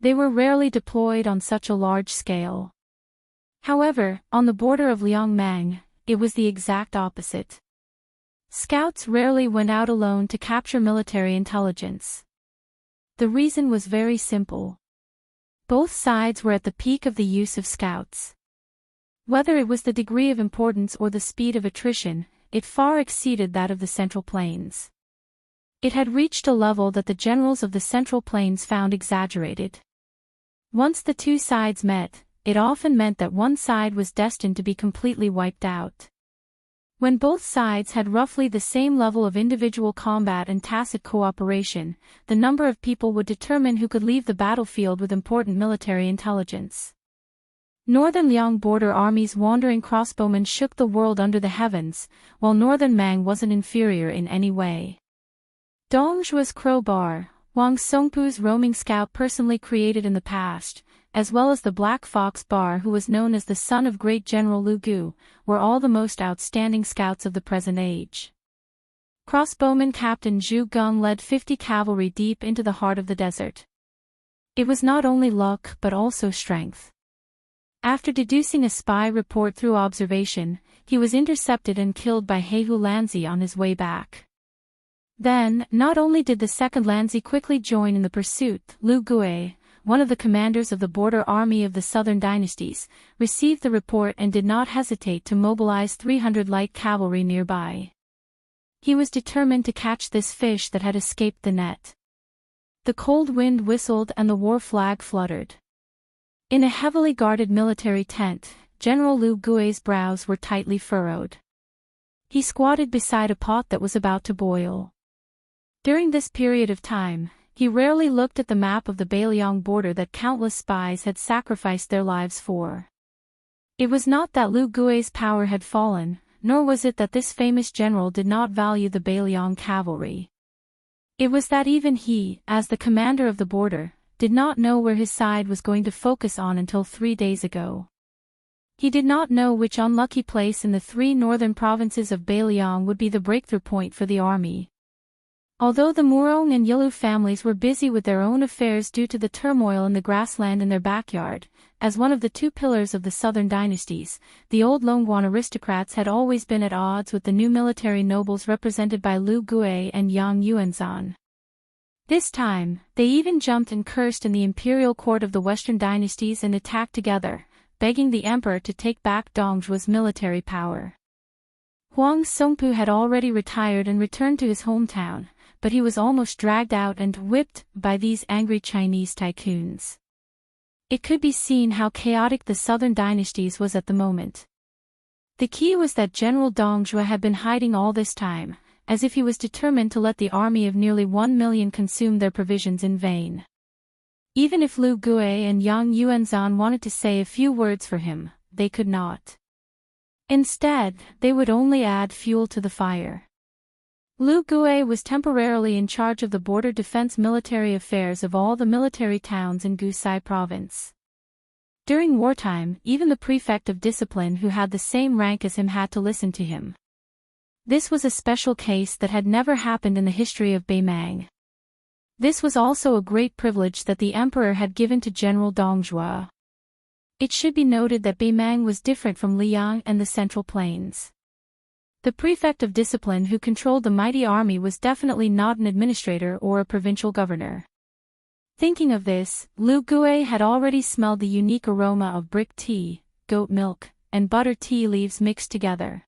They were rarely deployed on such a large scale. However, on the border of Liangmang, it was the exact opposite. Scouts rarely went out alone to capture military intelligence. The reason was very simple. Both sides were at the peak of the use of scouts. Whether it was the degree of importance or the speed of attrition, it far exceeded that of the Central Plains. It had reached a level that the generals of the Central Plains found exaggerated. Once the 2 sides met, it often meant that one side was destined to be completely wiped out. When both sides had roughly the same level of individual combat and tacit cooperation, the number of people would determine who could leave the battlefield with important military intelligence. Northern Liang border armies' wandering crossbowmen shook the world under the heavens, while Northern Mang wasn't inferior in any way. Dongzhua's crowbar, Wang Songpu's roaming scout personally created in the past, as well as the Black Fox Bar who was known as the son of great General Lu Gu, were all the most outstanding scouts of the present age. Crossbowman Captain Zhu Gong led 50 cavalry deep into the heart of the desert. It was not only luck but also strength. After deducing a spy report through observation, he was intercepted and killed by Heihu Lanzi on his way back. Then, not only did the second Lanzi quickly join in the pursuit, Lu Gue, one of the commanders of the border army of the southern dynasties, received the report and did not hesitate to mobilize 300 light cavalry nearby. He was determined to catch this fish that had escaped the net. The cold wind whistled and the war flag fluttered. In a heavily guarded military tent, General Lu Gui's brows were tightly furrowed. He squatted beside a pot that was about to boil. During this period of time, he rarely looked at the map of the Beiliang border that countless spies had sacrificed their lives for. It was not that Lu Gui's power had fallen, nor was it that this famous general did not value the Beiliang cavalry. It was that even he, as the commander of the border, did not know where his side was going to focus on until 3 days ago. He did not know which unlucky place in the 3 northern provinces of Beiliang would be the breakthrough point for the army. Although the Murong and Yilu families were busy with their own affairs due to the turmoil in the grassland in their backyard, as one of the 2 pillars of the southern dynasties, the old Longguan aristocrats had always been at odds with the new military nobles represented by Lu Gui and Yang Yuanzhan. This time, they even jumped and cursed in the imperial court of the western dynasties and attacked together, begging the emperor to take back Dongzhuo's military power. Huang Songpu had already retired and returned to his hometown, but he was almost dragged out and whipped by these angry Chinese tycoons. It could be seen how chaotic the southern dynasties was at the moment. The key was that General Dongzhuo had been hiding all this time, as if he was determined to let the army of nearly 1 million consume their provisions in vain. Even if Lu Gui and Yang Yuanzhan wanted to say a few words for him, they could not. Instead, they would only add fuel to the fire. Lu Gui was temporarily in charge of the border defense military affairs of all the military towns in Gusai province. During wartime, even the prefect of discipline who had the same rank as him had to listen to him. This was a special case that had never happened in the history of Beimang. This was also a great privilege that the emperor had given to General Dongzhuo. It should be noted that Beimang was different from Liang and the Central Plains. The prefect of discipline who controlled the mighty army was definitely not an administrator or a provincial governor. Thinking of this, Lu Gui had already smelled the unique aroma of brick tea, goat milk, and butter tea leaves mixed together.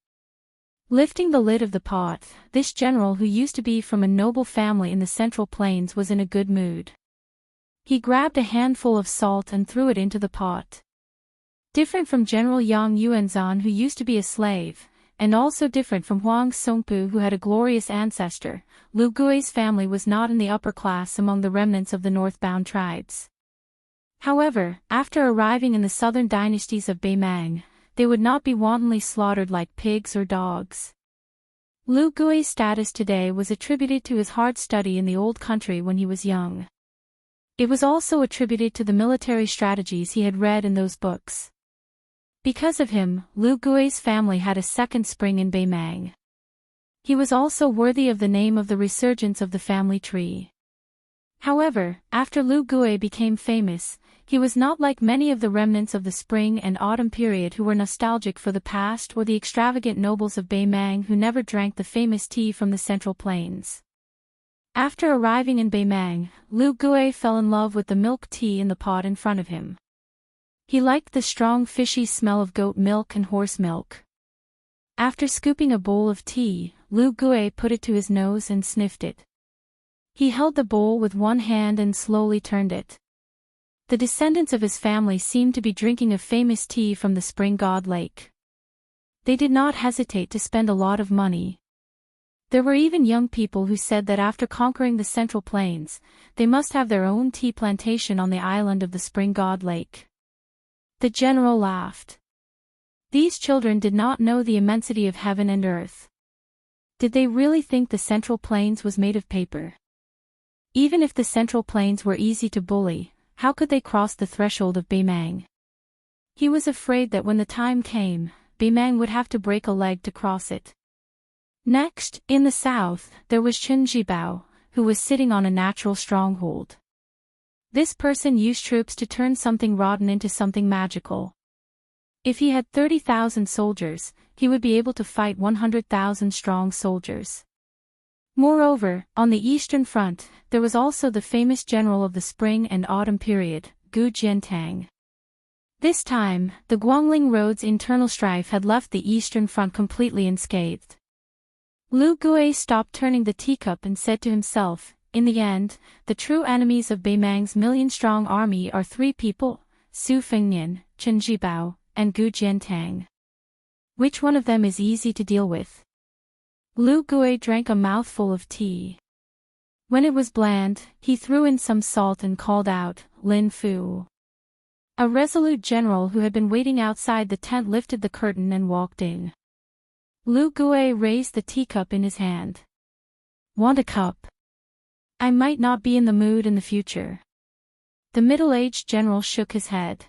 Lifting the lid of the pot, this general who used to be from a noble family in the Central Plains was in a good mood. He grabbed a handful of salt and threw it into the pot. Different from General Yang Yuanzhan who used to be a slave, and also different from Huang Songpu who had a glorious ancestor, Lu Gui's family was not in the upper class among the remnants of the northbound tribes. However, after arriving in the southern dynasties of Beimang, they would not be wantonly slaughtered like pigs or dogs. Lu Gui's status today was attributed to his hard study in the old country when he was young. It was also attributed to the military strategies he had read in those books. Because of him, Lu Gui's family had a second spring in Beimang. He was also worthy of the name of the resurgence of the family tree. However, after Lu Gui became famous, he was not like many of the remnants of the spring and autumn period who were nostalgic for the past or the extravagant nobles of Beimang who never drank the famous tea from the Central Plains. After arriving in Beimang, Lu Gui fell in love with the milk tea in the pot in front of him. He liked the strong fishy smell of goat milk and horse milk. After scooping a bowl of tea, Lu Gui put it to his nose and sniffed it. He held the bowl with one hand and slowly turned it. The descendants of his family seemed to be drinking a famous tea from the spring god lake. They did not hesitate to spend a lot of money. There were even young people who said that after conquering the Central Plains, they must have their own tea plantation on the island of the spring god lake. The general laughed. These children did not know the immensity of heaven and earth. Did they really think the Central Plains was made of paper? Even if the Central Plains were easy to bully, how could they cross the threshold of Beimang? He was afraid that when the time came, Beimang would have to break a leg to cross it. Next, in the south, there was Chen Jibao, who was sitting on a natural stronghold. This person used troops to turn something rotten into something magical. If he had 30,000 soldiers, he would be able to fight 100,000 strong soldiers. Moreover, on the eastern front, there was also the famous general of the spring and autumn period, Gu Jiantang. This time, the Guangling Road's internal strife had left the eastern front completely unscathed. Lu Gui stopped turning the teacup and said to himself, in the end, the true enemies of Beimang's million-strong army are 3 people, Su Fengnian, Chen Jibao, and Gu Jiantang. Which one of them is easy to deal with? Lu Gui drank a mouthful of tea. When it was bland, he threw in some salt and called out, "Lin Fu." A resolute general who had been waiting outside the tent lifted the curtain and walked in. Lu Gui raised the teacup in his hand. "Want a cup? I might not be in the mood in the future." The middle-aged general shook his head.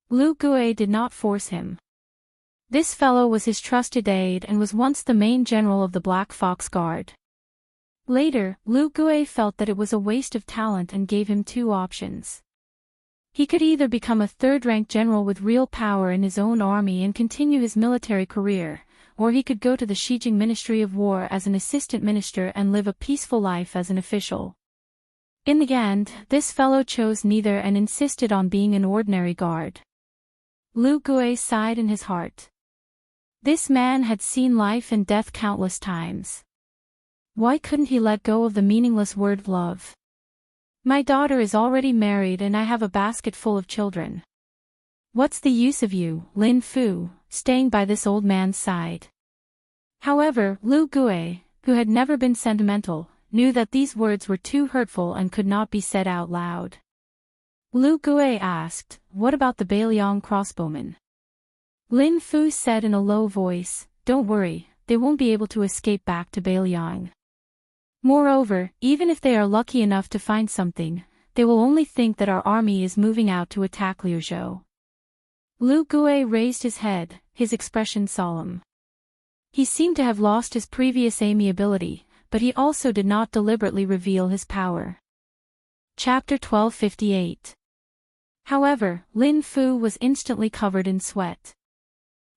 Lu Gui did not force him. This fellow was his trusted aide and was once the main general of the Black Fox Guard. Later, Lu Gui felt that it was a waste of talent and gave him two options. He could either become a third-rank general with real power in his own army and continue his military career, or he could go to the Xijing Ministry of War as an assistant minister and live a peaceful life as an official. In the end, this fellow chose neither and insisted on being an ordinary guard. Lu Gui sighed in his heart. This man had seen life and death countless times. Why couldn't he let go of the meaningless word love? "My daughter is already married and I have a basket full of children. What's the use of you, Lin Fu, staying by this old man's side?" However, Lu Gui, who had never been sentimental, knew that these words were too hurtful and could not be said out loud. Lu Gui asked, "What about the Beiliang crossbowmen?" Lin Fu said in a low voice, "Don't worry, they won't be able to escape back to Beiliang. Moreover, even if they are lucky enough to find something, they will only think that our army is moving out to attack Liuzhou." Lu Gui raised his head, his expression solemn. He seemed to have lost his previous amiability, but he also did not deliberately reveal his power. Chapter 1258. However, Lin Fu was instantly covered in sweat.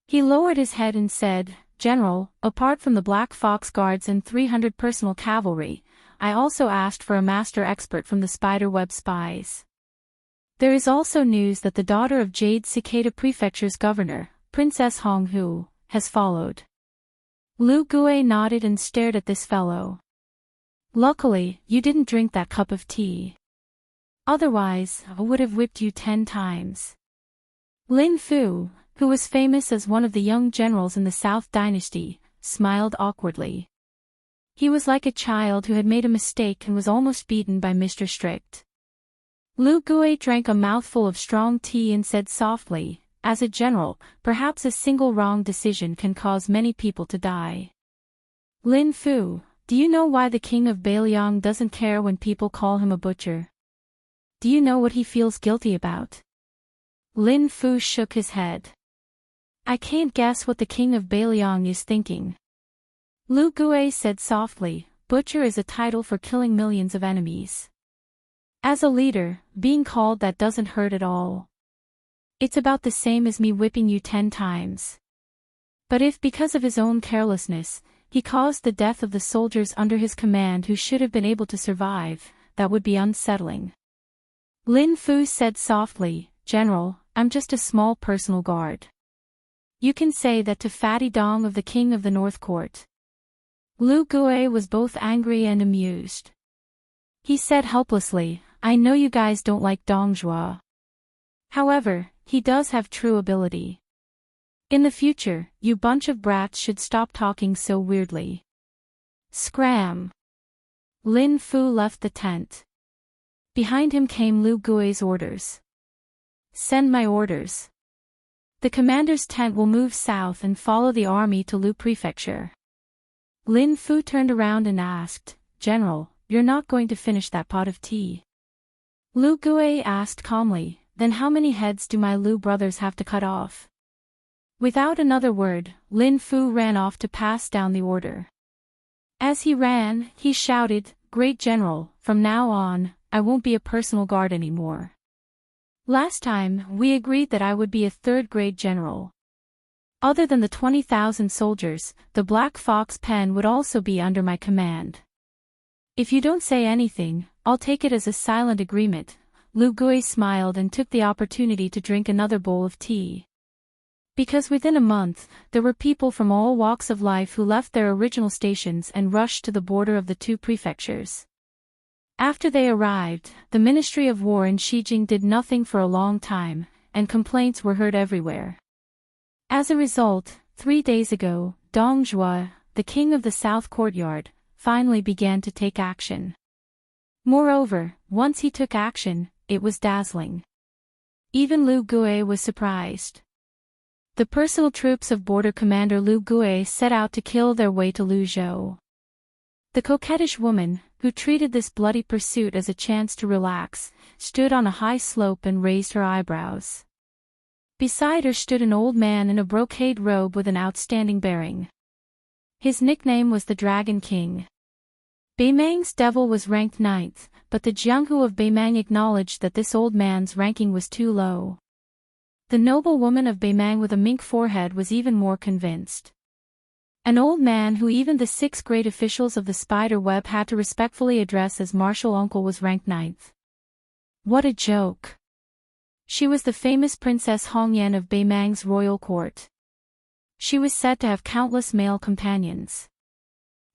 He lowered his head and said, "General, apart from the Black Fox Guards and 300 personal cavalry, I also asked for a master expert from the Spiderweb spies. There is also news that the daughter of Jade Cicada Prefecture's governor, Princess Honghu, has followed." Lu Gui nodded and stared at this fellow. "Luckily, you didn't drink that cup of tea. Otherwise, I would have whipped you 10 times. Lin Fu, who was famous as one of the young generals in the South Dynasty, smiled awkwardly. He was like a child who had made a mistake and was almost beaten by Mr. Strict. Lu Gui drank a mouthful of strong tea and said softly, "As a general, perhaps a single wrong decision can cause many people to die. Lin Fu, do you know why the king of Beiliang doesn't care when people call him a butcher? Do you know what he feels guilty about?" Lin Fu shook his head. "I can't guess what the king of Beiliang is thinking." Lu Gui said softly, "Butcher is a title for killing millions of enemies. As a leader, being called that doesn't hurt at all. It's about the same as me whipping you 10 times. But if because of his own carelessness, he caused the death of the soldiers under his command who should have been able to survive, that would be unsettling." Lin Fu said softly, "General, I'm just a small personal guard. You can say that to Fatty Dong of the King of the North Court." Lu Gui was both angry and amused. He said helplessly, "I know you guys don't like Dong Zhuo. However, he does have true ability. In the future, you bunch of brats should stop talking so weirdly." Scram! Lin Fu left the tent. Behind him came Lu Gui's orders. "Send my orders. The commander's tent will move south and follow the army to Lu Prefecture." Lin Fu turned around and asked, "General, you're not going to finish that pot of tea?" Lu Gui asked calmly, "Then how many heads do my Lu brothers have to cut off?" Without another word, Lin Fu ran off to pass down the order. As he ran, he shouted, "Great General, from now on, I won't be a personal guard anymore. Last time, we agreed that I would be a third-grade general. Other than the 20,000 soldiers, the Black Fox Pen would also be under my command. If you don't say anything, I'll take it as a silent agreement." Lu Gui smiled and took the opportunity to drink another bowl of tea. Because within a month, there were people from all walks of life who left their original stations and rushed to the border of the two prefectures. After they arrived, the Ministry of War in Xijing did nothing for a long time, and complaints were heard everywhere. As a result, 3 days ago, Dong Zhuo, the king of the South Courtyard, finally began to take action. Moreover, once he took action, it was dazzling. Even Lu Gui was surprised. The personal troops of border commander Lu Gui set out to kill their way to Luzhou. The coquettish woman, who treated this bloody pursuit as a chance to relax, stood on a high slope and raised her eyebrows. Beside her stood an old man in a brocade robe with an outstanding bearing. His nickname was the Dragon King. Beimang's devil was ranked 9th, but the Jianghu of Beimang acknowledged that this old man's ranking was too low. The noble woman of Beimang with a mink forehead was even more convinced. An old man who even the 6 great officials of the spider web had to respectfully address as martial uncle was ranked 9th. What a joke! She was the famous Princess Hongyan of Beimang's royal court. She was said to have countless male companions.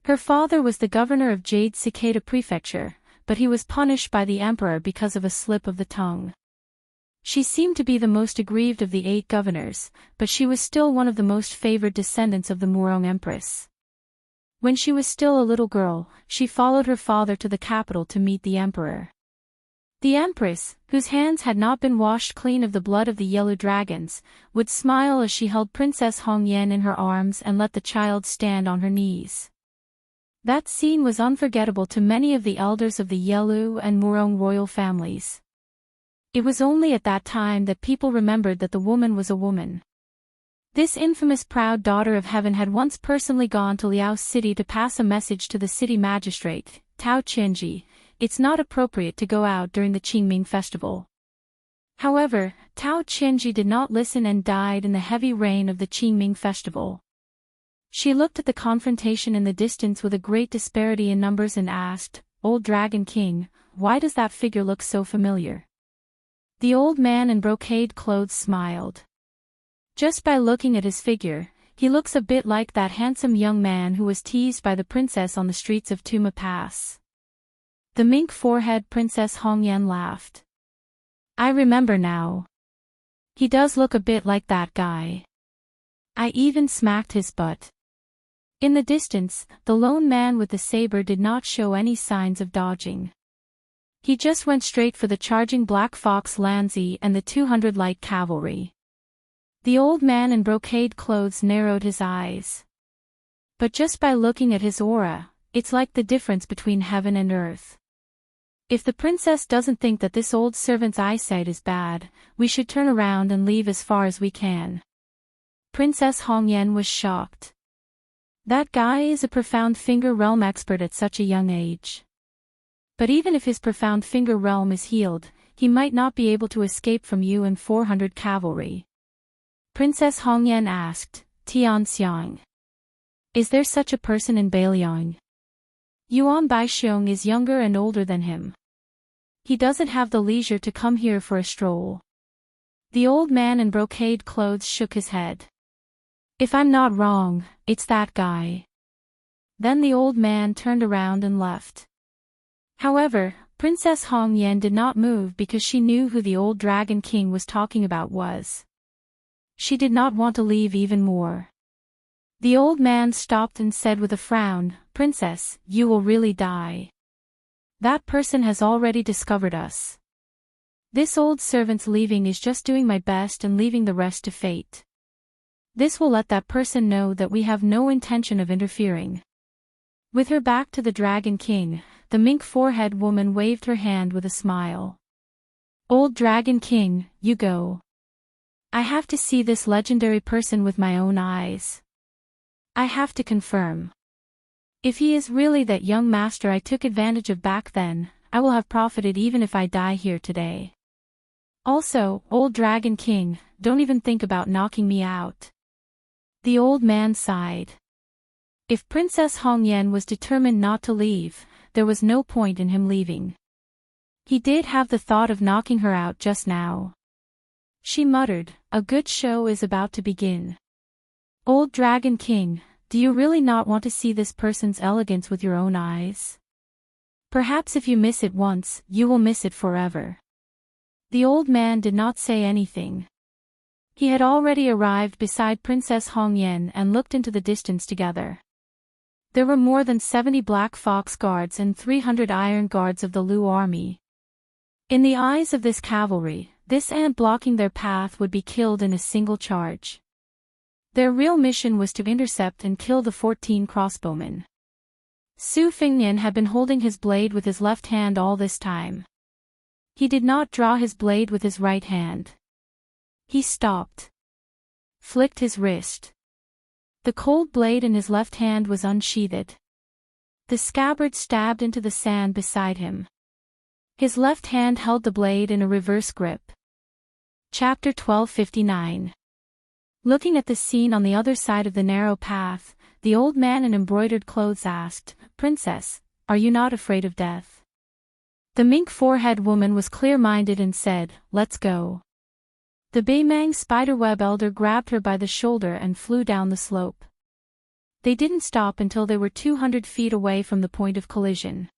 Her father was the governor of Jade Cicada Prefecture, but he was punished by the emperor because of a slip of the tongue. She seemed to be the most aggrieved of the 8 governors, but she was still one of the most favored descendants of the Murong Empress. When she was still a little girl, she followed her father to the capital to meet the emperor. The empress, whose hands had not been washed clean of the blood of the yellow dragons, would smile as she held Princess Hongyan in her arms and let the child stand on her knees. That scene was unforgettable to many of the elders of the Yelu and Murong royal families. It was only at that time that people remembered that the woman was a woman. This infamous proud daughter of heaven had once personally gone to Liao City to pass a message to the city magistrate, Tao Qinji. It's not appropriate to go out during the Qingming festival. However, Tao Qinji did not listen and died in the heavy rain of the Qingming festival. She looked at the confrontation in the distance with a great disparity in numbers and asked, "Old Dragon King, why does that figure look so familiar?" The old man in brocade clothes smiled. "Just by looking at his figure, he looks a bit like that handsome young man who was teased by the princess on the streets of Tuma Pass." The mink forehead Princess Hongyan laughed. "I remember now. He does look a bit like that guy. I even smacked his butt." In the distance, the lone man with the saber did not show any signs of dodging. He just went straight for the charging Black Fox Lanzi and the 200 light cavalry. The old man in brocade clothes narrowed his eyes. "But just by looking at his aura, it's like the difference between heaven and earth. If the princess doesn't think that this old servant's eyesight is bad, we should turn around and leave as far as we can." Princess Hongyan was shocked. That guy is a profound finger realm expert at such a young age. But even if his profound finger realm is healed, he might not be able to escape from you and 400 cavalry. Princess Hongyan asked, "Tianxiang, is there such a person in Beiliang?" Yuan Baixiong is younger and older than him. He doesn't have the leisure to come here for a stroll. The old man in brocade clothes shook his head. "If I'm not wrong, it's that guy." Then the old man turned around and left. However, Princess Hongyan did not move because she knew who the old Dragon King was talking about was. She did not want to leave even more. The old man stopped and said with a frown, "Princess, you will really die. That person has already discovered us. This old servant's leaving is just doing my best and leaving the rest to fate. This will let that person know that we have no intention of interfering." With her back to the Dragon King, the mink forehead woman waved her hand with a smile. "Old Dragon King, you go. I have to see this legendary person with my own eyes. I have to confirm. If he is really that young master I took advantage of back then, I will have profited even if I die here today. Also, old Dragon King, don't even think about knocking me out." The old man sighed. If Princess Hongyan was determined not to leave, there was no point in him leaving. He did have the thought of knocking her out just now. She muttered, "A good show is about to begin. Old Dragon King, do you really not want to see this person's elegance with your own eyes? Perhaps if you miss it once, you will miss it forever." The old man did not say anything. He had already arrived beside Princess Hongyan and looked into the distance together. There were more than 70 Black Fox guards and 300 iron guards of the Lu army. In the eyes of this cavalry, this ant blocking their path would be killed in a single charge. Their real mission was to intercept and kill the 14 crossbowmen. Su Fingnian had been holding his blade with his left hand all this time. He did not draw his blade with his right hand. He stopped. Flicked his wrist. The cold blade in his left hand was unsheathed. The scabbard stabbed into the sand beside him. His left hand held the blade in a reverse grip. Chapter 1259. Looking at the scene on the other side of the narrow path, the old man in embroidered clothes asked, "Princess, are you not afraid of death?" The mink-forehead woman was clear-minded and said, "Let's go." The Beimang spiderweb elder grabbed her by the shoulder and flew down the slope. They didn't stop until they were 200 feet away from the point of collision.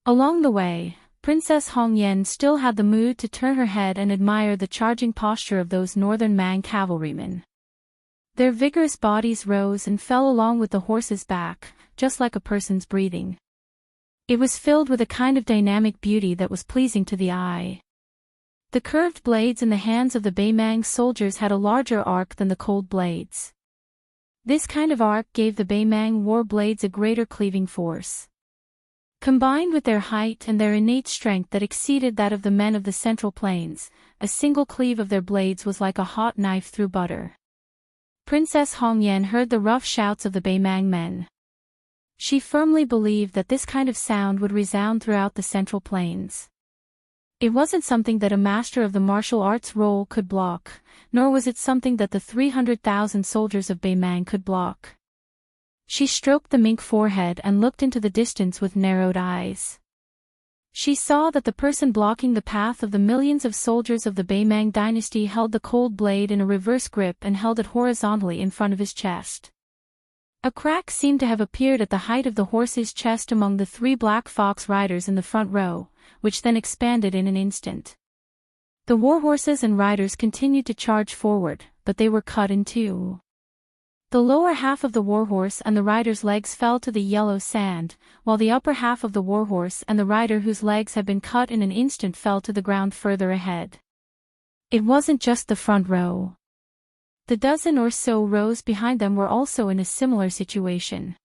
Along the way, Princess Hongyan still had the mood to turn her head and admire the charging posture of those northern Mang cavalrymen. Their vigorous bodies rose and fell along with the horse's back, just like a person's breathing. It was filled with a kind of dynamic beauty that was pleasing to the eye. The curved blades in the hands of the Beimang soldiers had a larger arc than the cold blades. This kind of arc gave the Beimang war blades a greater cleaving force. Combined with their height and their innate strength that exceeded that of the men of the Central Plains, a single cleave of their blades was like a hot knife through butter. Princess Hongyan heard the rough shouts of the Beimang men. She firmly believed that this kind of sound would resound throughout the Central Plains. It wasn't something that a master of the martial arts role could block, nor was it something that the 300,000 soldiers of Beimang could block. She stroked the mink forehead and looked into the distance with narrowed eyes. She saw that the person blocking the path of the millions of soldiers of the Beimang dynasty held the cold blade in a reverse grip and held it horizontally in front of his chest. A crack seemed to have appeared at the height of the horse's chest among the 3 Black Fox riders in the front row, which then expanded in an instant. The warhorses and riders continued to charge forward, but they were cut in two. The lower half of the warhorse and the rider's legs fell to the yellow sand, while the upper half of the warhorse and the rider whose legs had been cut in an instant fell to the ground further ahead. It wasn't just the front row. The dozen or so rows behind them were also in a similar situation.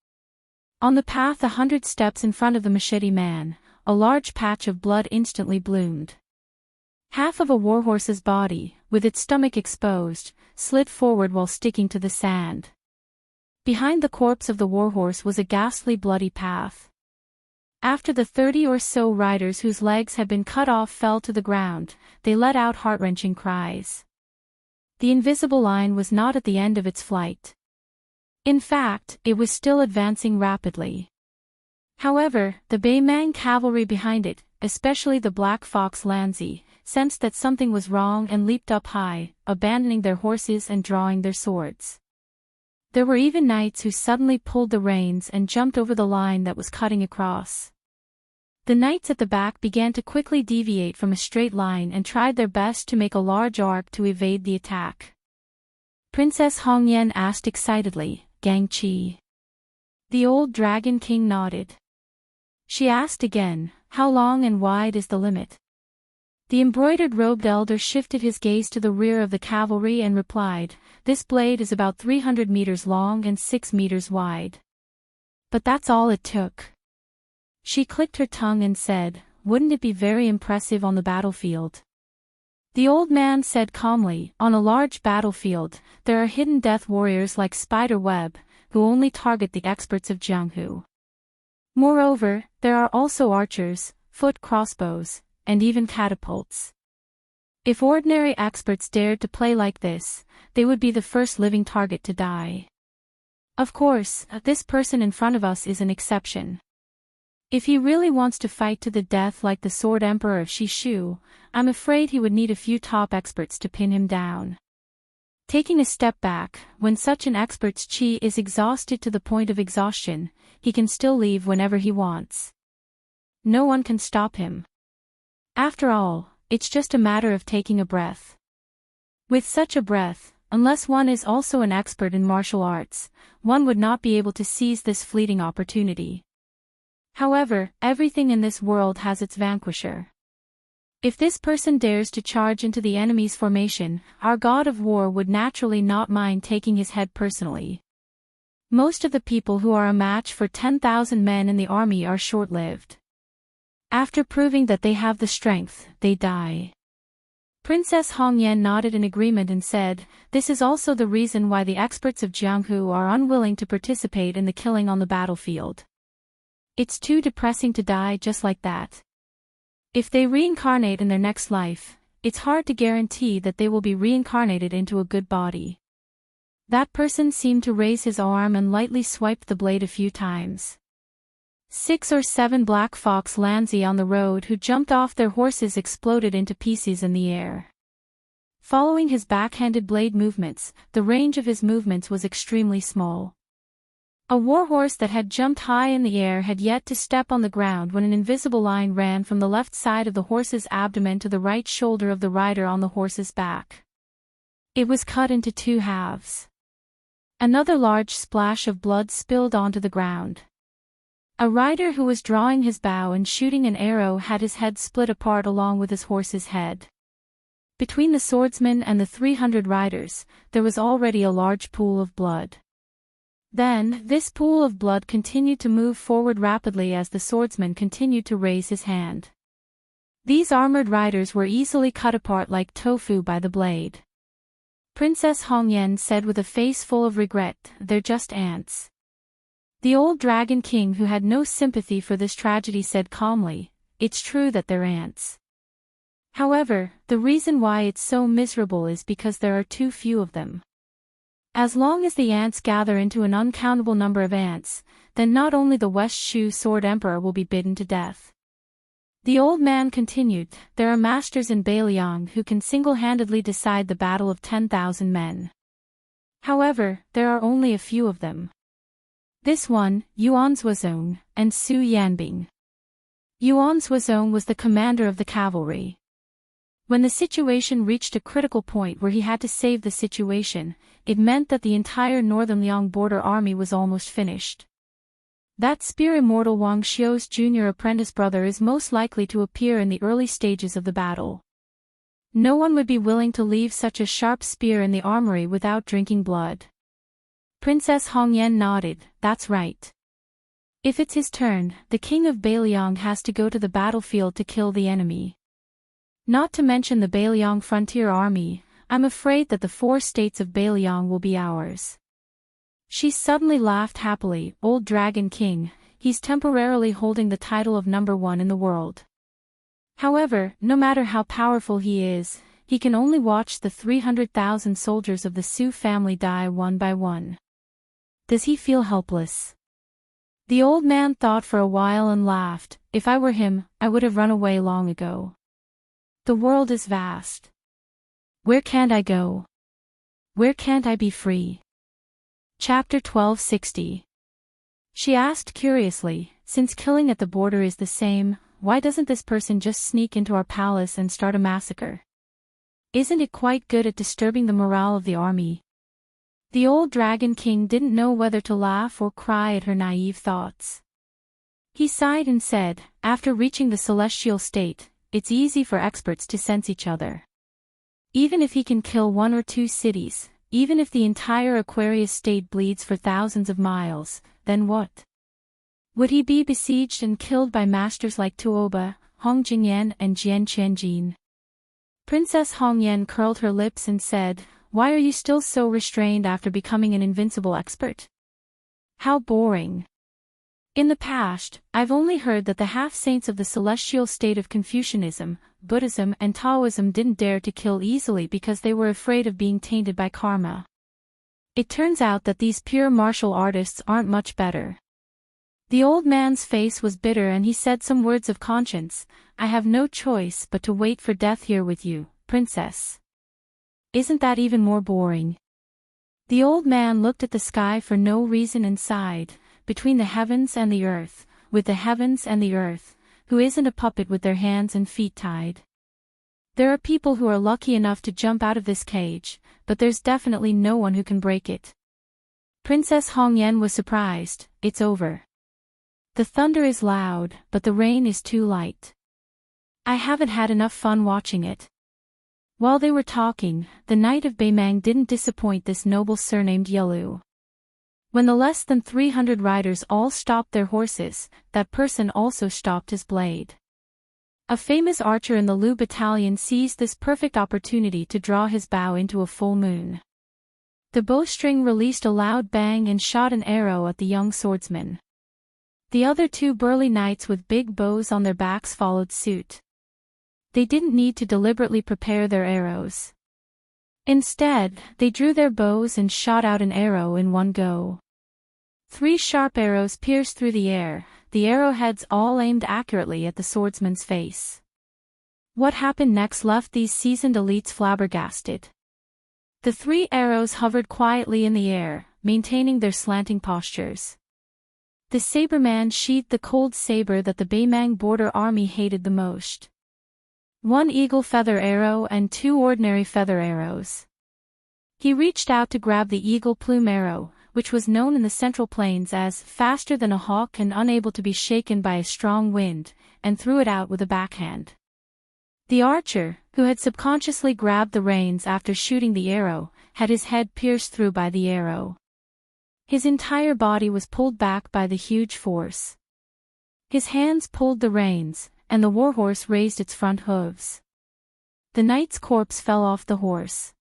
On the path 100 steps in front of the machete man, a large patch of blood instantly bloomed. Half of a warhorse's body, with its stomach exposed, slid forward while sticking to the sand. Behind the corpse of the warhorse was a ghastly bloody path. After the 30 or so riders whose legs had been cut off fell to the ground, they let out heart-wrenching cries. The invisible line was not at the end of its flight. In fact, it was still advancing rapidly. However, the Beimang cavalry behind it, especially the Black Fox Lanzi, sensed that something was wrong and leaped up high, abandoning their horses and drawing their swords. There were even knights who suddenly pulled the reins and jumped over the line that was cutting across. The knights at the back began to quickly deviate from a straight line and tried their best to make a large arc to evade the attack. Princess Hongyan asked excitedly, "Gang Qi?" The old Dragon King nodded. She asked again, "How long and wide is the limit?" The embroidered-robed elder shifted his gaze to the rear of the cavalry and replied, "This blade is about 300 meters long and 6 meters wide. But that's all it took." She clicked her tongue and said, "Wouldn't it be very impressive on the battlefield?" The old man said calmly, "On a large battlefield, there are hidden death warriors like Spiderweb, who only target the experts of Jianghu. Moreover, there are also archers, foot crossbows, and even catapults. If ordinary experts dared to play like this, they would be the first living target to die. Of course, this person in front of us is an exception. If he really wants to fight to the death like the Sword Emperor of Shishu, I'm afraid he would need a few top experts to pin him down. Taking a step back, when such an expert's chi is exhausted to the point of exhaustion, he can still leave whenever he wants. No one can stop him. After all, it's just a matter of taking a breath. With such a breath, unless one is also an expert in martial arts, one would not be able to seize this fleeting opportunity. However, everything in this world has its vanquisher. If this person dares to charge into the enemy's formation, our god of war would naturally not mind taking his head personally. Most of the people who are a match for 10,000 men in the army are short-lived. After proving that they have the strength, they die. Princess Hongyan nodded in agreement and said, "This is also the reason why the experts of Jianghu are unwilling to participate in the killing on the battlefield. It's too depressing to die just like that. If they reincarnate in their next life, it's hard to guarantee that they will be reincarnated into a good body." That person seemed to raise his arm and lightly swiped the blade a few times. 6 or 7 black fox Lanzi on the road who jumped off their horses exploded into pieces in the air. Following his backhanded blade movements, the range of his movements was extremely small. A warhorse that had jumped high in the air had yet to step on the ground when an invisible line ran from the left side of the horse's abdomen to the right shoulder of the rider on the horse's back. It was cut into 2 halves. Another large splash of blood spilled onto the ground. A rider who was drawing his bow and shooting an arrow had his head split apart along with his horse's head. Between the swordsman and the 300 riders, there was already a large pool of blood. Then, this pool of blood continued to move forward rapidly as the swordsman continued to raise his hand. These armored riders were easily cut apart like tofu by the blade. Princess Hongyan said with a face full of regret, "They're just ants." The old dragon king, who had no sympathy for this tragedy, said calmly, "It's true that they're ants. However, the reason why it's so miserable is because there are too few of them. As long as the ants gather into an uncountable number of ants, then not only the West Shu Sword Emperor will be bitten to death." The old man continued, "There are masters in Beiliang who can single-handedly decide the battle of 10,000 men. However, there are only a few of them. This one, Yuan Zuozong, and Su Yanbing." Yuan Zuozong was the commander of the cavalry. When the situation reached a critical point where he had to save the situation, it meant that the entire northern Liang border army was almost finished. That spear Immortal Wang Xiu's junior apprentice brother is most likely to appear in the early stages of the battle. No one would be willing to leave such a sharp spear in the armory without drinking blood. Princess Hongyan nodded, "That's right. If it's his turn, the king of Beiliang has to go to the battlefield to kill the enemy. Not to mention the Beiliang frontier army, I'm afraid that the 4 states of Beiliang will be ours." She suddenly laughed happily. "Old Dragon King, he's temporarily holding the title of number 1 in the world. However, no matter how powerful he is, he can only watch the 300,000 soldiers of the Su family die one by one. Does he feel helpless?" The old man thought for a while and laughed. "If I were him, I would have run away long ago. The world is vast. Where can't I go? Where can't I be free?" Chapter 1260. She asked curiously, "Since killing at the border is the same, why doesn't this person just sneak into our palace and start a massacre? Isn't it quite good at disturbing the morale of the army?" The old Dragon King didn't know whether to laugh or cry at her naive thoughts. He sighed and said, "After reaching the celestial state, it's easy for experts to sense each other. Even if he can kill 1 or 2 cities, even if the entire Aquarius state bleeds for thousands of miles, then what? Would he be besieged and killed by masters like Tuoba, Hong Jingyan and Jian Qianjin?" Princess Hongyan curled her lips and said, "Why are you still so restrained after becoming an invincible expert? How boring. In the past, I've only heard that the half-saints of the celestial state of Confucianism, Buddhism and Taoism didn't dare to kill easily because they were afraid of being tainted by karma. It turns out that these pure martial artists aren't much better." The old man's face was bitter and he said some words of conscience, "I have no choice but to wait for death here with you, princess. Isn't that even more boring?" The old man looked at the sky for no reason and sighed, "Between the heavens and the earth, with the heavens and the earth, who isn't a puppet with their hands and feet tied? There are people who are lucky enough to jump out of this cage, but there's definitely no one who can break it. Princess Hongyan was surprised. It's over. The thunder is loud, but the rain is too light. I haven't had enough fun watching it. While they were talking, the Knight of Beimang didn't disappoint this noble surnamed Yelu. When the less than 300 riders all stopped their horses, that person also stopped his blade. A famous archer in the Lu battalion seized this perfect opportunity to draw his bow into a full moon. The bowstring released a loud bang and shot an arrow at the young swordsman. The other two burly knights with big bows on their backs followed suit. They didn't need to deliberately prepare their arrows. Instead, they drew their bows and shot out an arrow in one go. 3 sharp arrows pierced through the air, the arrowheads all aimed accurately at the swordsman's face. What happened next left these seasoned elites flabbergasted. The 3 arrows hovered quietly in the air, maintaining their slanting postures. The saberman sheathed the cold saber that the Beimang border army hated the most. 1 eagle feather arrow and 2 ordinary feather arrows. He reached out to grab the eagle plume arrow, which was known in the Central Plains as faster than a hawk and unable to be shaken by a strong wind, and threw it out with a backhand. The archer, who had subconsciously grabbed the reins after shooting the arrow, had his head pierced through by the arrow. His entire body was pulled back by the huge force. His hands pulled the reins, and the warhorse raised its front hooves. The knight's corpse fell off the horse.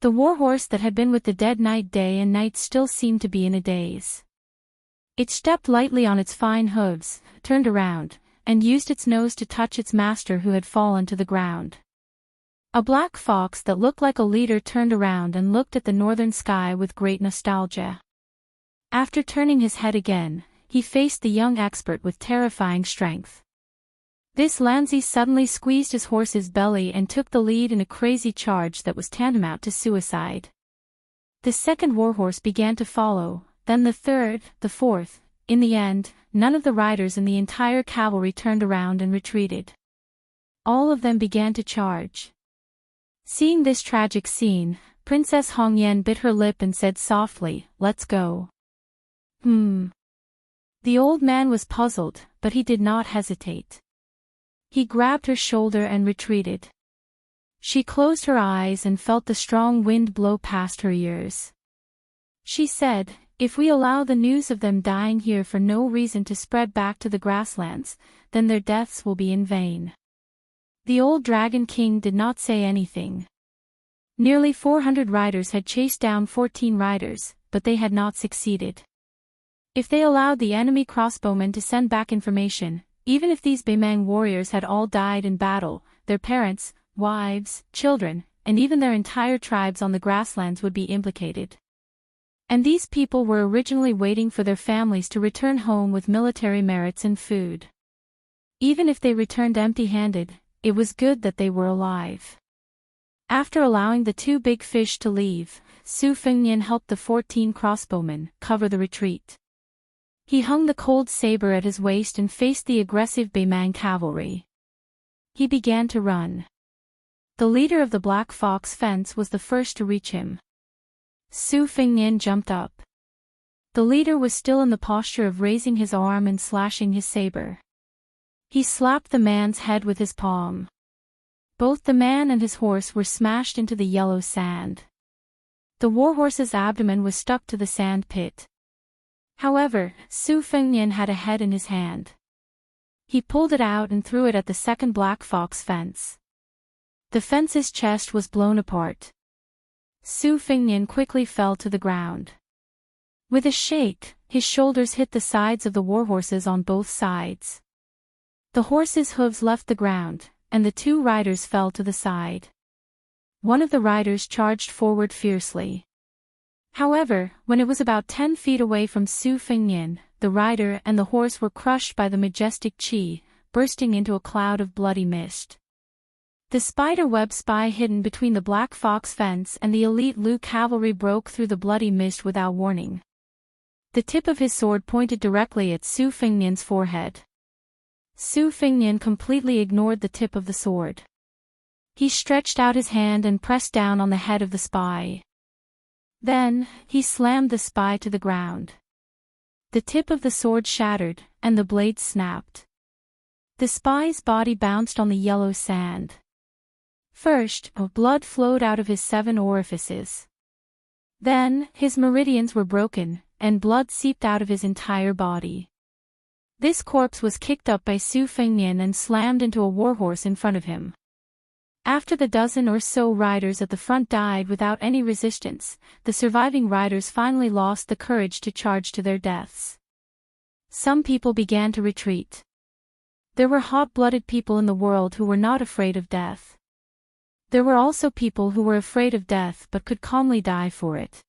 The warhorse that had been with the dead knight day and night still seemed to be in a daze. It stepped lightly on its fine hooves, turned around, and used its nose to touch its master who had fallen to the ground. A black fox that looked like a leader turned around and looked at the northern sky with great nostalgia. After turning his head again, he faced the young expert with terrifying strength. This Lanzi suddenly squeezed his horse's belly and took the lead in a crazy charge that was tantamount to suicide. The second warhorse began to follow, then the third, the fourth. In the end, none of the riders in the entire cavalry turned around and retreated. All of them began to charge. Seeing this tragic scene, Princess Hongyan bit her lip and said softly, "Let's go." The old man was puzzled, but he did not hesitate. He grabbed her shoulder and retreated. She closed her eyes and felt the strong wind blow past her ears. She said, "If we allow the news of them dying here for no reason to spread back to the grasslands, then their deaths will be in vain." The old Dragon King did not say anything. Nearly 400 riders had chased down 14 riders, but they had not succeeded. If they allowed the enemy crossbowmen to send back information, even if these Beimang warriors had all died in battle, their parents, wives, children, and even their entire tribes on the grasslands would be implicated. And these people were originally waiting for their families to return home with military merits and food. Even if they returned empty-handed, it was good that they were alive. After allowing the 2 big fish to leave, Su Fengnian helped the 14 crossbowmen cover the retreat. He hung the cold saber at his waist and faced the aggressive Beimang cavalry. He began to run. The leader of the Black Fox fence was the first to reach him. Su Fengnian jumped up. The leader was still in the posture of raising his arm and slashing his saber. He slapped the man's head with his palm. Both the man and his horse were smashed into the yellow sand. The warhorse's abdomen was stuck to the sand pit. However, Su Fengnian had a head in his hand. He pulled it out and threw it at the second Black Fox fence. The fence's chest was blown apart. Su Fengnian quickly fell to the ground. With a shake, his shoulders hit the sides of the warhorses on both sides. The horse's hooves left the ground, and the 2 riders fell to the side. One of the riders charged forward fiercely. However, when it was about 10 feet away from Su Fengnian, the rider and the horse were crushed by the majestic qi, bursting into a cloud of bloody mist. The spider-web spy hidden between the Black Fox fence and the elite Lu cavalry broke through the bloody mist without warning. The tip of his sword pointed directly at Su Fengnian's forehead. Su Fengnian completely ignored the tip of the sword. He stretched out his hand and pressed down on the head of the spy. Then, he slammed the spy to the ground. The tip of the sword shattered, and the blade snapped. The spy's body bounced on the yellow sand. First, blood flowed out of his 7 orifices. Then, his meridians were broken, and blood seeped out of his entire body. This corpse was kicked up by Su Fengnian and slammed into a warhorse in front of him. After the dozen or so riders at the front died without any resistance, the surviving riders finally lost the courage to charge to their deaths. Some people began to retreat. There were hot-blooded people in the world who were not afraid of death. There were also people who were afraid of death but could calmly die for it.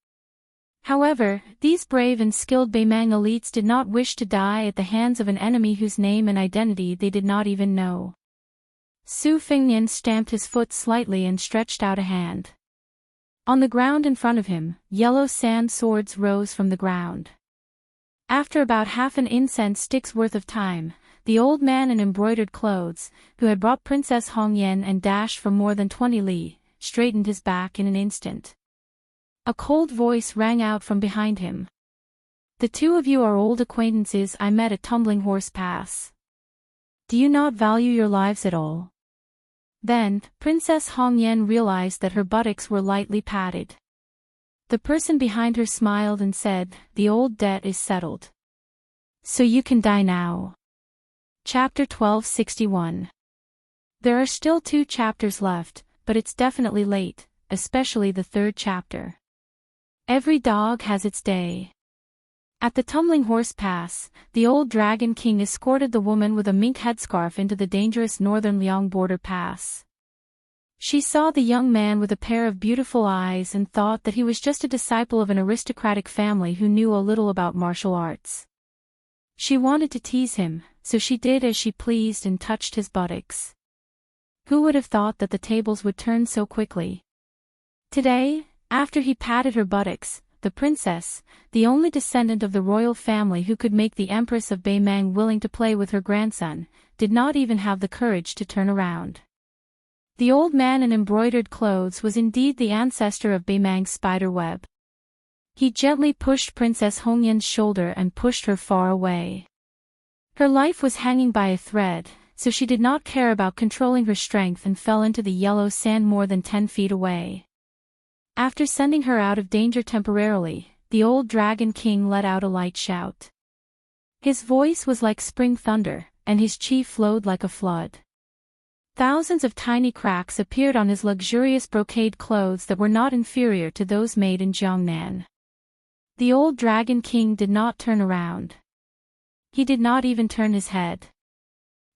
However, these brave and skilled Beimang elites did not wish to die at the hands of an enemy whose name and identity they did not even know. Su Fengnian stamped his foot slightly and stretched out a hand. On the ground in front of him, yellow sand swords rose from the ground. After about half an incense stick's worth of time, the old man in embroidered clothes, who had brought Princess Hongyan and dashed from more than 20 li, straightened his back in an instant. A cold voice rang out from behind him. "The two of you are old acquaintances I met at Tumbling Horse Pass. Do you not value your lives at all?" Then, Princess Hongyan realized that her buttocks were lightly padded. The person behind her smiled and said, "The old debt is settled. So you can die now." Chapter 1261. There are still 2 chapters left, but it's definitely late, especially the 3rd chapter. Every dog has its day. At the Tumbling Horse Pass, the old Dragon King escorted the woman with a mink headscarf into the dangerous northern Liang border pass. She saw the young man with a pair of beautiful eyes and thought that he was just a disciple of an aristocratic family who knew a little about martial arts. She wanted to tease him, so she did as she pleased and touched his buttocks. Who would have thought that the tables would turn so quickly? Today, after he patted her buttocks, the princess, the only descendant of the royal family who could make the Empress of Beimang willing to play with her grandson, did not even have the courage to turn around. The old man in embroidered clothes was indeed the ancestor of Beimang's spider web. He gently pushed Princess Hongyan's shoulder and pushed her far away. Her life was hanging by a thread, so she did not care about controlling her strength and fell into the yellow sand more than 10 feet away. After sending her out of danger temporarily, the old Dragon King let out a light shout. His voice was like spring thunder, and his chi flowed like a flood. Thousands of tiny cracks appeared on his luxurious brocade clothes that were not inferior to those made in Jiangnan. The old Dragon King did not turn around. He did not even turn his head.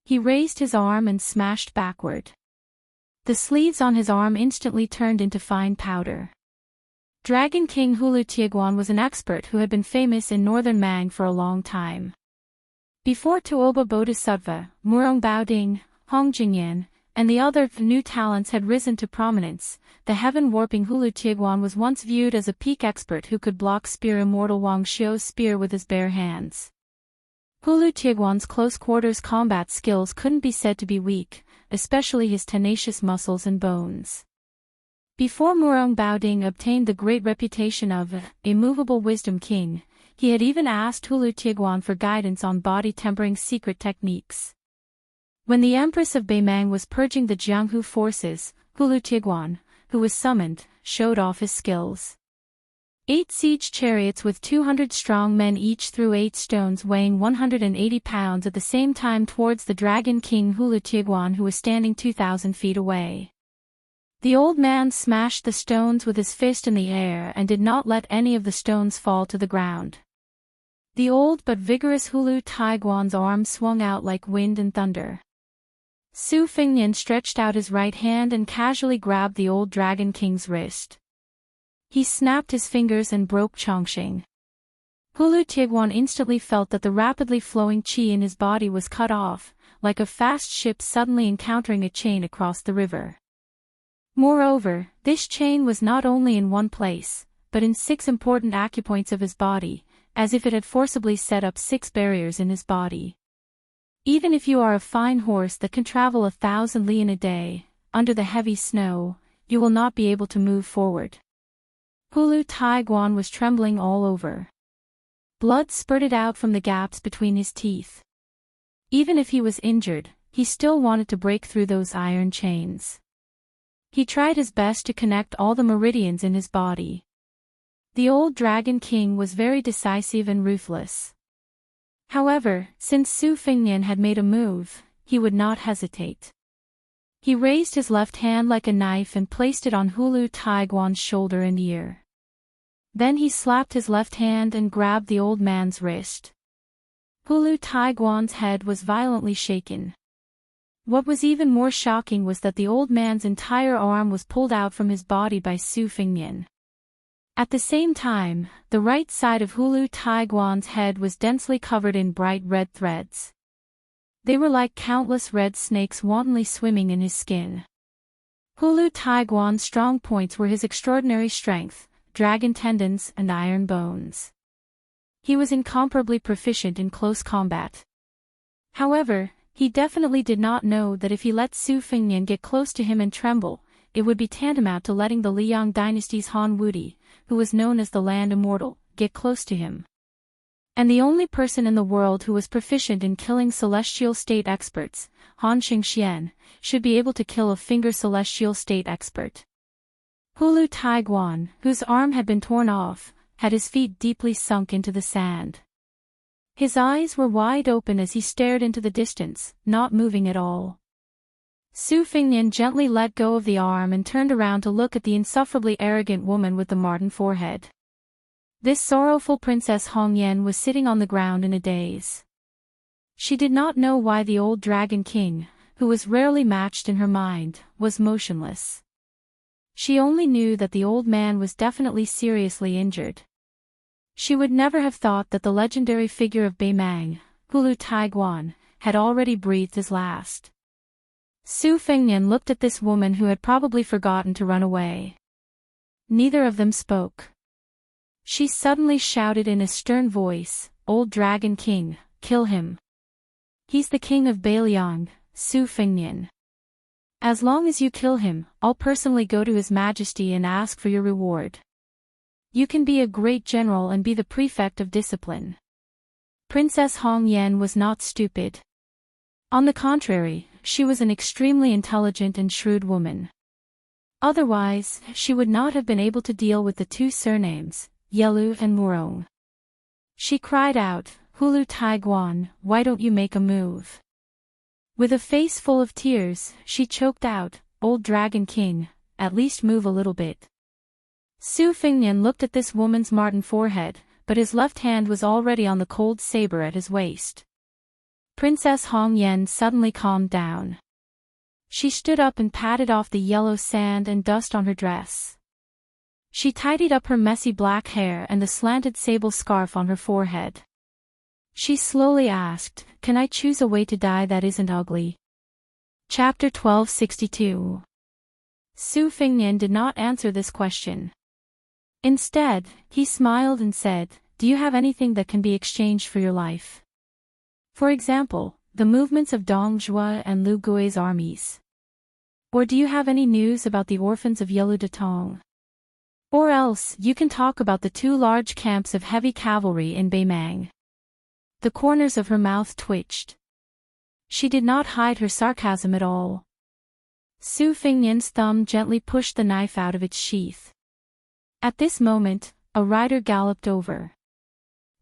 He raised his arm and smashed backward. The sleeves on his arm instantly turned into fine powder. Dragon King Hulu Tieguan was an expert who had been famous in northern Mang for a long time. Before Tuoba Bodhisattva, Murong Baoding, Hong Jingyan, and the other new talents had risen to prominence, the heaven-warping Hulu Tieguan was once viewed as a peak expert who could block spear Immortal Wang Xiu's spear with his bare hands. Hulu Tieguan's close-quarters combat skills couldn't be said to be weak, especially his tenacious muscles and bones. Before Murong Baoding obtained the great reputation of immovable wisdom king, he had even asked Hulu Tieguan for guidance on body-tempering secret techniques. When the Empress of Beimang was purging the Jianghu forces, Hulu Tieguan, who was summoned, showed off his skills. 8 siege chariots with 200 strong men each threw 8 stones weighing 180 pounds at the same time towards the Dragon King Hulu Tieguan, who was standing 2,000 feet away. The old man smashed the stones with his fist in the air and did not let any of the stones fall to the ground. The old but vigorous Hulu Tieguan's arm swung out like wind and thunder. Su Fengnian stretched out his right hand and casually grabbed the old Dragon King's wrist. He snapped his fingers and broke Chongqing. Hulu Tieguan instantly felt that the rapidly flowing qi in his body was cut off, like a fast ship suddenly encountering a chain across the river. Moreover, this chain was not only in one place, but in 6 important acupoints of his body, as if it had forcibly set up 6 barriers in his body. Even if you are a fine horse that can travel 1,000 li in a day, under the heavy snow, you will not be able to move forward. Hulu Taiguan was trembling all over. Blood spurted out from the gaps between his teeth. Even if he was injured, he still wanted to break through those iron chains. He tried his best to connect all the meridians in his body. The old Dragon King was very decisive and ruthless. However, since Su Fengnian had made a move, he would not hesitate. He raised his left hand like a knife and placed it on Hulu Taiguan's shoulder and ear. Then he slapped his left hand and grabbed the old man's wrist. Hulu Taiguan's head was violently shaken. What was even more shocking was that the old man's entire arm was pulled out from his body by Su Fengnian. At the same time, the right side of Hulu Taiguan's head was densely covered in bright red threads. They were like countless red snakes wantonly swimming in his skin. Hulu Taiguan's strong points were his extraordinary strength, dragon tendons and iron bones. He was incomparably proficient in close combat. However, he definitely did not know that if he let Su Fengnian get close to him and tremble, it would be tantamount to letting the Liang dynasty's Han Wudi, who was known as the Land Immortal, get close to him. And the only person in the world who was proficient in killing celestial state experts, Han Xingxian, should be able to kill a finger celestial state expert. Hulu Taiguan, whose arm had been torn off, had his feet deeply sunk into the sand. His eyes were wide open as he stared into the distance, not moving at all. Su Fengnian gently let go of the arm and turned around to look at the insufferably arrogant woman with the marten forehead. This sorrowful Princess Hongyan was sitting on the ground in a daze. She did not know why the old Dragon King, who was rarely matched in her mind, was motionless. She only knew that the old man was definitely seriously injured. She would never have thought that the legendary figure of Beimang, Hulu Taiguan, had already breathed his last. Su Fengnian looked at this woman who had probably forgotten to run away. Neither of them spoke. She suddenly shouted in a stern voice, "Old Dragon King, kill him. He's the king of Beiliang, Su Fengnian. As long as you kill him, I'll personally go to His Majesty and ask for your reward. You can be a great general and be the prefect of discipline." Princess Hongyan was not stupid. On the contrary, she was an extremely intelligent and shrewd woman. Otherwise, she would not have been able to deal with the two surnames, Yelu and Murong. She cried out, "Hulu Taiguan, why don't you make a move?" With a face full of tears, she choked out, "Old Dragon King, at least move a little bit." Su Fengnian looked at this woman's marten forehead, but his left hand was already on the cold saber at his waist. Princess Hongyan suddenly calmed down. She stood up and patted off the yellow sand and dust on her dress. She tidied up her messy black hair and the slanted sable scarf on her forehead. She slowly asked, "Can I choose a way to die that isn't ugly?" Chapter 1262. Su Fengnian did not answer this question. Instead, he smiled and said, "Do you have anything that can be exchanged for your life? For example, the movements of Dong Zhuo and Lu Gui's armies. Or do you have any news about the orphans of Yelu Datong? Or else, you can talk about the two large camps of heavy cavalry in Beimang." The corners of her mouth twitched. She did not hide her sarcasm at all. Su Fengnian's thumb gently pushed the knife out of its sheath. At this moment, a rider galloped over.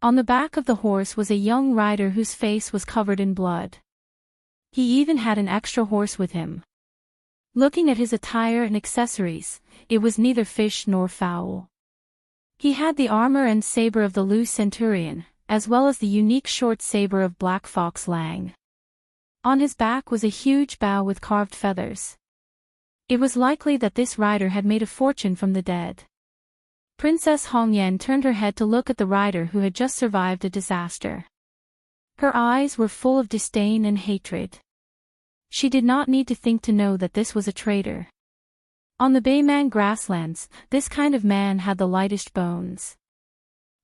On the back of the horse was a young rider whose face was covered in blood. He even had an extra horse with him. Looking at his attire and accessories, it was neither fish nor fowl. He had the armor and saber of the Lu Centurion, as well as the unique short saber of Black Fox Lang. On his back was a huge bow with carved feathers. It was likely that this rider had made a fortune from the dead. Princess Hongyan turned her head to look at the rider who had just survived a disaster. Her eyes were full of disdain and hatred. She did not need to think to know that this was a traitor. On the Beimang grasslands, this kind of man had the lightest bones.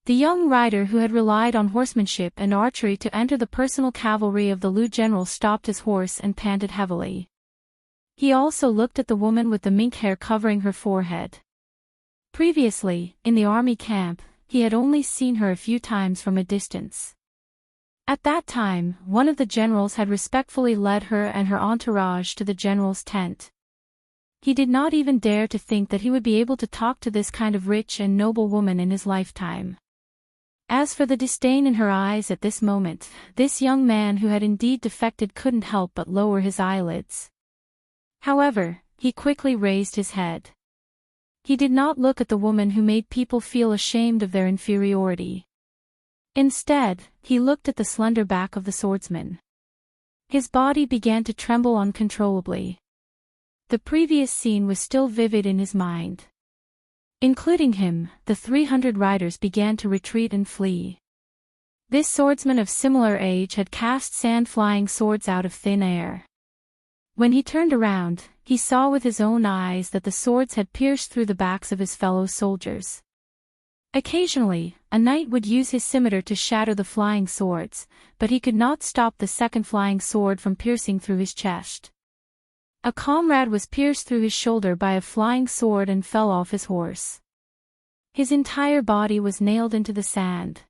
The young rider who had relied on horsemanship and archery to enter the personal cavalry of the Lu general stopped his horse and panted heavily. He also looked at the woman with the mink hair covering her forehead. Previously, in the army camp, he had only seen her a few times from a distance. At that time, one of the generals had respectfully led her and her entourage to the general's tent. He did not even dare to think that he would be able to talk to this kind of rich and noble woman in his lifetime. As for the disdain in her eyes at this moment, this young man who had indeed defected couldn't help but lower his eyelids. However, he quickly raised his head. He did not look at the woman who made people feel ashamed of their inferiority. Instead, he looked at the slender back of the swordsman. His body began to tremble uncontrollably. The previous scene was still vivid in his mind. Including him, the 300 riders began to retreat and flee. This swordsman of similar age had cast sand-flying swords out of thin air. When he turned around, he saw with his own eyes that the swords had pierced through the backs of his fellow soldiers. Occasionally, a knight would use his scimitar to shatter the flying swords, but he could not stop the second flying sword from piercing through his chest. A comrade was pierced through his shoulder by a flying sword and fell off his horse. His entire body was nailed into the sand.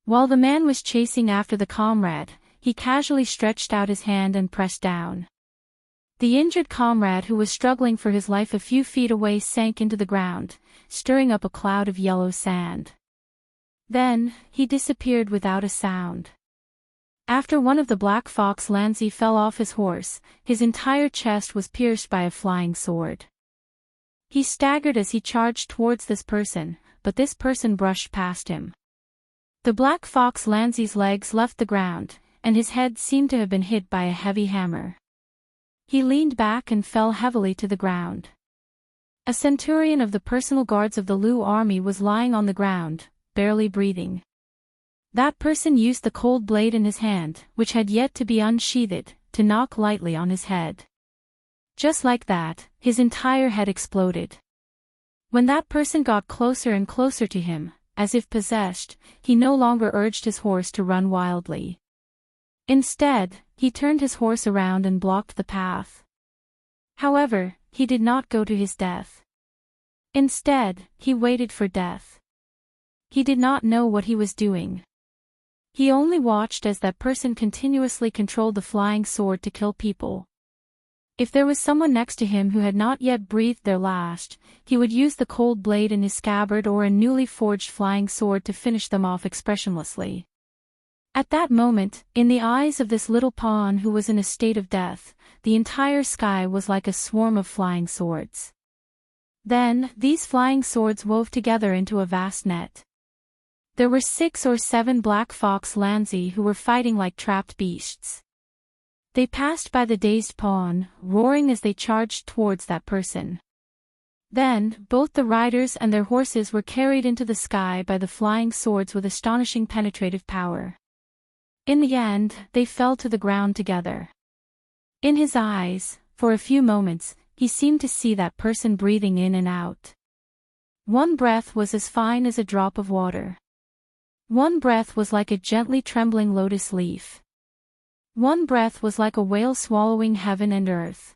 While the man was chasing after the comrade, he casually stretched out his hand and pressed down. The injured comrade who was struggling for his life a few feet away sank into the ground, stirring up a cloud of yellow sand. Then, he disappeared without a sound. After one of the Black Fox Lanzi fell off his horse, his entire chest was pierced by a flying sword. He staggered as he charged towards this person, but this person brushed past him. The Black Fox Lanzi's legs left the ground, and his head seemed to have been hit by a heavy hammer. He leaned back and fell heavily to the ground. A centurion of the personal guards of the Lu army was lying on the ground, barely breathing. That person used the cold blade in his hand, which had yet to be unsheathed, to knock lightly on his head. Just like that, his entire head exploded. When that person got closer and closer to him, as if possessed, he no longer urged his horse to run wildly. Instead, he turned his horse around and blocked the path. However, he did not go to his death. Instead, he waited for death. He did not know what he was doing. He only watched as that person continuously controlled the flying sword to kill people. If there was someone next to him who had not yet breathed their last, he would use the cold blade in his scabbard or a newly forged flying sword to finish them off expressionlessly. At that moment, in the eyes of this little pawn who was in a state of death, the entire sky was like a swarm of flying swords. Then, these flying swords wove together into a vast net. There were 6 or 7 Black Fox Lanzi who were fighting like trapped beasts. They passed by the dazed pawn, roaring as they charged towards that person. Then, both the riders and their horses were carried into the sky by the flying swords with astonishing penetrative power. In the end, they fell to the ground together. In his eyes, for a few moments, he seemed to see that person breathing in and out. One breath was as fine as a drop of water. One breath was like a gently trembling lotus leaf. One breath was like a whale swallowing heaven and earth.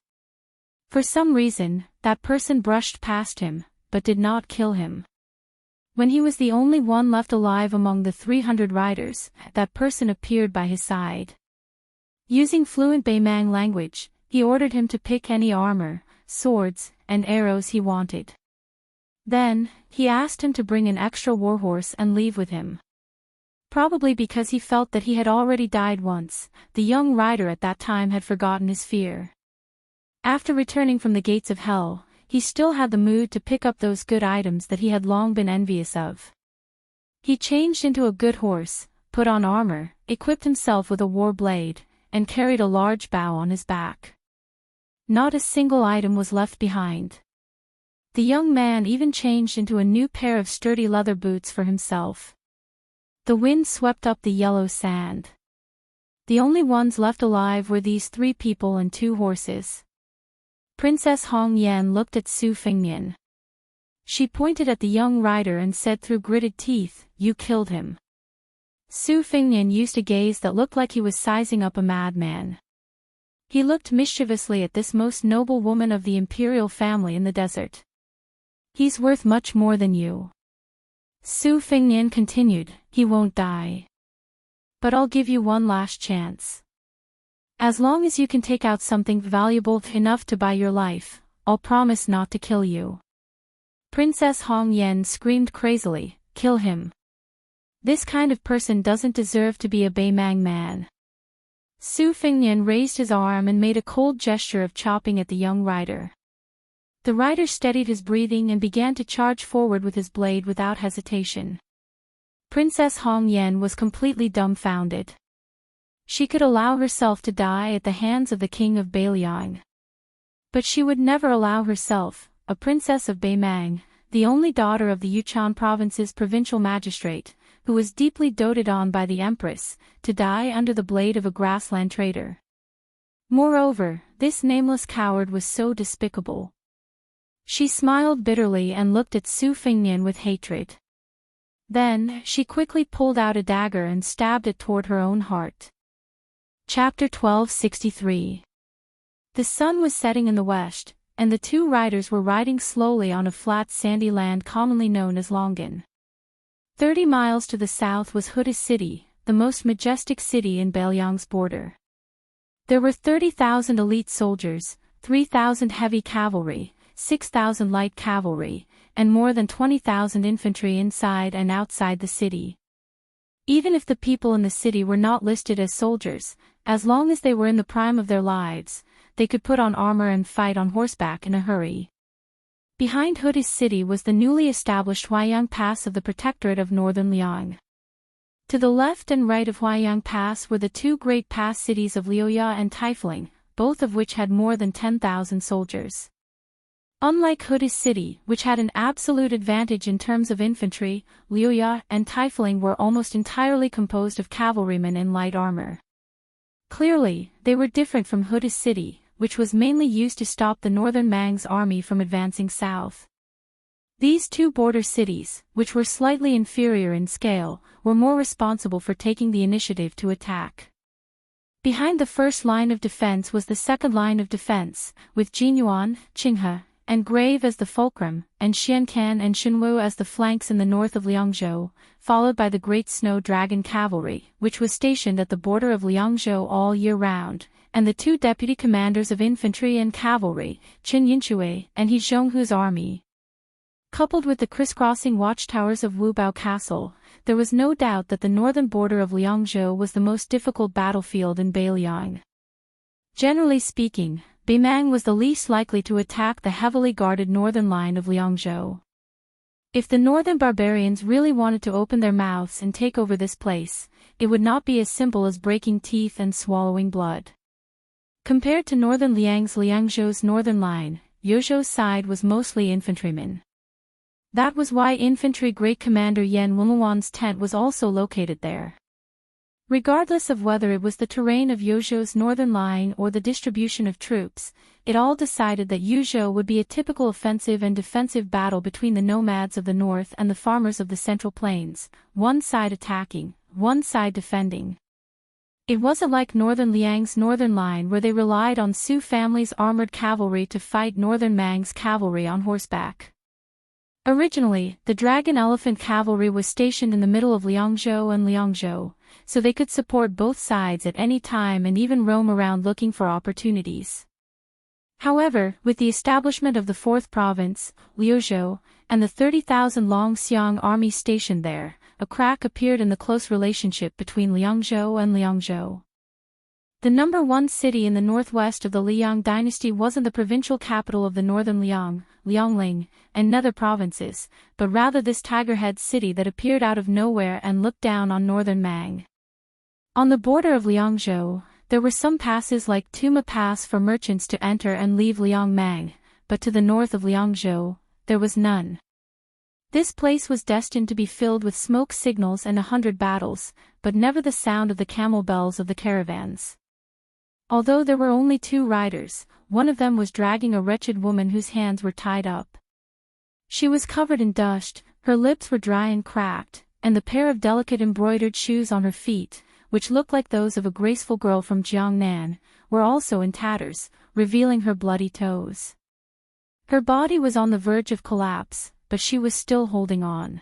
For some reason, that person brushed past him, but did not kill him. When he was the only one left alive among the 300 riders, that person appeared by his side. Using fluent Baimang language, he ordered him to pick any armor, swords, and arrows he wanted. Then, he asked him to bring an extra warhorse and leave with him. Probably because he felt that he had already died once, the young rider at that time had forgotten his fear. After returning from the gates of hell, he still had the mood to pick up those good items that he had long been envious of. He changed into a good horse, put on armor, equipped himself with a war blade, and carried a large bow on his back. Not a single item was left behind. The young man even changed into a new pair of sturdy leather boots for himself. The wind swept up the yellow sand. The only ones left alive were these 3 people and 2 horses. Princess Hong Yan looked at Su Fengnian. She pointed at the young rider and said through gritted teeth, "You killed him." Su Fengnian used a gaze that looked like he was sizing up a madman. He looked mischievously at this most noble woman of the imperial family in the desert. He's worth much more than you. Su Fengnian continued, he won't die. But I'll give you one last chance. As long as you can take out something valuable enough to buy your life, I'll promise not to kill you. Princess Hong Yen screamed crazily, kill him. This kind of person doesn't deserve to be a Beimang man. Su Fengnian raised his arm and made a cold gesture of chopping at the young rider. The rider steadied his breathing and began to charge forward with his blade without hesitation. Princess Hong Yen was completely dumbfounded. She could allow herself to die at the hands of the king of Beiliang. But she would never allow herself, a princess of Beimang, the only daughter of the Yushan province's provincial magistrate, who was deeply doted on by the empress, to die under the blade of a grassland trader. Moreover, this nameless coward was so despicable. She smiled bitterly and looked at Su Fengnian with hatred. Then, she quickly pulled out a dagger and stabbed it toward her own heart. Chapter 1263. The sun was setting in the west, and the two riders were riding slowly on a flat sandy land commonly known as Longan. 30 miles to the south was Huda City, the most majestic city in Beiliang's border. There were 30,000 elite soldiers, 3,000 heavy cavalry, 6,000 light cavalry, and more than 20,000 infantry inside and outside the city. Even if the people in the city were not listed as soldiers, as long as they were in the prime of their lives, they could put on armor and fight on horseback in a hurry. Behind Huda's city was the newly established Huaiyang Pass of the Protectorate of Northern Liang. To the left and right of Huaiyang Pass were the two great pass cities of Liuya and Taifling, both of which had more than 10,000 soldiers. Unlike Huda's city, which had an absolute advantage in terms of infantry, Liuya and Taifling were almost entirely composed of cavalrymen in light armor. Clearly, they were different from Huda's city, which was mainly used to stop the northern Mang's army from advancing south. These two border cities, which were slightly inferior in scale, were more responsible for taking the initiative to attack. Behind the first line of defense was the second line of defense, with Jinyuan, Qinghe, and Grave as the fulcrum, and Xiancan and Xinwu as the flanks in the north of Liangzhou, followed by the Great Snow Dragon Cavalry, which was stationed at the border of Liangzhou all year round, and the two deputy commanders of infantry and cavalry, Qin Yinshui and He Zhonghu's army. Coupled with the crisscrossing watchtowers of Wubao Castle, there was no doubt that the northern border of Liangzhou was the most difficult battlefield in Beiliang. Generally speaking, Beimang was the least likely to attack the heavily guarded northern line of Liangzhou. If the northern barbarians really wanted to open their mouths and take over this place, it would not be as simple as breaking teeth and swallowing blood. Compared to northern Liangzhou's northern line, Yozhou's side was mostly infantrymen. That was why infantry great commander Yan Wenluan's tent was also located there. Regardless of whether it was the terrain of Yozhou's northern line or the distribution of troops, it all decided that Yuzhou would be a typical offensive and defensive battle between the nomads of the north and the farmers of the central plains, one side attacking, one side defending. It wasn't like northern Liang's northern line where they relied on Su family's armored cavalry to fight northern Mang's cavalry on horseback. Originally, the Dragon Elephant Cavalry was stationed in the middle of Liangzhou and Liangzhou, so they could support both sides at any time and even roam around looking for opportunities. However, with the establishment of the 4th province, Liuzhou, and the 30,000 Longxiang army stationed there, a crack appeared in the close relationship between Liangzhou and Liangzhou. The number one city in the northwest of the Liang dynasty wasn't the provincial capital of the northern Liang, Liangling, and nether provinces, but rather this tiger-head city that appeared out of nowhere and looked down on northern Mang. On the border of Liangzhou, there were some passes like Tuma Pass for merchants to enter and leave Liangmang, but to the north of Liangzhou, there was none. This place was destined to be filled with smoke signals and 100 battles, but never the sound of the camel bells of the caravans. Although there were only 2 riders, one of them was dragging a wretched woman whose hands were tied up. She was covered in dust, her lips were dry and cracked, and the pair of delicate embroidered shoes on her feet, which looked like those of a graceful girl from Jiangnan, were also in tatters, revealing her bloody toes. Her body was on the verge of collapse, but she was still holding on.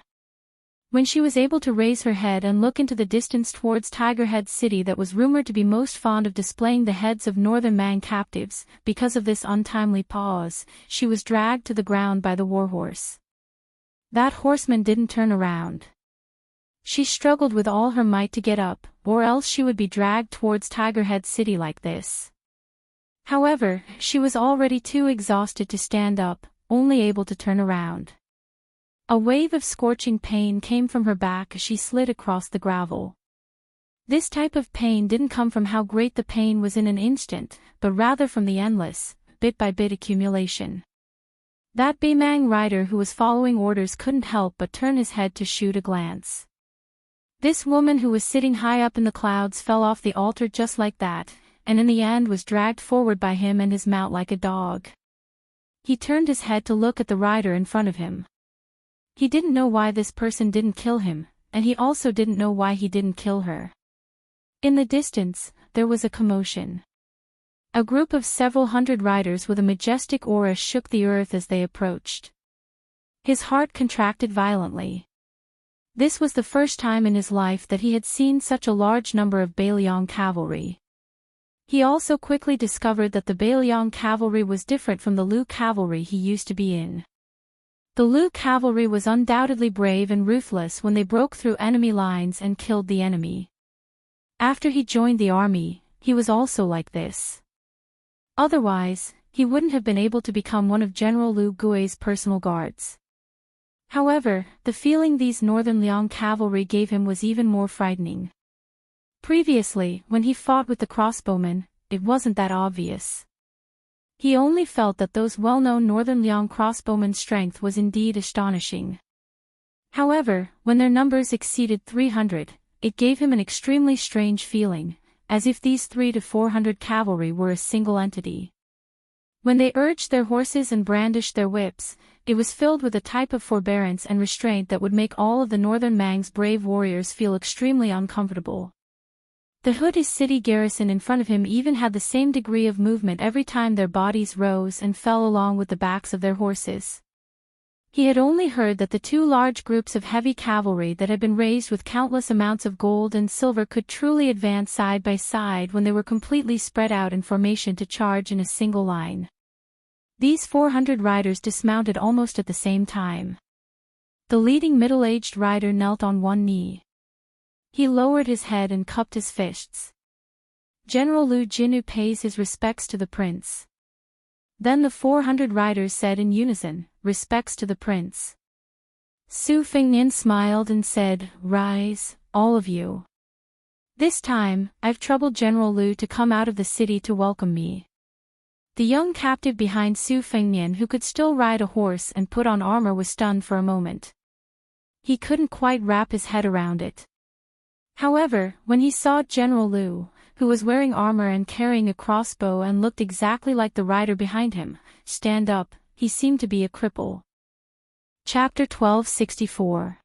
When she was able to raise her head and look into the distance towards Tigerhead City that was rumored to be most fond of displaying the heads of northern Mang captives, because of this untimely pause, she was dragged to the ground by the warhorse. That horseman didn't turn around. She struggled with all her might to get up, or else she would be dragged towards Tigerhead City like this. However, she was already too exhausted to stand up, only able to turn around. A wave of scorching pain came from her back as she slid across the gravel. This type of pain didn't come from how great the pain was in an instant, but rather from the endless, bit-by-bit accumulation. That Beimang rider who was following orders couldn't help but turn his head to shoot a glance. This woman who was sitting high up in the clouds fell off the altar just like that, and in the end was dragged forward by him and his mount like a dog. He turned his head to look at the rider in front of him. He didn't know why this person didn't kill him, and he also didn't know why he didn't kill her. In the distance, there was a commotion. A group of several hundred riders with a majestic aura shook the earth as they approached. His heart contracted violently. This was the first time in his life that he had seen such a large number of Bailiang cavalry. He also quickly discovered that the Bailiang cavalry was different from the Lu cavalry he used to be in. The Lu cavalry was undoubtedly brave and ruthless when they broke through enemy lines and killed the enemy. After he joined the army, he was also like this. Otherwise, he wouldn't have been able to become one of General Lu Gui's personal guards. However, the feeling these Northern Liang cavalry gave him was even more frightening. Previously, when he fought with the crossbowmen, it wasn't that obvious. He only felt that those well-known Northern Liang crossbowmen's strength was indeed astonishing. However, when their numbers exceeded 300, it gave him an extremely strange feeling, as if these 300 to 400 cavalry were a single entity. When they urged their horses and brandished their whips, it was filled with a type of forbearance and restraint that would make all of the Northern Mang's brave warriors feel extremely uncomfortable. The Hood's city garrison in front of him even had the same degree of movement every time their bodies rose and fell along with the backs of their horses. He had only heard that the two large groups of heavy cavalry that had been raised with countless amounts of gold and silver could truly advance side by side when they were completely spread out in formation to charge in a single line. These 400 riders dismounted almost at the same time. The leading middle-aged rider knelt on one knee. He lowered his head and cupped his fists. General Lu Jinu pays his respects to the prince. Then the 400 riders said in unison, "Respects to the prince." Su Fengnian smiled and said, "Rise, all of you. This time, I've troubled General Lu to come out of the city to welcome me." The young captive behind Su Fengnian who could still ride a horse and put on armor was stunned for a moment. He couldn't quite wrap his head around it. However, when he saw General Lu, who was wearing armor and carrying a crossbow and looked exactly like the rider behind him, stand up, he seemed to be a cripple. Chapter 1264.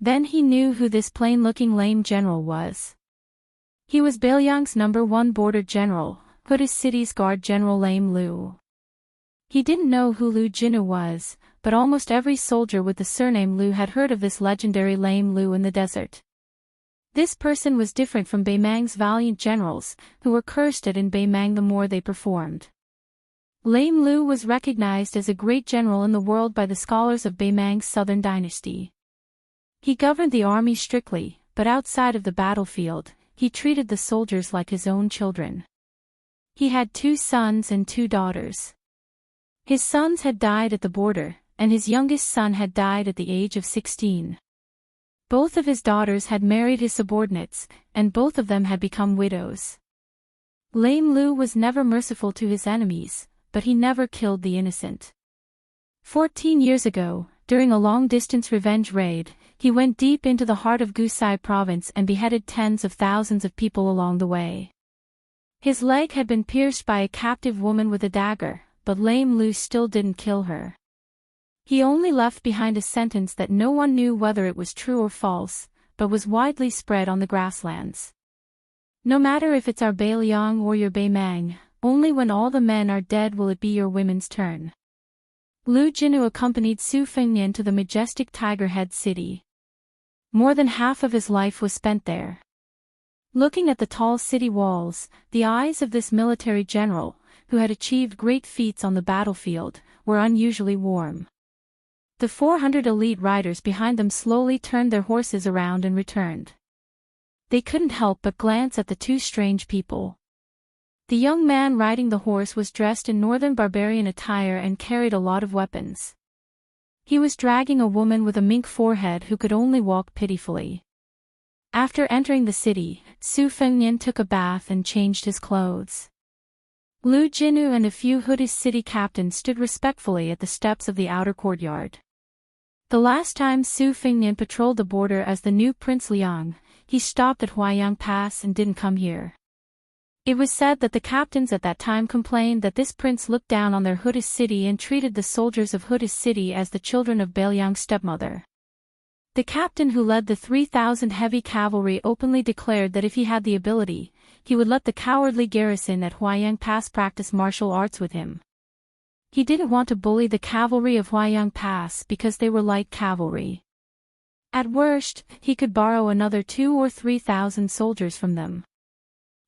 Then he knew who this plain-looking lame general was. He was Bailiang's #1 border general, Hood's city's guard General Lame Lu. He didn't know who Lu Jinu was, but almost every soldier with the surname Lu had heard of this legendary Lame Lu in the desert. This person was different from Beimang's valiant generals, who were cursed at in Beimang the more they performed. Lame Lu was recognized as a great general in the world by the scholars of Beimang's southern dynasty. He governed the army strictly, but outside of the battlefield, he treated the soldiers like his own children. He had 2 sons and 2 daughters. His sons had died at the border, and his youngest son had died at the age of 16. Both of his daughters had married his subordinates, and both of them had become widows. Lame Lu was never merciful to his enemies, but he never killed the innocent. 14 years ago, during a long-distance revenge raid, he went deep into the heart of Gusai province and beheaded tens of thousands of people along the way. His leg had been pierced by a captive woman with a dagger, but Lame Lu still didn't kill her. He only left behind a sentence that no one knew whether it was true or false, but was widely spread on the grasslands. No matter if it's our Bailiang or your Baimang, only when all the men are dead will it be your women's turn. Lu Jinu accompanied Su Fengnian to the majestic Tiger Head city. More than half of his life was spent there. Looking at the tall city walls, the eyes of this military general, who had achieved great feats on the battlefield, were unusually warm. The 400 elite riders behind them slowly turned their horses around and returned. They couldn't help but glance at the two strange people. The young man riding the horse was dressed in northern barbarian attire and carried a lot of weapons. He was dragging a woman with a mink forehead who could only walk pitifully. After entering the city, Su Fengnian took a bath and changed his clothes. Lu Jinu and a few hooded city captains stood respectfully at the steps of the outer courtyard. The last time Su Fengnian patrolled the border as the new Prince Liang, he stopped at Huayang Pass and didn't come here. It was said that the captains at that time complained that this prince looked down on their hooded city and treated the soldiers of hooded city as the children of Bailiang's stepmother. The captain who led the 3,000 heavy cavalry openly declared that if he had the ability, he would let the cowardly garrison at Huayang Pass practice martial arts with him. He didn't want to bully the cavalry of Huayang Pass because they were light cavalry. At worst, he could borrow another 2,000 or 3,000 soldiers from them.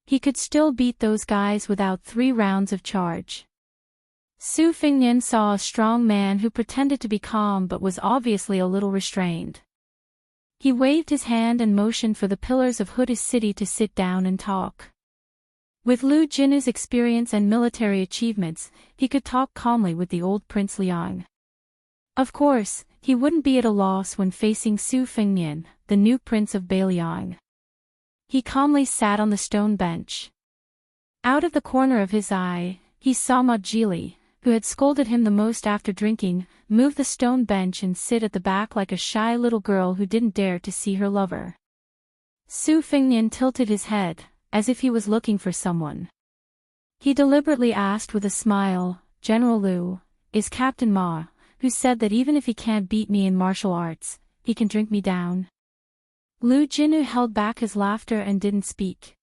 He could still beat those guys without 3 rounds of charge. Su Fengnian saw a strong man who pretended to be calm but was obviously a little restrained. He waved his hand and motioned for the pillars of hooded city to sit down and talk. With Lu Jinu's experience and military achievements, he could talk calmly with the old Prince Liang. Of course, he wouldn't be at a loss when facing Su Fengnian, the new prince of Bailiang. He calmly sat on the stone bench. Out of the corner of his eye, he saw Ma Jili, who had scolded him the most after drinking, move the stone bench and sit at the back like a shy little girl who didn't dare to see her lover. Su Fengnian tilted his head, as if he was looking for someone. He deliberately asked with a smile, "General Lu, is Captain Ma, who said that even if he can't beat me in martial arts, he can drink me down?" Lu Jinu held back his laughter and didn't speak.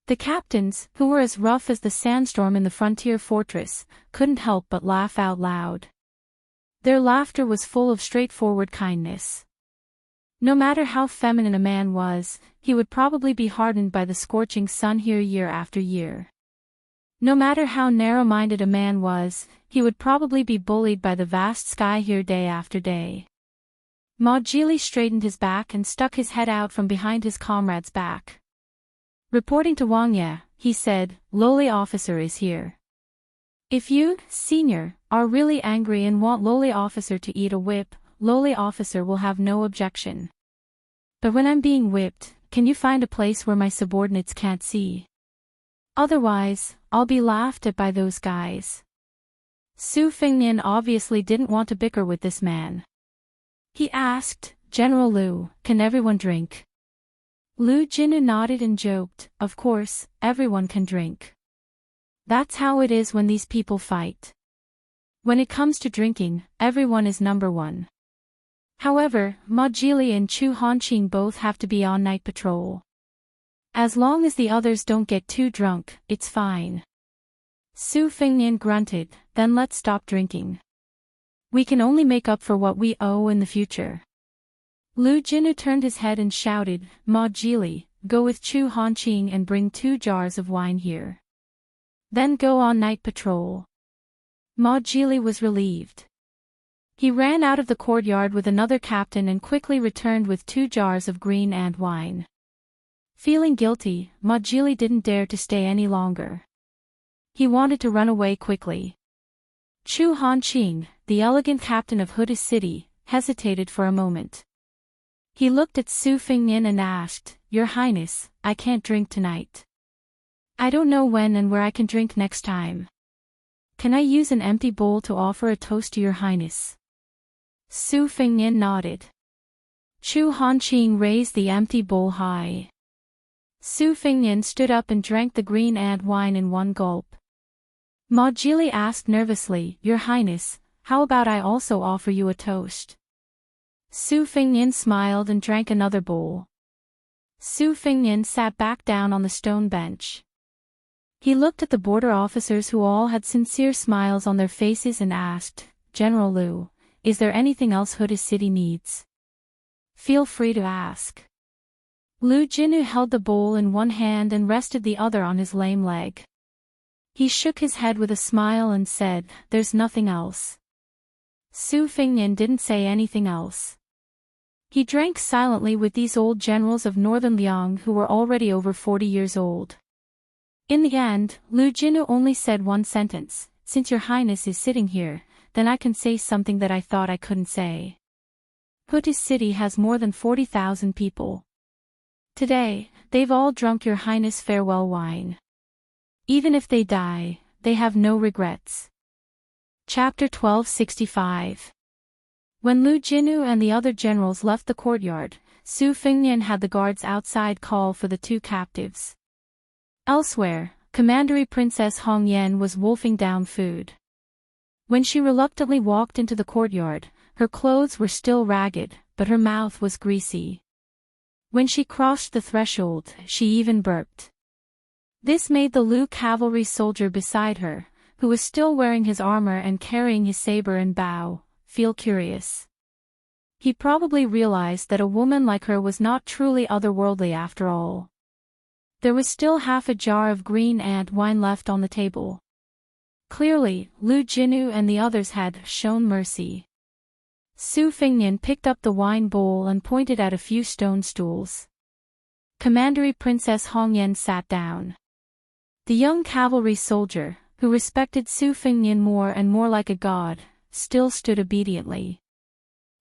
The captains, who were as rough as the sandstorm in the frontier fortress, couldn't help but laugh out loud. Their laughter was full of straightforward kindness. No matter how feminine a man was, he would probably be hardened by the scorching sun here year after year. No matter how narrow-minded a man was, he would probably be bullied by the vast sky here day after day. Ma Jili straightened his back and stuck his head out from behind his comrade's back. Reporting to Wang Ye, he said, "Lowly officer is here. If you, senior, are really angry and want lowly officer to eat a whip, lowly officer will have no objection. But when I'm being whipped, can you find a place where my subordinates can't see? Otherwise, I'll be laughed at by those guys." Su Fengnian obviously didn't want to bicker with this man. He asked, "General Lu, can everyone drink?" Lu Jinu nodded and joked, "Of course, everyone can drink. That's how it is when these people fight. When it comes to drinking, everyone is number one. However, Ma Jili and Chu Hanqing both have to be on night patrol. As long as the others don't get too drunk, it's fine." Su Fengnian grunted, "Then let's stop drinking. We can only make up for what we owe in the future." Lu Jinu turned his head and shouted, "Ma Jili, go with Chu Hanqing and bring 2 jars of wine here. Then go on night patrol." Ma Jili was relieved. He ran out of the courtyard with another captain and quickly returned with 2 jars of green and wine. Feeling guilty, Ma Jili didn't dare to stay any longer. He wanted to run away quickly. Chu Hanqing, the elegant captain of Huda City, hesitated for a moment. He looked at Su Fengnian and asked, "Your Highness, I can't drink tonight. I don't know when and where I can drink next time. Can I use an empty bowl to offer a toast to your Highness?" Su Fengnian nodded. Chu Hanqing raised the empty bowl high. Su Fengnian stood up and drank the green and wine in one gulp. Ma Jili asked nervously, "Your Highness, how about I also offer you a toast?" Su Fengnian smiled and drank another bowl. Su Fengnian sat back down on the stone bench. He looked at the border officers who all had sincere smiles on their faces and asked, "General Liu, is there anything else Huda's city needs? Feel free to ask." Lu Jinu held the bowl in one hand and rested the other on his lame leg. He shook his head with a smile and said, "There's nothing else." Su Fengnian didn't say anything else. He drank silently with these old generals of northern Liang who were already over 40 years old. In the end, Lu Jinu only said one sentence, "Since your highness is sitting here, then I can say something that I thought I couldn't say. Huda's city has more than 40,000 people. Today, they've all drunk your highness' farewell wine. Even if they die, they have no regrets." Chapter 1265. When Lu Jinu and the other generals left the courtyard, Su Fengnian had the guards outside call for the two captives. Elsewhere, Commandery Princess Hongyan was wolfing down food. When she reluctantly walked into the courtyard, her clothes were still ragged, but her mouth was greasy. When she crossed the threshold, she even burped. This made the Lu cavalry soldier beside her, who was still wearing his armor and carrying his saber and bow, feel curious. He probably realized that a woman like her was not truly otherworldly after all. There was still half a jar of green ant wine left on the table. Clearly, Lu Jinu and the others had shown mercy. Su Fengnian picked up the wine bowl and pointed at a few stone stools. Commandery Princess Hongyan sat down. The young cavalry soldier, who respected Su Fengnian more and more like a god, still stood obediently.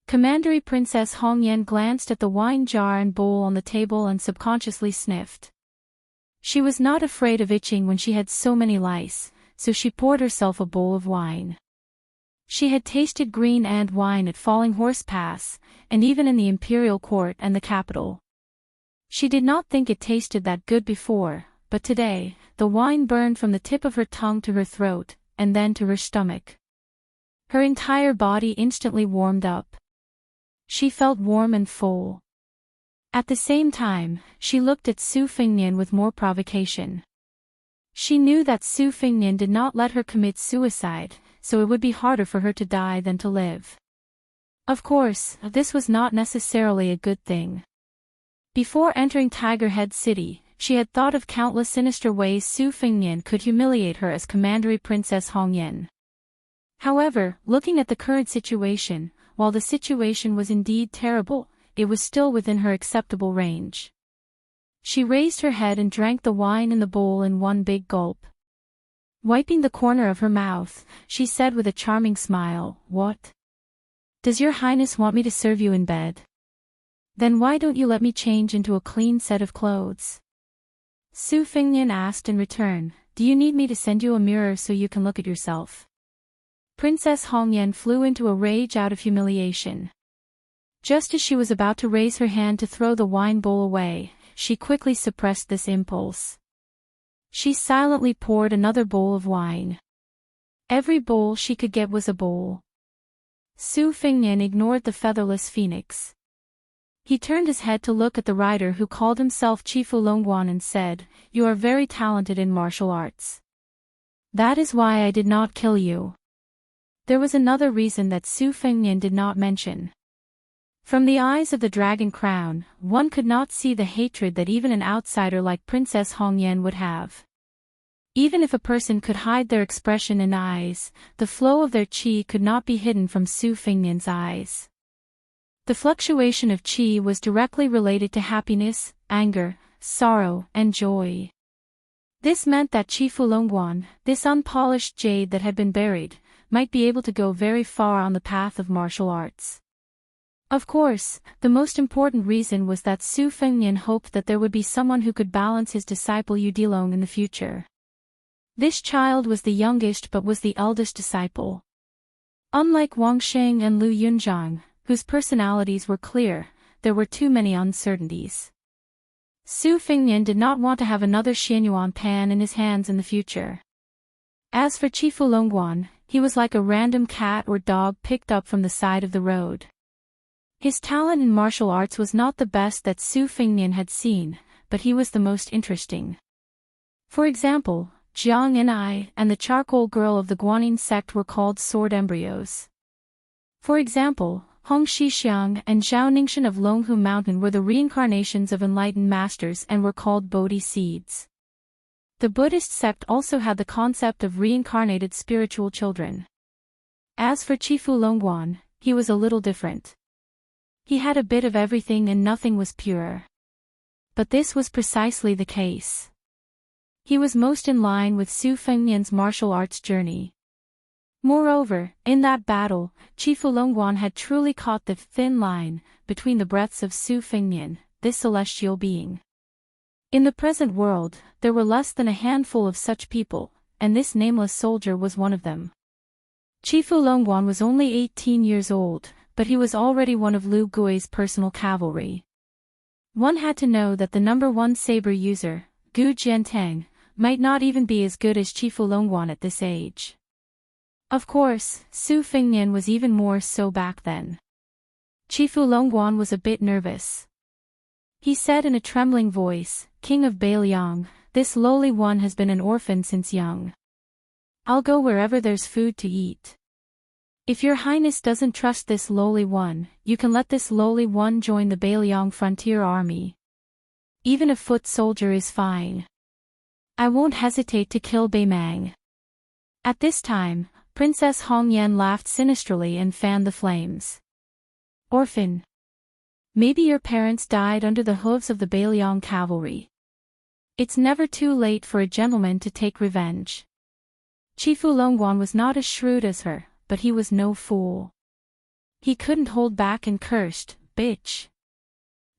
Commandery Princess Hongyan glanced at the wine jar and bowl on the table and subconsciously sniffed. She was not afraid of itching when she had so many lice, so she poured herself a bowl of wine. She had tasted green ant wine at Falling Horse Pass, and even in the imperial court and the capital. She did not think it tasted that good before, but today, the wine burned from the tip of her tongue to her throat, and then to her stomach. Her entire body instantly warmed up. She felt warm and full. At the same time, she looked at Su Fengnian with more provocation. She knew that Su Fengnian did not let her commit suicide, so it would be harder for her to die than to live. Of course, this was not necessarily a good thing. Before entering Tiger Head City, she had thought of countless sinister ways Su Fengnian could humiliate her as Commandery Princess Hongyan. However, looking at the current situation, while the situation was indeed terrible, it was still within her acceptable range. She raised her head and drank the wine in the bowl in one big gulp. Wiping the corner of her mouth, she said with a charming smile, "What? Does your highness want me to serve you in bed? Then why don't you let me change into a clean set of clothes?" Su Fengnian asked in return, "Do you need me to send you a mirror so you can look at yourself?" Princess Hongyan flew into a rage out of humiliation. Just as she was about to raise her hand to throw the wine bowl away, she quickly suppressed this impulse. She silently poured another bowl of wine. Every bowl she could get was a bowl. Su Fengnian ignored the featherless phoenix. He turned his head to look at the rider who called himself Chifu Longguan and said, "You are very talented in martial arts. That is why I did not kill you." There was another reason that Su Fengnian did not mention. From the eyes of the dragon crown, one could not see the hatred that even an outsider like Princess Hongyan would have. Even if a person could hide their expression and eyes, the flow of their qi could not be hidden from Su Fengnian's eyes. The fluctuation of qi was directly related to happiness, anger, sorrow, and joy. This meant that Chifu Longguan, this unpolished jade that had been buried, might be able to go very far on the path of martial arts. Of course, the most important reason was that Su Fengnian hoped that there would be someone who could balance his disciple Yudilong in the future. This child was the youngest but was the eldest disciple. Unlike Wang Sheng and Lu Yunzhang, whose personalities were clear, there were too many uncertainties. Su Fengnian did not want to have another Xianyuan Pan in his hands in the future. As for Chifu Longguan, he was like a random cat or dog picked up from the side of the road. His talent in martial arts was not the best that Su Fengnian had seen, but he was the most interesting. For example, Jiang and I and the charcoal girl of the Guanyin sect were called sword embryos. For example, Hong Shixiang and Zhao Ningxian of Longhu Mountain were the reincarnations of enlightened masters and were called Bodhi seeds. The Buddhist sect also had the concept of reincarnated spiritual children. As for Chifu Longguan, he was a little different. He had a bit of everything and nothing was pure. But this was precisely the case. He was most in line with Su Fengnian's martial arts journey. Moreover, in that battle, Chifu Longguan had truly caught the thin line between the breaths of Su Fengnian, this celestial being. In the present world, there were less than a handful of such people, and this nameless soldier was one of them. Chifu Longguan was only 18 years old, but he was already one of Lu Gui's personal cavalry. One had to know that the number one saber user, Gu Jiantang, might not even be as good as Chifu Longguan at this age. Of course, Su Fengnian was even more so back then. Chifu Longguan was a bit nervous. He said in a trembling voice, "King of Beiliang, this lowly one has been an orphan since young. I'll go wherever there's food to eat. If your highness doesn't trust this lowly one, you can let this lowly one join the Beiliang frontier army. Even a foot soldier is fine. I won't hesitate to kill Beimang." At this time, Princess Hongyan laughed sinisterly and fanned the flames. "Orphan. Maybe your parents died under the hooves of the Beiliang cavalry. It's never too late for a gentleman to take revenge." Chifu Longguan was not as shrewd as her, but he was no fool. He couldn't hold back and cursed, "Bitch.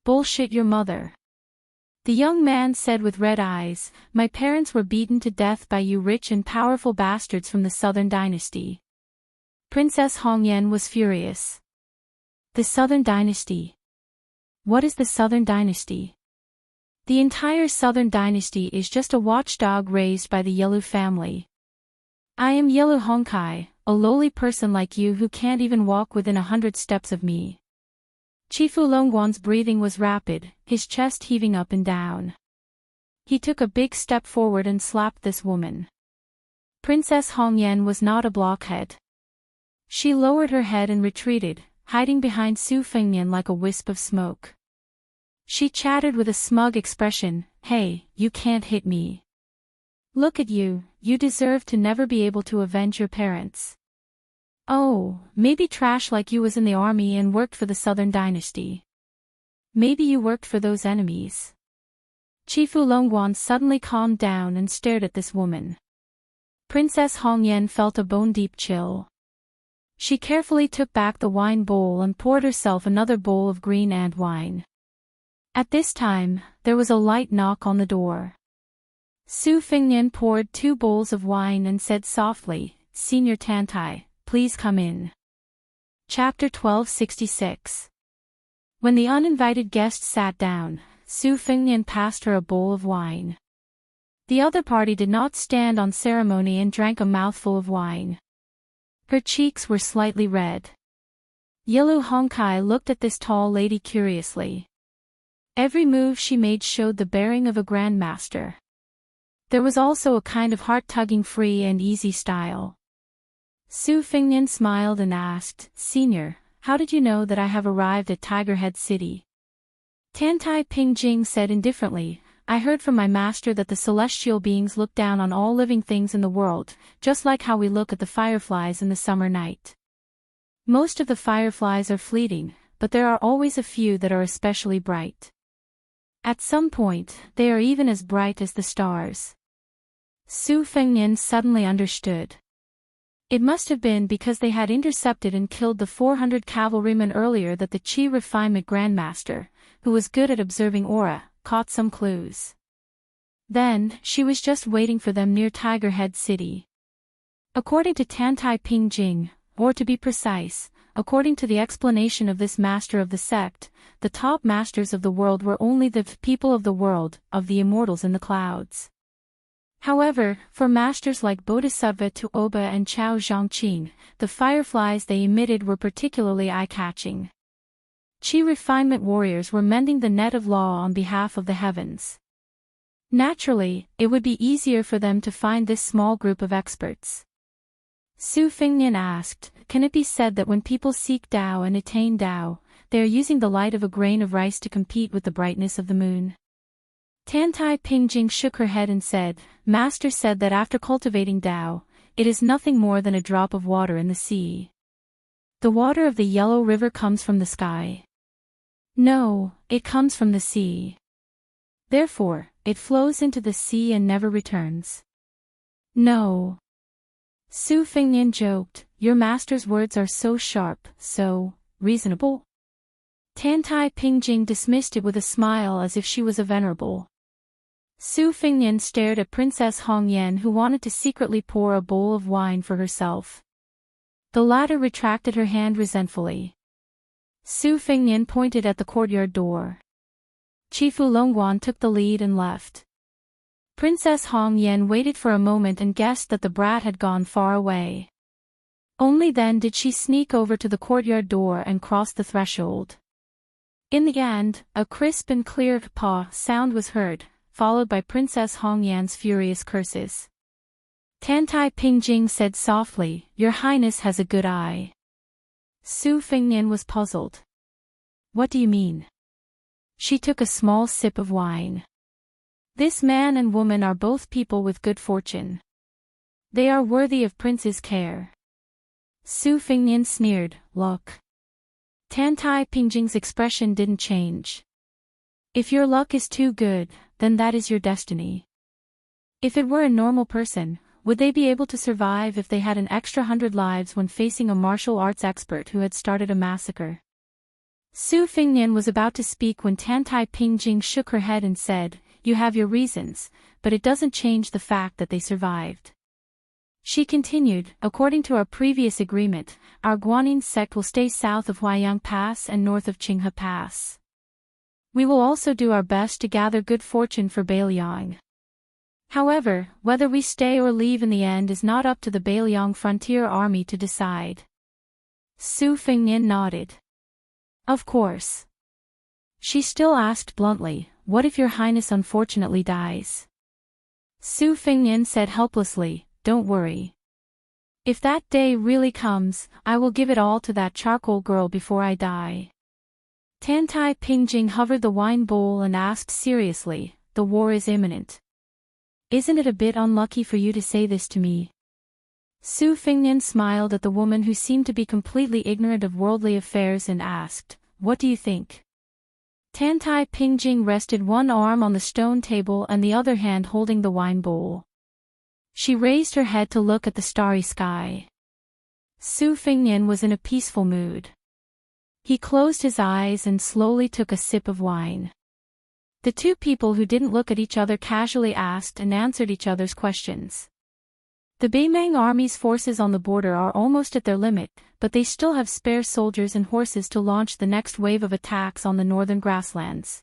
Bullshit your mother." The young man said with red eyes, "My parents were beaten to death by you rich and powerful bastards from the Southern Dynasty." Princess Hongyan was furious. The Southern Dynasty. What is the Southern Dynasty? The entire Southern Dynasty is just a watchdog raised by the Yelu family. I am Yelu Hongkai, a lowly person like you who can't even walk within 100 steps of me. Chifu Longguan's breathing was rapid, his chest heaving up and down. He took a big step forward and slapped this woman. Princess Hongyan was not a blockhead. She lowered her head and retreated, hiding behind Su Fengnian like a wisp of smoke. She chattered with a smug expression, "Hey, you can't hit me. Look at you, you deserve to never be able to avenge your parents. Oh, maybe trash like you was in the army and worked for the Southern Dynasty. Maybe you worked for those enemies." Chifu Longguan suddenly calmed down and stared at this woman. Princess Hongyan felt a bone-deep chill. She carefully took back the wine bowl and poured herself another bowl of green ant wine. At this time, there was a light knock on the door. Su Fengnian poured 2 bowls of wine and said softly, "Senior Tantai, please come in." Chapter 1266. When the uninvited guest sat down, Su Fengnian passed her a bowl of wine. The other party did not stand on ceremony and drank a mouthful of wine. Her cheeks were slightly red. Yelu Hongkai looked at this tall lady curiously. Every move she made showed the bearing of a grandmaster. There was also a kind of heart-tugging free and easy style. Su Fengnian smiled and asked, "Senior, how did you know that I have arrived at Tiger Head City?" Tantai Pingjing said indifferently, "I heard from my master that the celestial beings look down on all living things in the world, just like how we look at the fireflies in the summer night. Most of the fireflies are fleeting, but there are always a few that are especially bright. At some point, they are even as bright as the stars." Su Fengnian suddenly understood. It must have been because they had intercepted and killed the 400 cavalrymen earlier that the Qi Refinement Grandmaster, who was good at observing aura, caught some clues. Then, she was just waiting for them near Tiger Head City. According to Tantai Pingjing, or to be precise, according to the explanation of this master of the sect, the top masters of the world were only the people of the world, of the immortals in the clouds. However, for masters like Bodhisattva Tuoba and Chao Zhangqing, the fireflies they emitted were particularly eye-catching. Chi refinement warriors were mending the net of law on behalf of the heavens. Naturally, it would be easier for them to find this small group of experts. Su Fengnian asked, can it be said that when people seek Tao and attain Tao, they are using the light of a grain of rice to compete with the brightness of the moon? Tantai Pingjing shook her head and said, Master said that after cultivating Tao, it is nothing more than a drop of water in the sea. The water of the Yellow River comes from the sky. No, it comes from the sea. Therefore, it flows into the sea and never returns. No. Su Fengnian joked, your master's words are so sharp, so reasonable. Tantai Pingjing dismissed it with a smile as if she was a venerable. Su Fengnian stared at Princess Hongyan, who wanted to secretly pour a bowl of wine for herself. The latter retracted her hand resentfully. Su Fengnian pointed at the courtyard door. Chifu Longguan took the lead and left. Princess Hongyan waited for a moment and guessed that the brat had gone far away. Only then did she sneak over to the courtyard door and cross the threshold. In the end, a crisp and clear paw sound was heard, followed by Princess Hongyan's furious curses. Tantai Pingjing said softly, Your Highness has a good eye. Su Fengnian was puzzled. What do you mean? She took a small sip of wine. This man and woman are both people with good fortune. They are worthy of Prince's care. Su Fengnian sneered, Look. Tantai Pingjing's expression didn't change. If your luck is too good, then that is your destiny. If it were a normal person, would they be able to survive if they had an extra 100 lives when facing a martial arts expert who had started a massacre? Su Fengnian was about to speak when Tantai Pingjing shook her head and said, You have your reasons, but it doesn't change the fact that they survived. She continued, According to our previous agreement, our Guanyin sect will stay south of Huaiyang Pass and north of Qinghe Pass. We will also do our best to gather good fortune for Beiliang. However, whether we stay or leave in the end is not up to the Beiliang frontier army to decide. Su Fengnian nodded. Of course. She still asked bluntly, What if your highness unfortunately dies? Su Fengnian said helplessly, Don't worry. If that day really comes, I will give it all to that charcoal girl before I die. Tantai Pingjing hovered the wine bowl and asked seriously, The war is imminent. Isn't it a bit unlucky for you to say this to me? Su Fengnian smiled at the woman who seemed to be completely ignorant of worldly affairs and asked, What do you think? Tantai Pingjing rested one arm on the stone table and the other hand holding the wine bowl. She raised her head to look at the starry sky. Su Fengnian was in a peaceful mood. He closed his eyes and slowly took a sip of wine. The two people who didn't look at each other casually asked and answered each other's questions. The Beimang army's forces on the border are almost at their limit, but they still have spare soldiers and horses to launch the next wave of attacks on the northern grasslands.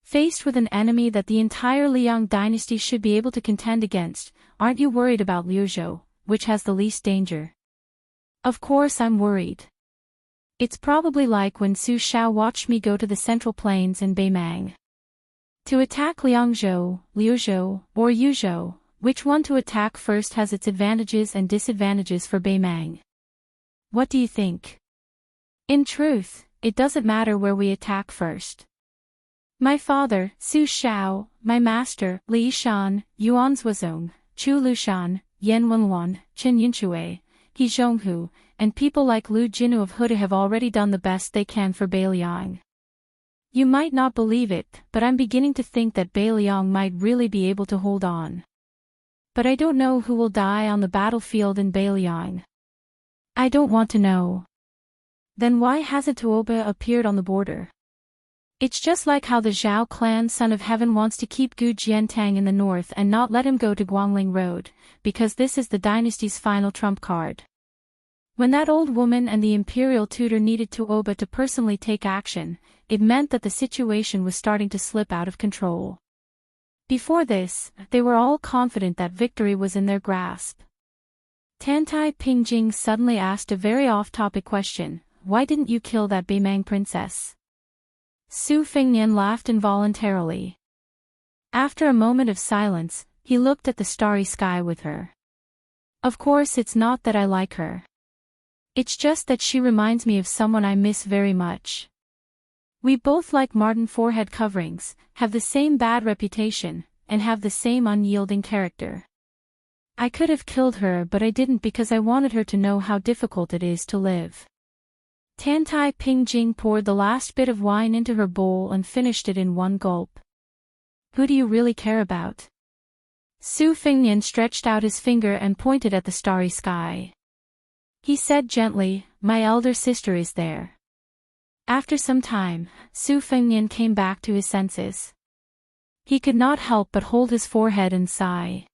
Faced with an enemy that the entire Liang dynasty should be able to contend against, aren't you worried about Liuzhou, which has the least danger? Of course I'm worried. It's probably like when Su Xiao watched me go to the Central Plains in Beimang. To attack Liangzhou, Liuzhou, or Yuzhou, which one to attack first has its advantages and disadvantages for Beimang. What do you think? In truth, it doesn't matter where we attack first. My father, Su Xiao, my master, Li Yishan, Yuan Zuozong, Chu Lushan, Yan Wenluan, Chen Yinchue, He Zhonghu, and people like Lu Jinu of Huda have already done the best they can for Beiliang. You might not believe it, but I'm beginning to think that Beiliang might really be able to hold on. But I don't know who will die on the battlefield in Beiliang. I don't want to know. Then why hasn't Tuoba appeared on the border? It's just like how the Zhao clan Son of Heaven wants to keep Gu Jiantang in the north and not let him go to Guangling Road, because this is the dynasty's final trump card. When that old woman and the imperial tutor needed Tuoba to personally take action, it meant that the situation was starting to slip out of control. Before this, they were all confident that victory was in their grasp. Tantai Pingjing suddenly asked a very off-topic question, why didn't you kill that Beimang princess? Su Fengnian laughed involuntarily. After a moment of silence, he looked at the starry sky with her. Of course it's not that I like her. It's just that she reminds me of someone I miss very much. We both like Martin forehead coverings, have the same bad reputation, and have the same unyielding character. I could have killed her but I didn't because I wanted her to know how difficult it is to live. Tantai Pingjing poured the last bit of wine into her bowl and finished it in one gulp. Who do you really care about? Su Fengnian stretched out his finger and pointed at the starry sky. He said gently, my elder sister is there. After some time, Su Fengnian came back to his senses. He could not help but hold his forehead and sigh.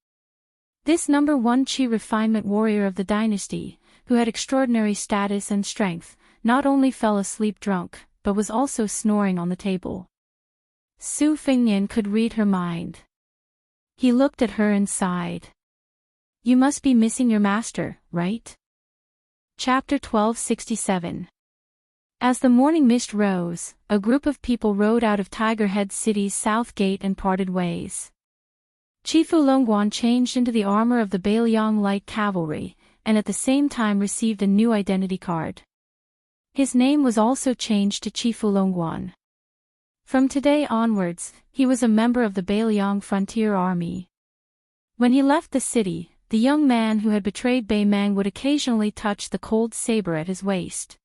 This number 1 Qi refinement warrior of the dynasty, who had extraordinary status and strength, not only fell asleep drunk, but was also snoring on the table. Su Fengnian could read her mind. He looked at her and sighed. You must be missing your master, right? Chapter 1267. As the morning mist rose, a group of people rode out of Tiger Head City's south gate and parted ways. Chifu Longguan changed into the armor of the Bailiang Light Cavalry, and at the same time received a new identity card. His name was also changed to Chifu Longguan. From today onwards, he was a member of the Bailiang Frontier Army. When he left the city, the young man who had betrayed Beimang would occasionally touch the cold saber at his waist.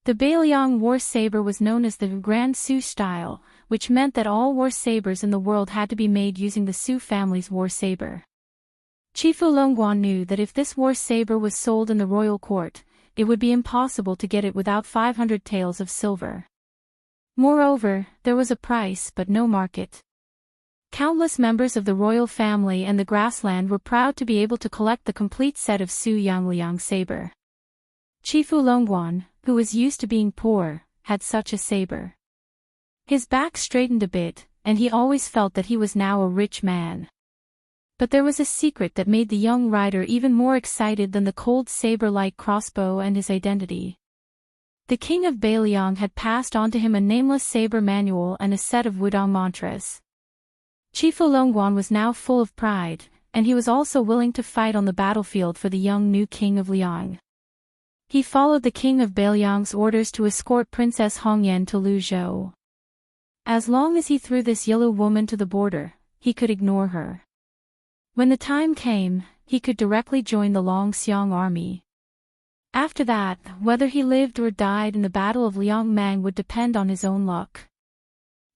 The Bailiang war saber was known as the Grand Su style, which meant that all war sabers in the world had to be made using the Su family's war saber. Chifu Longguan knew that if this war saber was sold in the royal court, it would be impossible to get it without 500 taels of silver. Moreover, there was a price but no market. Countless members of the royal family and the grassland were proud to be able to collect the complete set of Su Yangliang saber. Chifu Longguan, who was used to being poor, had such a saber. His back straightened a bit, and he always felt that he was now a rich man. But there was a secret that made the young rider even more excited than the cold saber-like crossbow and his identity. The king of Bailiang had passed on to him a nameless saber manual and a set of Wudang mantras. Chifu Longguan was now full of pride, and he was also willing to fight on the battlefield for the young new king of Liang. He followed the king of Bailiang's orders to escort Princess Hongyan to Luzhou. As long as he threw this yellow woman to the border, he could ignore her. When the time came, he could directly join the Longxiang army. After that, whether he lived or died in the Battle of Liangmang would depend on his own luck.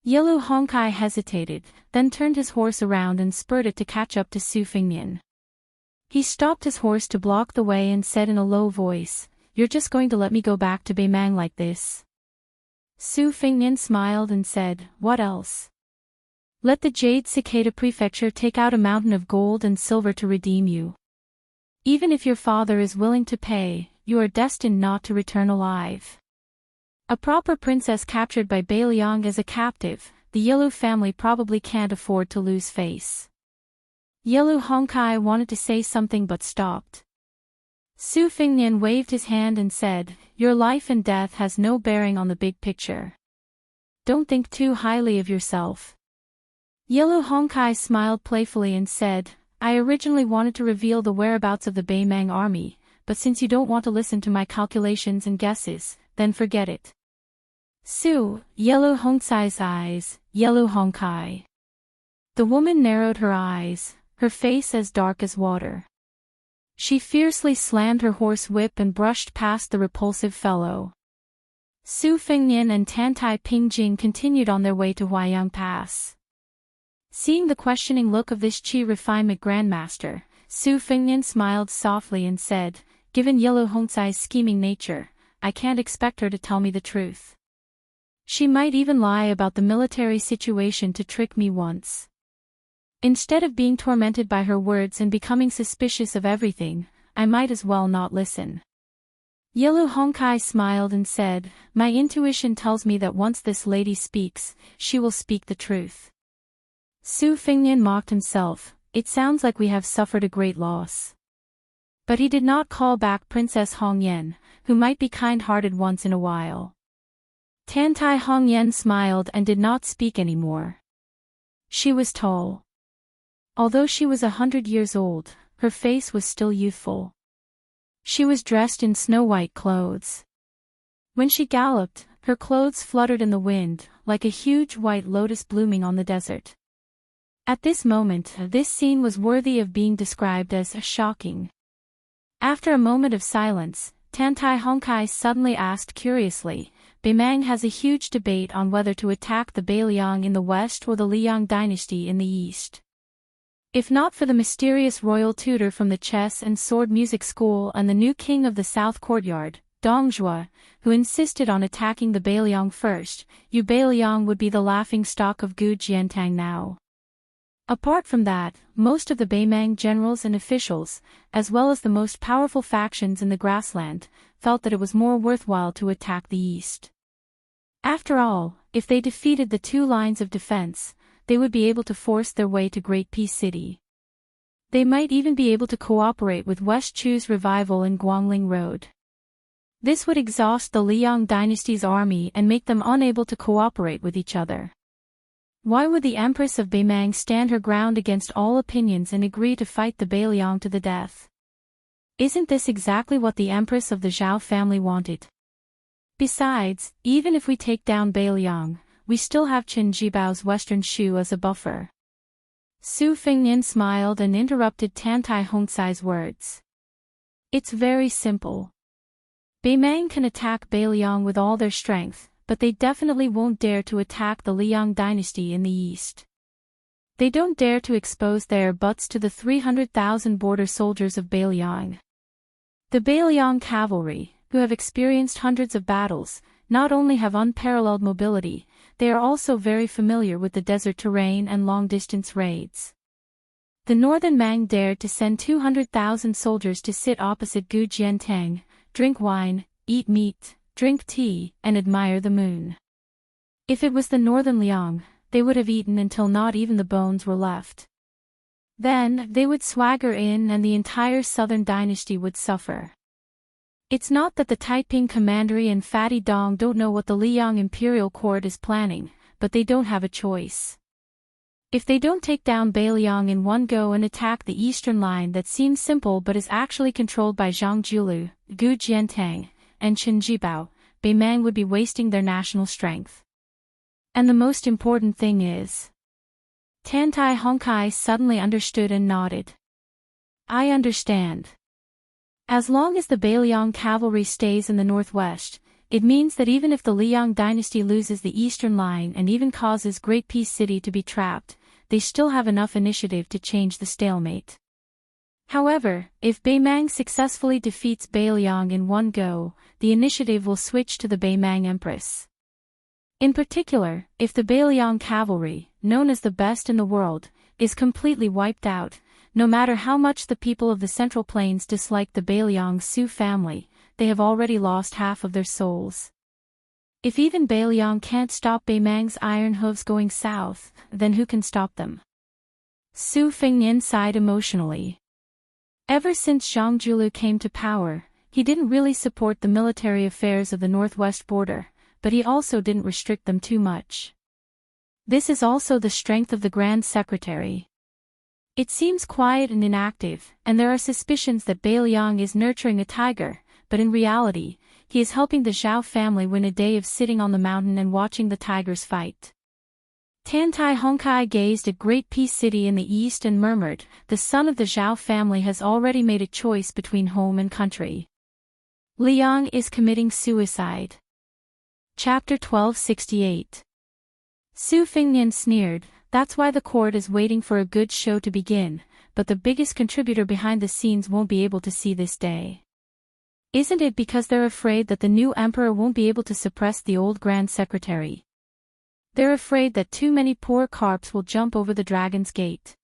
Yellow Hongkai hesitated, then turned his horse around and spurred it to catch up to Su Fengnian. He stopped his horse to block the way and said in a low voice, "You're just going to let me go back to Beimang like this?" Su Fengnian smiled and said, "What else? Let the Jade Cicada Prefecture take out a mountain of gold and silver to redeem you. Even if your father is willing to pay, you are destined not to return alive." A proper princess captured by Bailiang as a captive, the Yellow family probably can't afford to lose face. Yellow Hongkai wanted to say something but stopped. Su Fengnian waved his hand and said, "Your life and death has no bearing on the big picture. Don't think too highly of yourself." Yellow Hongkai smiled playfully and said, "I originally wanted to reveal the whereabouts of the Beimang army, but since you don't want to listen to my calculations and guesses, then forget it." Su, Yellow Hongkai's eyes, Yellow Hongkai. The woman narrowed her eyes, her face as dark as water. She fiercely slammed her horse whip and brushed past the repulsive fellow. Su Fengnian and Tantai Pingjing continued on their way to Huayang Pass. Seeing the questioning look of this Qi refinement grandmaster, Su Fengnian smiled softly and said, "Given Yellow Hongkai's scheming nature, I can't expect her to tell me the truth. She might even lie about the military situation to trick me once. Instead of being tormented by her words and becoming suspicious of everything, I might as well not listen." Yellow Hongkai smiled and said, "My intuition tells me that once this lady speaks, she will speak the truth." Su Fengnian mocked himself, "It sounds like we have suffered a great loss." But he did not call back Princess Hongyan, who might be kind-hearted once in a while. Tantai Hongyan smiled and did not speak anymore. She was tall. Although she was 100 years old, her face was still youthful. She was dressed in snow-white clothes. When she galloped, her clothes fluttered in the wind, like a huge white lotus blooming on the desert. At this moment, this scene was worthy of being described as shocking. After a moment of silence, Tantai Hongkai suddenly asked curiously, Beimang has a huge debate on whether to attack the Beiliang in the west or the Liang dynasty in the east. If not for the mysterious royal tutor from the chess and sword music school and the new king of the south courtyard, Dongzhua, who insisted on attacking the Beiliang first, Yu Beiliang would be the laughingstock of Gu Jiantang now. Apart from that, most of the Beimang generals and officials, as well as the most powerful factions in the grassland, felt that it was more worthwhile to attack the east. After all, if they defeated the two lines of defense, they would be able to force their way to Great Peace City. They might even be able to cooperate with West Chu's revival in Guangling Road. This would exhaust the Liang dynasty's army and make them unable to cooperate with each other. Why would the Empress of Beimang stand her ground against all opinions and agree to fight the Beiliang to the death? Isn't this exactly what the Empress of the Zhao family wanted? Besides, even if we take down Beiliang, we still have Qin Jibao's western Shu as a buffer. Su Fengnian smiled and interrupted Tantai Hongcai's words. It's very simple. Beimang can attack Beiliang with all their strength, but they definitely won't dare to attack the Liang dynasty in the east. They don't dare to expose their butts to the 300,000 border soldiers of Beiliang. The Beiliang cavalry, who have experienced hundreds of battles, not only have unparalleled mobility, they are also very familiar with the desert terrain and long-distance raids. The northern Mang dared to send 200,000 soldiers to sit opposite Gu Jiantang, drink wine, eat meat, drink tea, and admire the moon. If it was the northern Liang, they would have eaten until not even the bones were left. Then, they would swagger in and the entire southern dynasty would suffer. It's not that the Taiping Commandery and Fatty Dong don't know what the Liang imperial court is planning, but they don't have a choice. If they don't take down Beiliang in one go and attack the eastern line that seems simple but is actually controlled by Zhang Julu, Gu Jiantang, and Qin Jibao, Beimang would be wasting their national strength. And the most important thing is... Tantai Hongkai suddenly understood and nodded. I understand. As long as the Beiliang cavalry stays in the northwest, it means that even if the Liang dynasty loses the eastern line and even causes Great Peace City to be trapped, they still have enough initiative to change the stalemate. However, if Beimang successfully defeats Beiliang in one go, the initiative will switch to the Beimang Empress. In particular, if the Beiliang cavalry, known as the best in the world, is completely wiped out, no matter how much the people of the Central Plains dislike the Beiliang Su family, they have already lost half of their souls. If even Beiliang can't stop Beimang's iron hooves going south, then who can stop them? Su Fengnian sighed emotionally. Ever since Zhang Julu came to power, he didn't really support the military affairs of the northwest border, but he also didn't restrict them too much. This is also the strength of the Grand Secretary. It seems quiet and inactive, and there are suspicions that Beiliang is nurturing a tiger, but in reality, he is helping the Zhao family win a day of sitting on the mountain and watching the tigers fight. Tantai Hongkai gazed at Great Peace City in the east and murmured, the son of the Zhao family has already made a choice between home and country. Liang is committing suicide. Chapter 1268. Su Fengnian sneered, that's why the court is waiting for a good show to begin, but the biggest contributor behind the scenes won't be able to see this day. Isn't it because they're afraid that the new emperor won't be able to suppress the old Grand Secretary? They're afraid that too many poor carps will jump over the dragon's gate.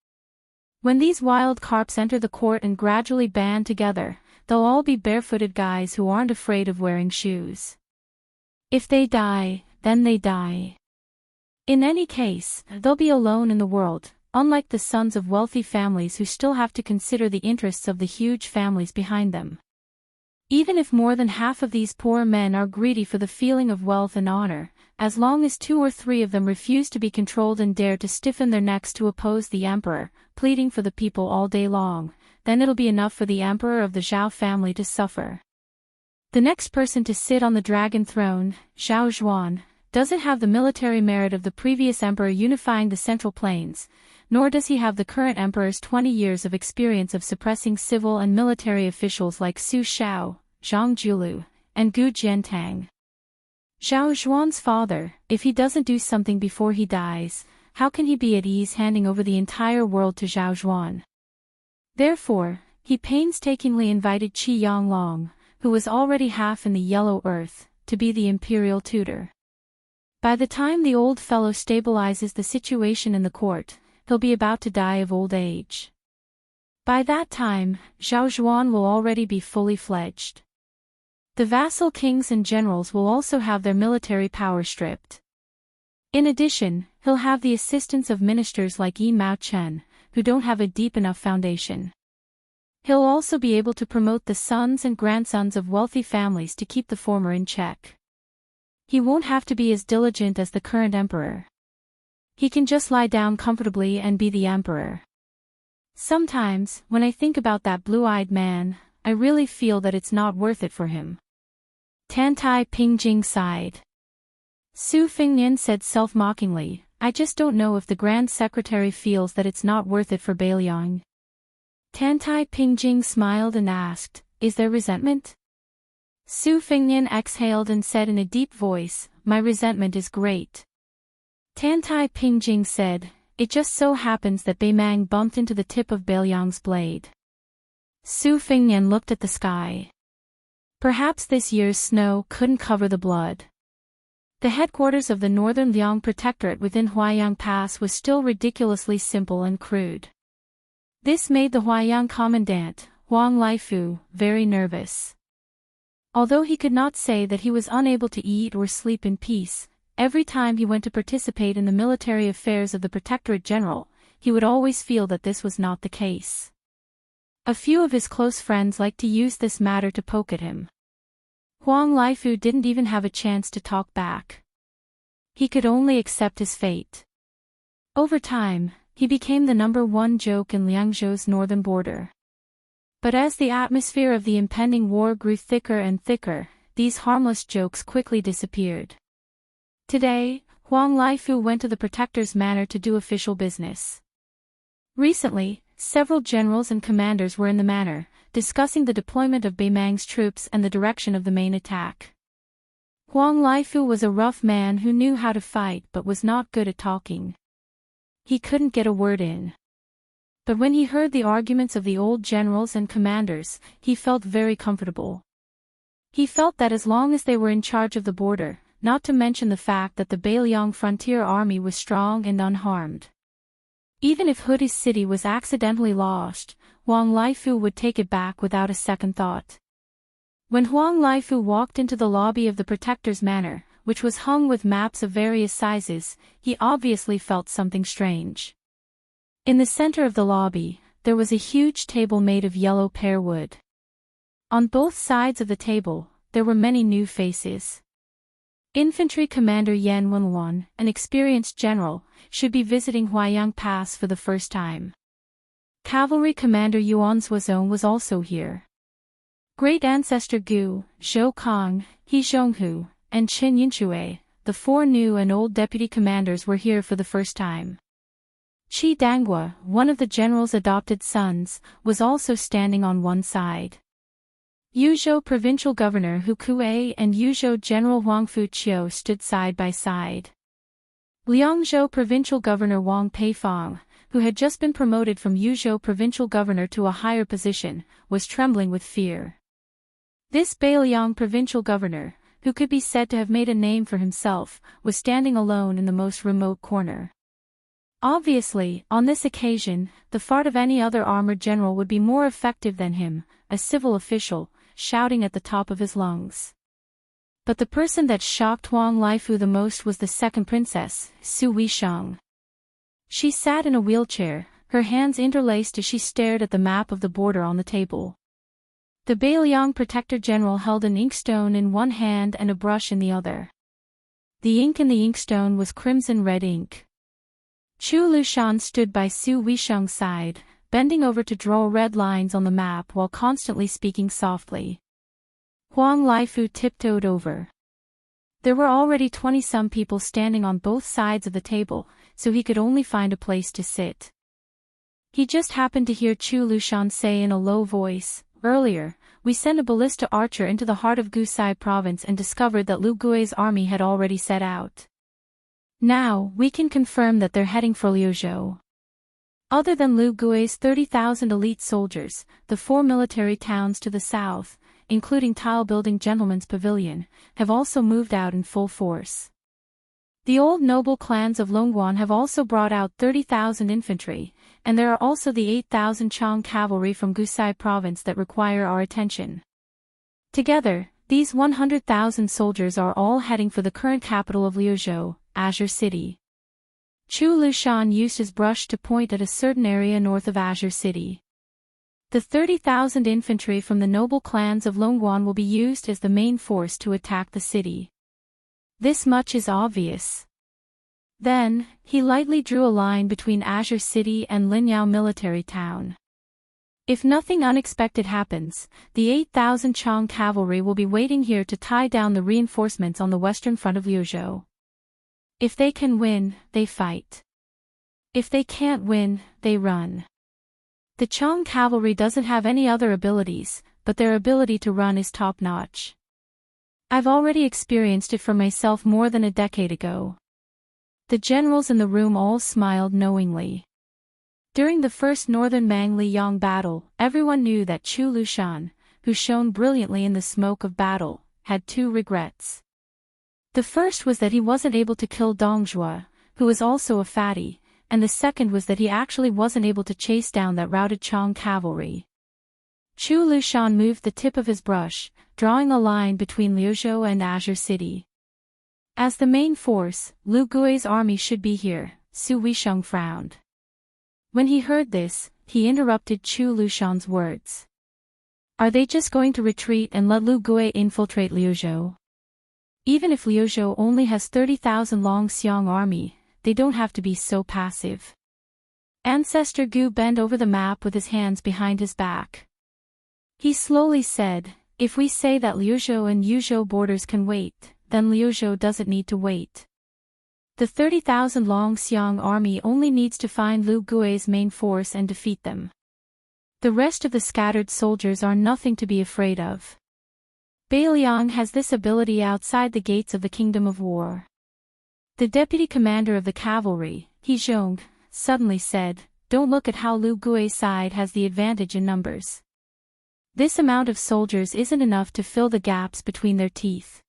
When these wild carps enter the court and gradually band together, they'll all be barefooted guys who aren't afraid of wearing shoes. If they die, then they die. In any case, they'll be alone in the world, unlike the sons of wealthy families who still have to consider the interests of the huge families behind them. Even if more than half of these poor men are greedy for the feeling of wealth and honor, as long as 2 or 3 of them refuse to be controlled and dare to stiffen their necks to oppose the emperor, pleading for the people all day long, then it'll be enough for the emperor of the Zhao family to suffer. The next person to sit on the dragon throne, Zhao Zhuan, doesn't have the military merit of the previous emperor unifying the Central Plains, nor does he have the current emperor's 20 years of experience of suppressing civil and military officials like Su Shao, Zhang Julu, and Gu Jiantang. Zhao Zhuan's father, if he doesn't do something before he dies, how can he be at ease handing over the entire world to Zhao Zhuan? Therefore, he painstakingly invited Qi Yanglong, who was already half in the yellow earth, to be the imperial tutor. By the time the old fellow stabilizes the situation in the court, he'll be about to die of old age. By that time, Zhao Zhuan will already be fully fledged. The vassal kings and generals will also have their military power stripped. In addition, he'll have the assistance of ministers like Yi Mao Chen, who don't have a deep enough foundation. He'll also be able to promote the sons and grandsons of wealthy families to keep the former in check. He won't have to be as diligent as the current emperor. He can just lie down comfortably and be the emperor. Sometimes, when I think about that blue-eyed man, I really feel that it's not worth it for him. Tantai Pingjing sighed. Su Fingnian said self-mockingly, I just don't know if the Grand Secretary feels that it's not worth it for Beiliang. Tantai Pingjing smiled and asked, is there resentment? Su Fingnian exhaled and said in a deep voice, my resentment is great. Tantai Pingjing said, it just so happens that Beimang bumped into the tip of Beiliang's blade. Su Fingnian looked at the sky. Perhaps this year's snow couldn't cover the blood. The headquarters of the Northern Liang Protectorate within Huaiyang Pass was still ridiculously simple and crude. This made the Huaiyang commandant, Huang Laifu, very nervous. Although he could not say that he was unable to eat or sleep in peace, every time he went to participate in the military affairs of the Protectorate General, he would always feel that this was not the case. A few of his close friends liked to use this matter to poke at him. Huang Laifu didn't even have a chance to talk back. He could only accept his fate. Over time, he became the #1 joke in Liangzhou's northern border. But as the atmosphere of the impending war grew thicker and thicker, these harmless jokes quickly disappeared. Today, Huang Laifu went to the Protector's manor to do official business. Recently, several generals and commanders were in the manor, discussing the deployment of Beimang's troops and the direction of the main attack. Huang Laifu was a rough man who knew how to fight but was not good at talking. He couldn't get a word in. But when he heard the arguments of the old generals and commanders, he felt very comfortable. He felt that as long as they were in charge of the border, not to mention the fact that the Beiliang frontier army was strong and unharmed. Even if Hudi's city was accidentally lost, Huang Laifu would take it back without a second thought. When Huang Laifu walked into the lobby of the Protector's manor, which was hung with maps of various sizes, he obviously felt something strange. In the center of the lobby, there was a huge table made of yellow pear wood. On both sides of the table, there were many new faces. Infantry Commander Yan Wenluan, an experienced general, should be visiting Huaiyang Pass for the first time. Cavalry Commander Yuan Zuozong was also here. Great Ancestor Gu, Zhou Kong, He Zhonghu, and Qin Yinchue, the 4 new and old deputy commanders were here for the first time. Qi Danghua, one of the general's adopted sons, was also standing on one side. Yuzhou Provincial Governor Hu Kuei and Yuzhou General Wang Fuqiu stood side by side. Liangzhou Provincial Governor Wang Peifang, who had just been promoted from Yuzhou Provincial Governor to a higher position, was trembling with fear. This Beiliang Provincial Governor, who could be said to have made a name for himself, was standing alone in the most remote corner. Obviously, on this occasion, the fart of any other armored general would be more effective than him, a civil official, shouting at the top of his lungs. But the person that shocked Huang Laifu the most was the second princess, Su Weisheng. She sat in a wheelchair, her hands interlaced as she stared at the map of the border on the table. The Beiliang Protector General held an inkstone in one hand and a brush in the other. The ink in the inkstone was crimson-red ink. Chu Lushan stood by Su Weisheng's side, bending over to draw red lines on the map while constantly speaking softly. Huang Laifu tiptoed over. There were already 20-some people standing on both sides of the table, so he could only find a place to sit. He just happened to hear Chu Lushan say in a low voice, "Earlier, we sent a ballista archer into the heart of Gusai province and discovered that Lu Gui's army had already set out. Now, we can confirm that they're heading for Liuzhou. Other than Lu Gui's 30,000 elite soldiers, the 4 military towns to the south, including tile-building Gentleman's Pavilion, have also moved out in full force. The old noble clans of Longguan have also brought out 30,000 infantry, and there are also the 8,000 Chang cavalry from Gusai province that require our attention. Together, these 100,000 soldiers are all heading for the current capital of Liuzhou, Azure City." Chu Lushan used his brush to point at a certain area north of Azure City. The 30,000 infantry from the noble clans of Longguan will be used as the main force to attack the city. This much is obvious. Then, he lightly drew a line between Azure City and Linyao military town. If nothing unexpected happens, the 8,000 Chang cavalry will be waiting here to tie down the reinforcements on the western front of Liuzhou. If they can win, they fight. If they can't win, they run. The Chang cavalry doesn't have any other abilities, but their ability to run is top-notch. I've already experienced it for myself more than a decade ago. The generals in the room all smiled knowingly. During the first Northern Mangli-Yang battle, everyone knew that Chu Lushan, who shone brilliantly in the smoke of battle, had 2 regrets. The first was that he wasn't able to kill Dong Zhuo, who was also a fatty, and the second was that he actually wasn't able to chase down that routed Chang cavalry. Chu Lushan moved the tip of his brush, drawing a line between Liuzhou and Azure City. As the main force, Lu Gui's army should be here, Su Weisheng frowned. When he heard this, he interrupted Chu Lushan's words. Are they just going to retreat and let Lu Gui infiltrate Liuzhou? Even if Liuzhou only has 30,000 Long Xiang army, they don't have to be so passive. Ancestor Gu bent over the map with his hands behind his back. He slowly said, if we say that Liuzhou and Yuzhou borders can wait, then Liuzhou doesn't need to wait. The 30,000 Long Xiang army only needs to find Lu Gui's main force and defeat them. The rest of the scattered soldiers are nothing to be afraid of. Beiliang has this ability outside the gates of the Kingdom of War. The deputy commander of the cavalry, He Zhong, suddenly said, don't look at how Lu Gui's side has the advantage in numbers. This amount of soldiers isn't enough to fill the gaps between their teeth.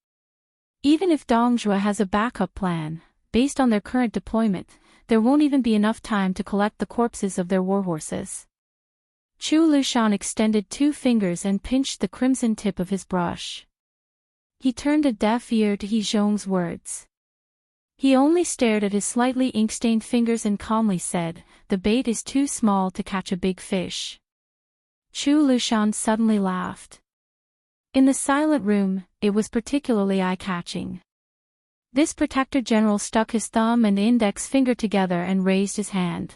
Even if Dong Zhuo has a backup plan, based on their current deployment, there won't even be enough time to collect the corpses of their warhorses. Chu Lushan extended 2 fingers and pinched the crimson tip of his brush. He turned a deaf ear to He Zhong's words. He only stared at his slightly ink-stained fingers and calmly said, the bait is too small to catch a big fish. Chu Lushan suddenly laughed. In the silent room, it was particularly eye-catching. This protector general stuck his thumb and index finger together and raised his hand.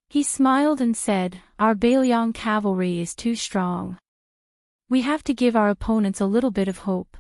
He smiled and said, our Beiliang cavalry is too strong. We have to give our opponents a little bit of hope.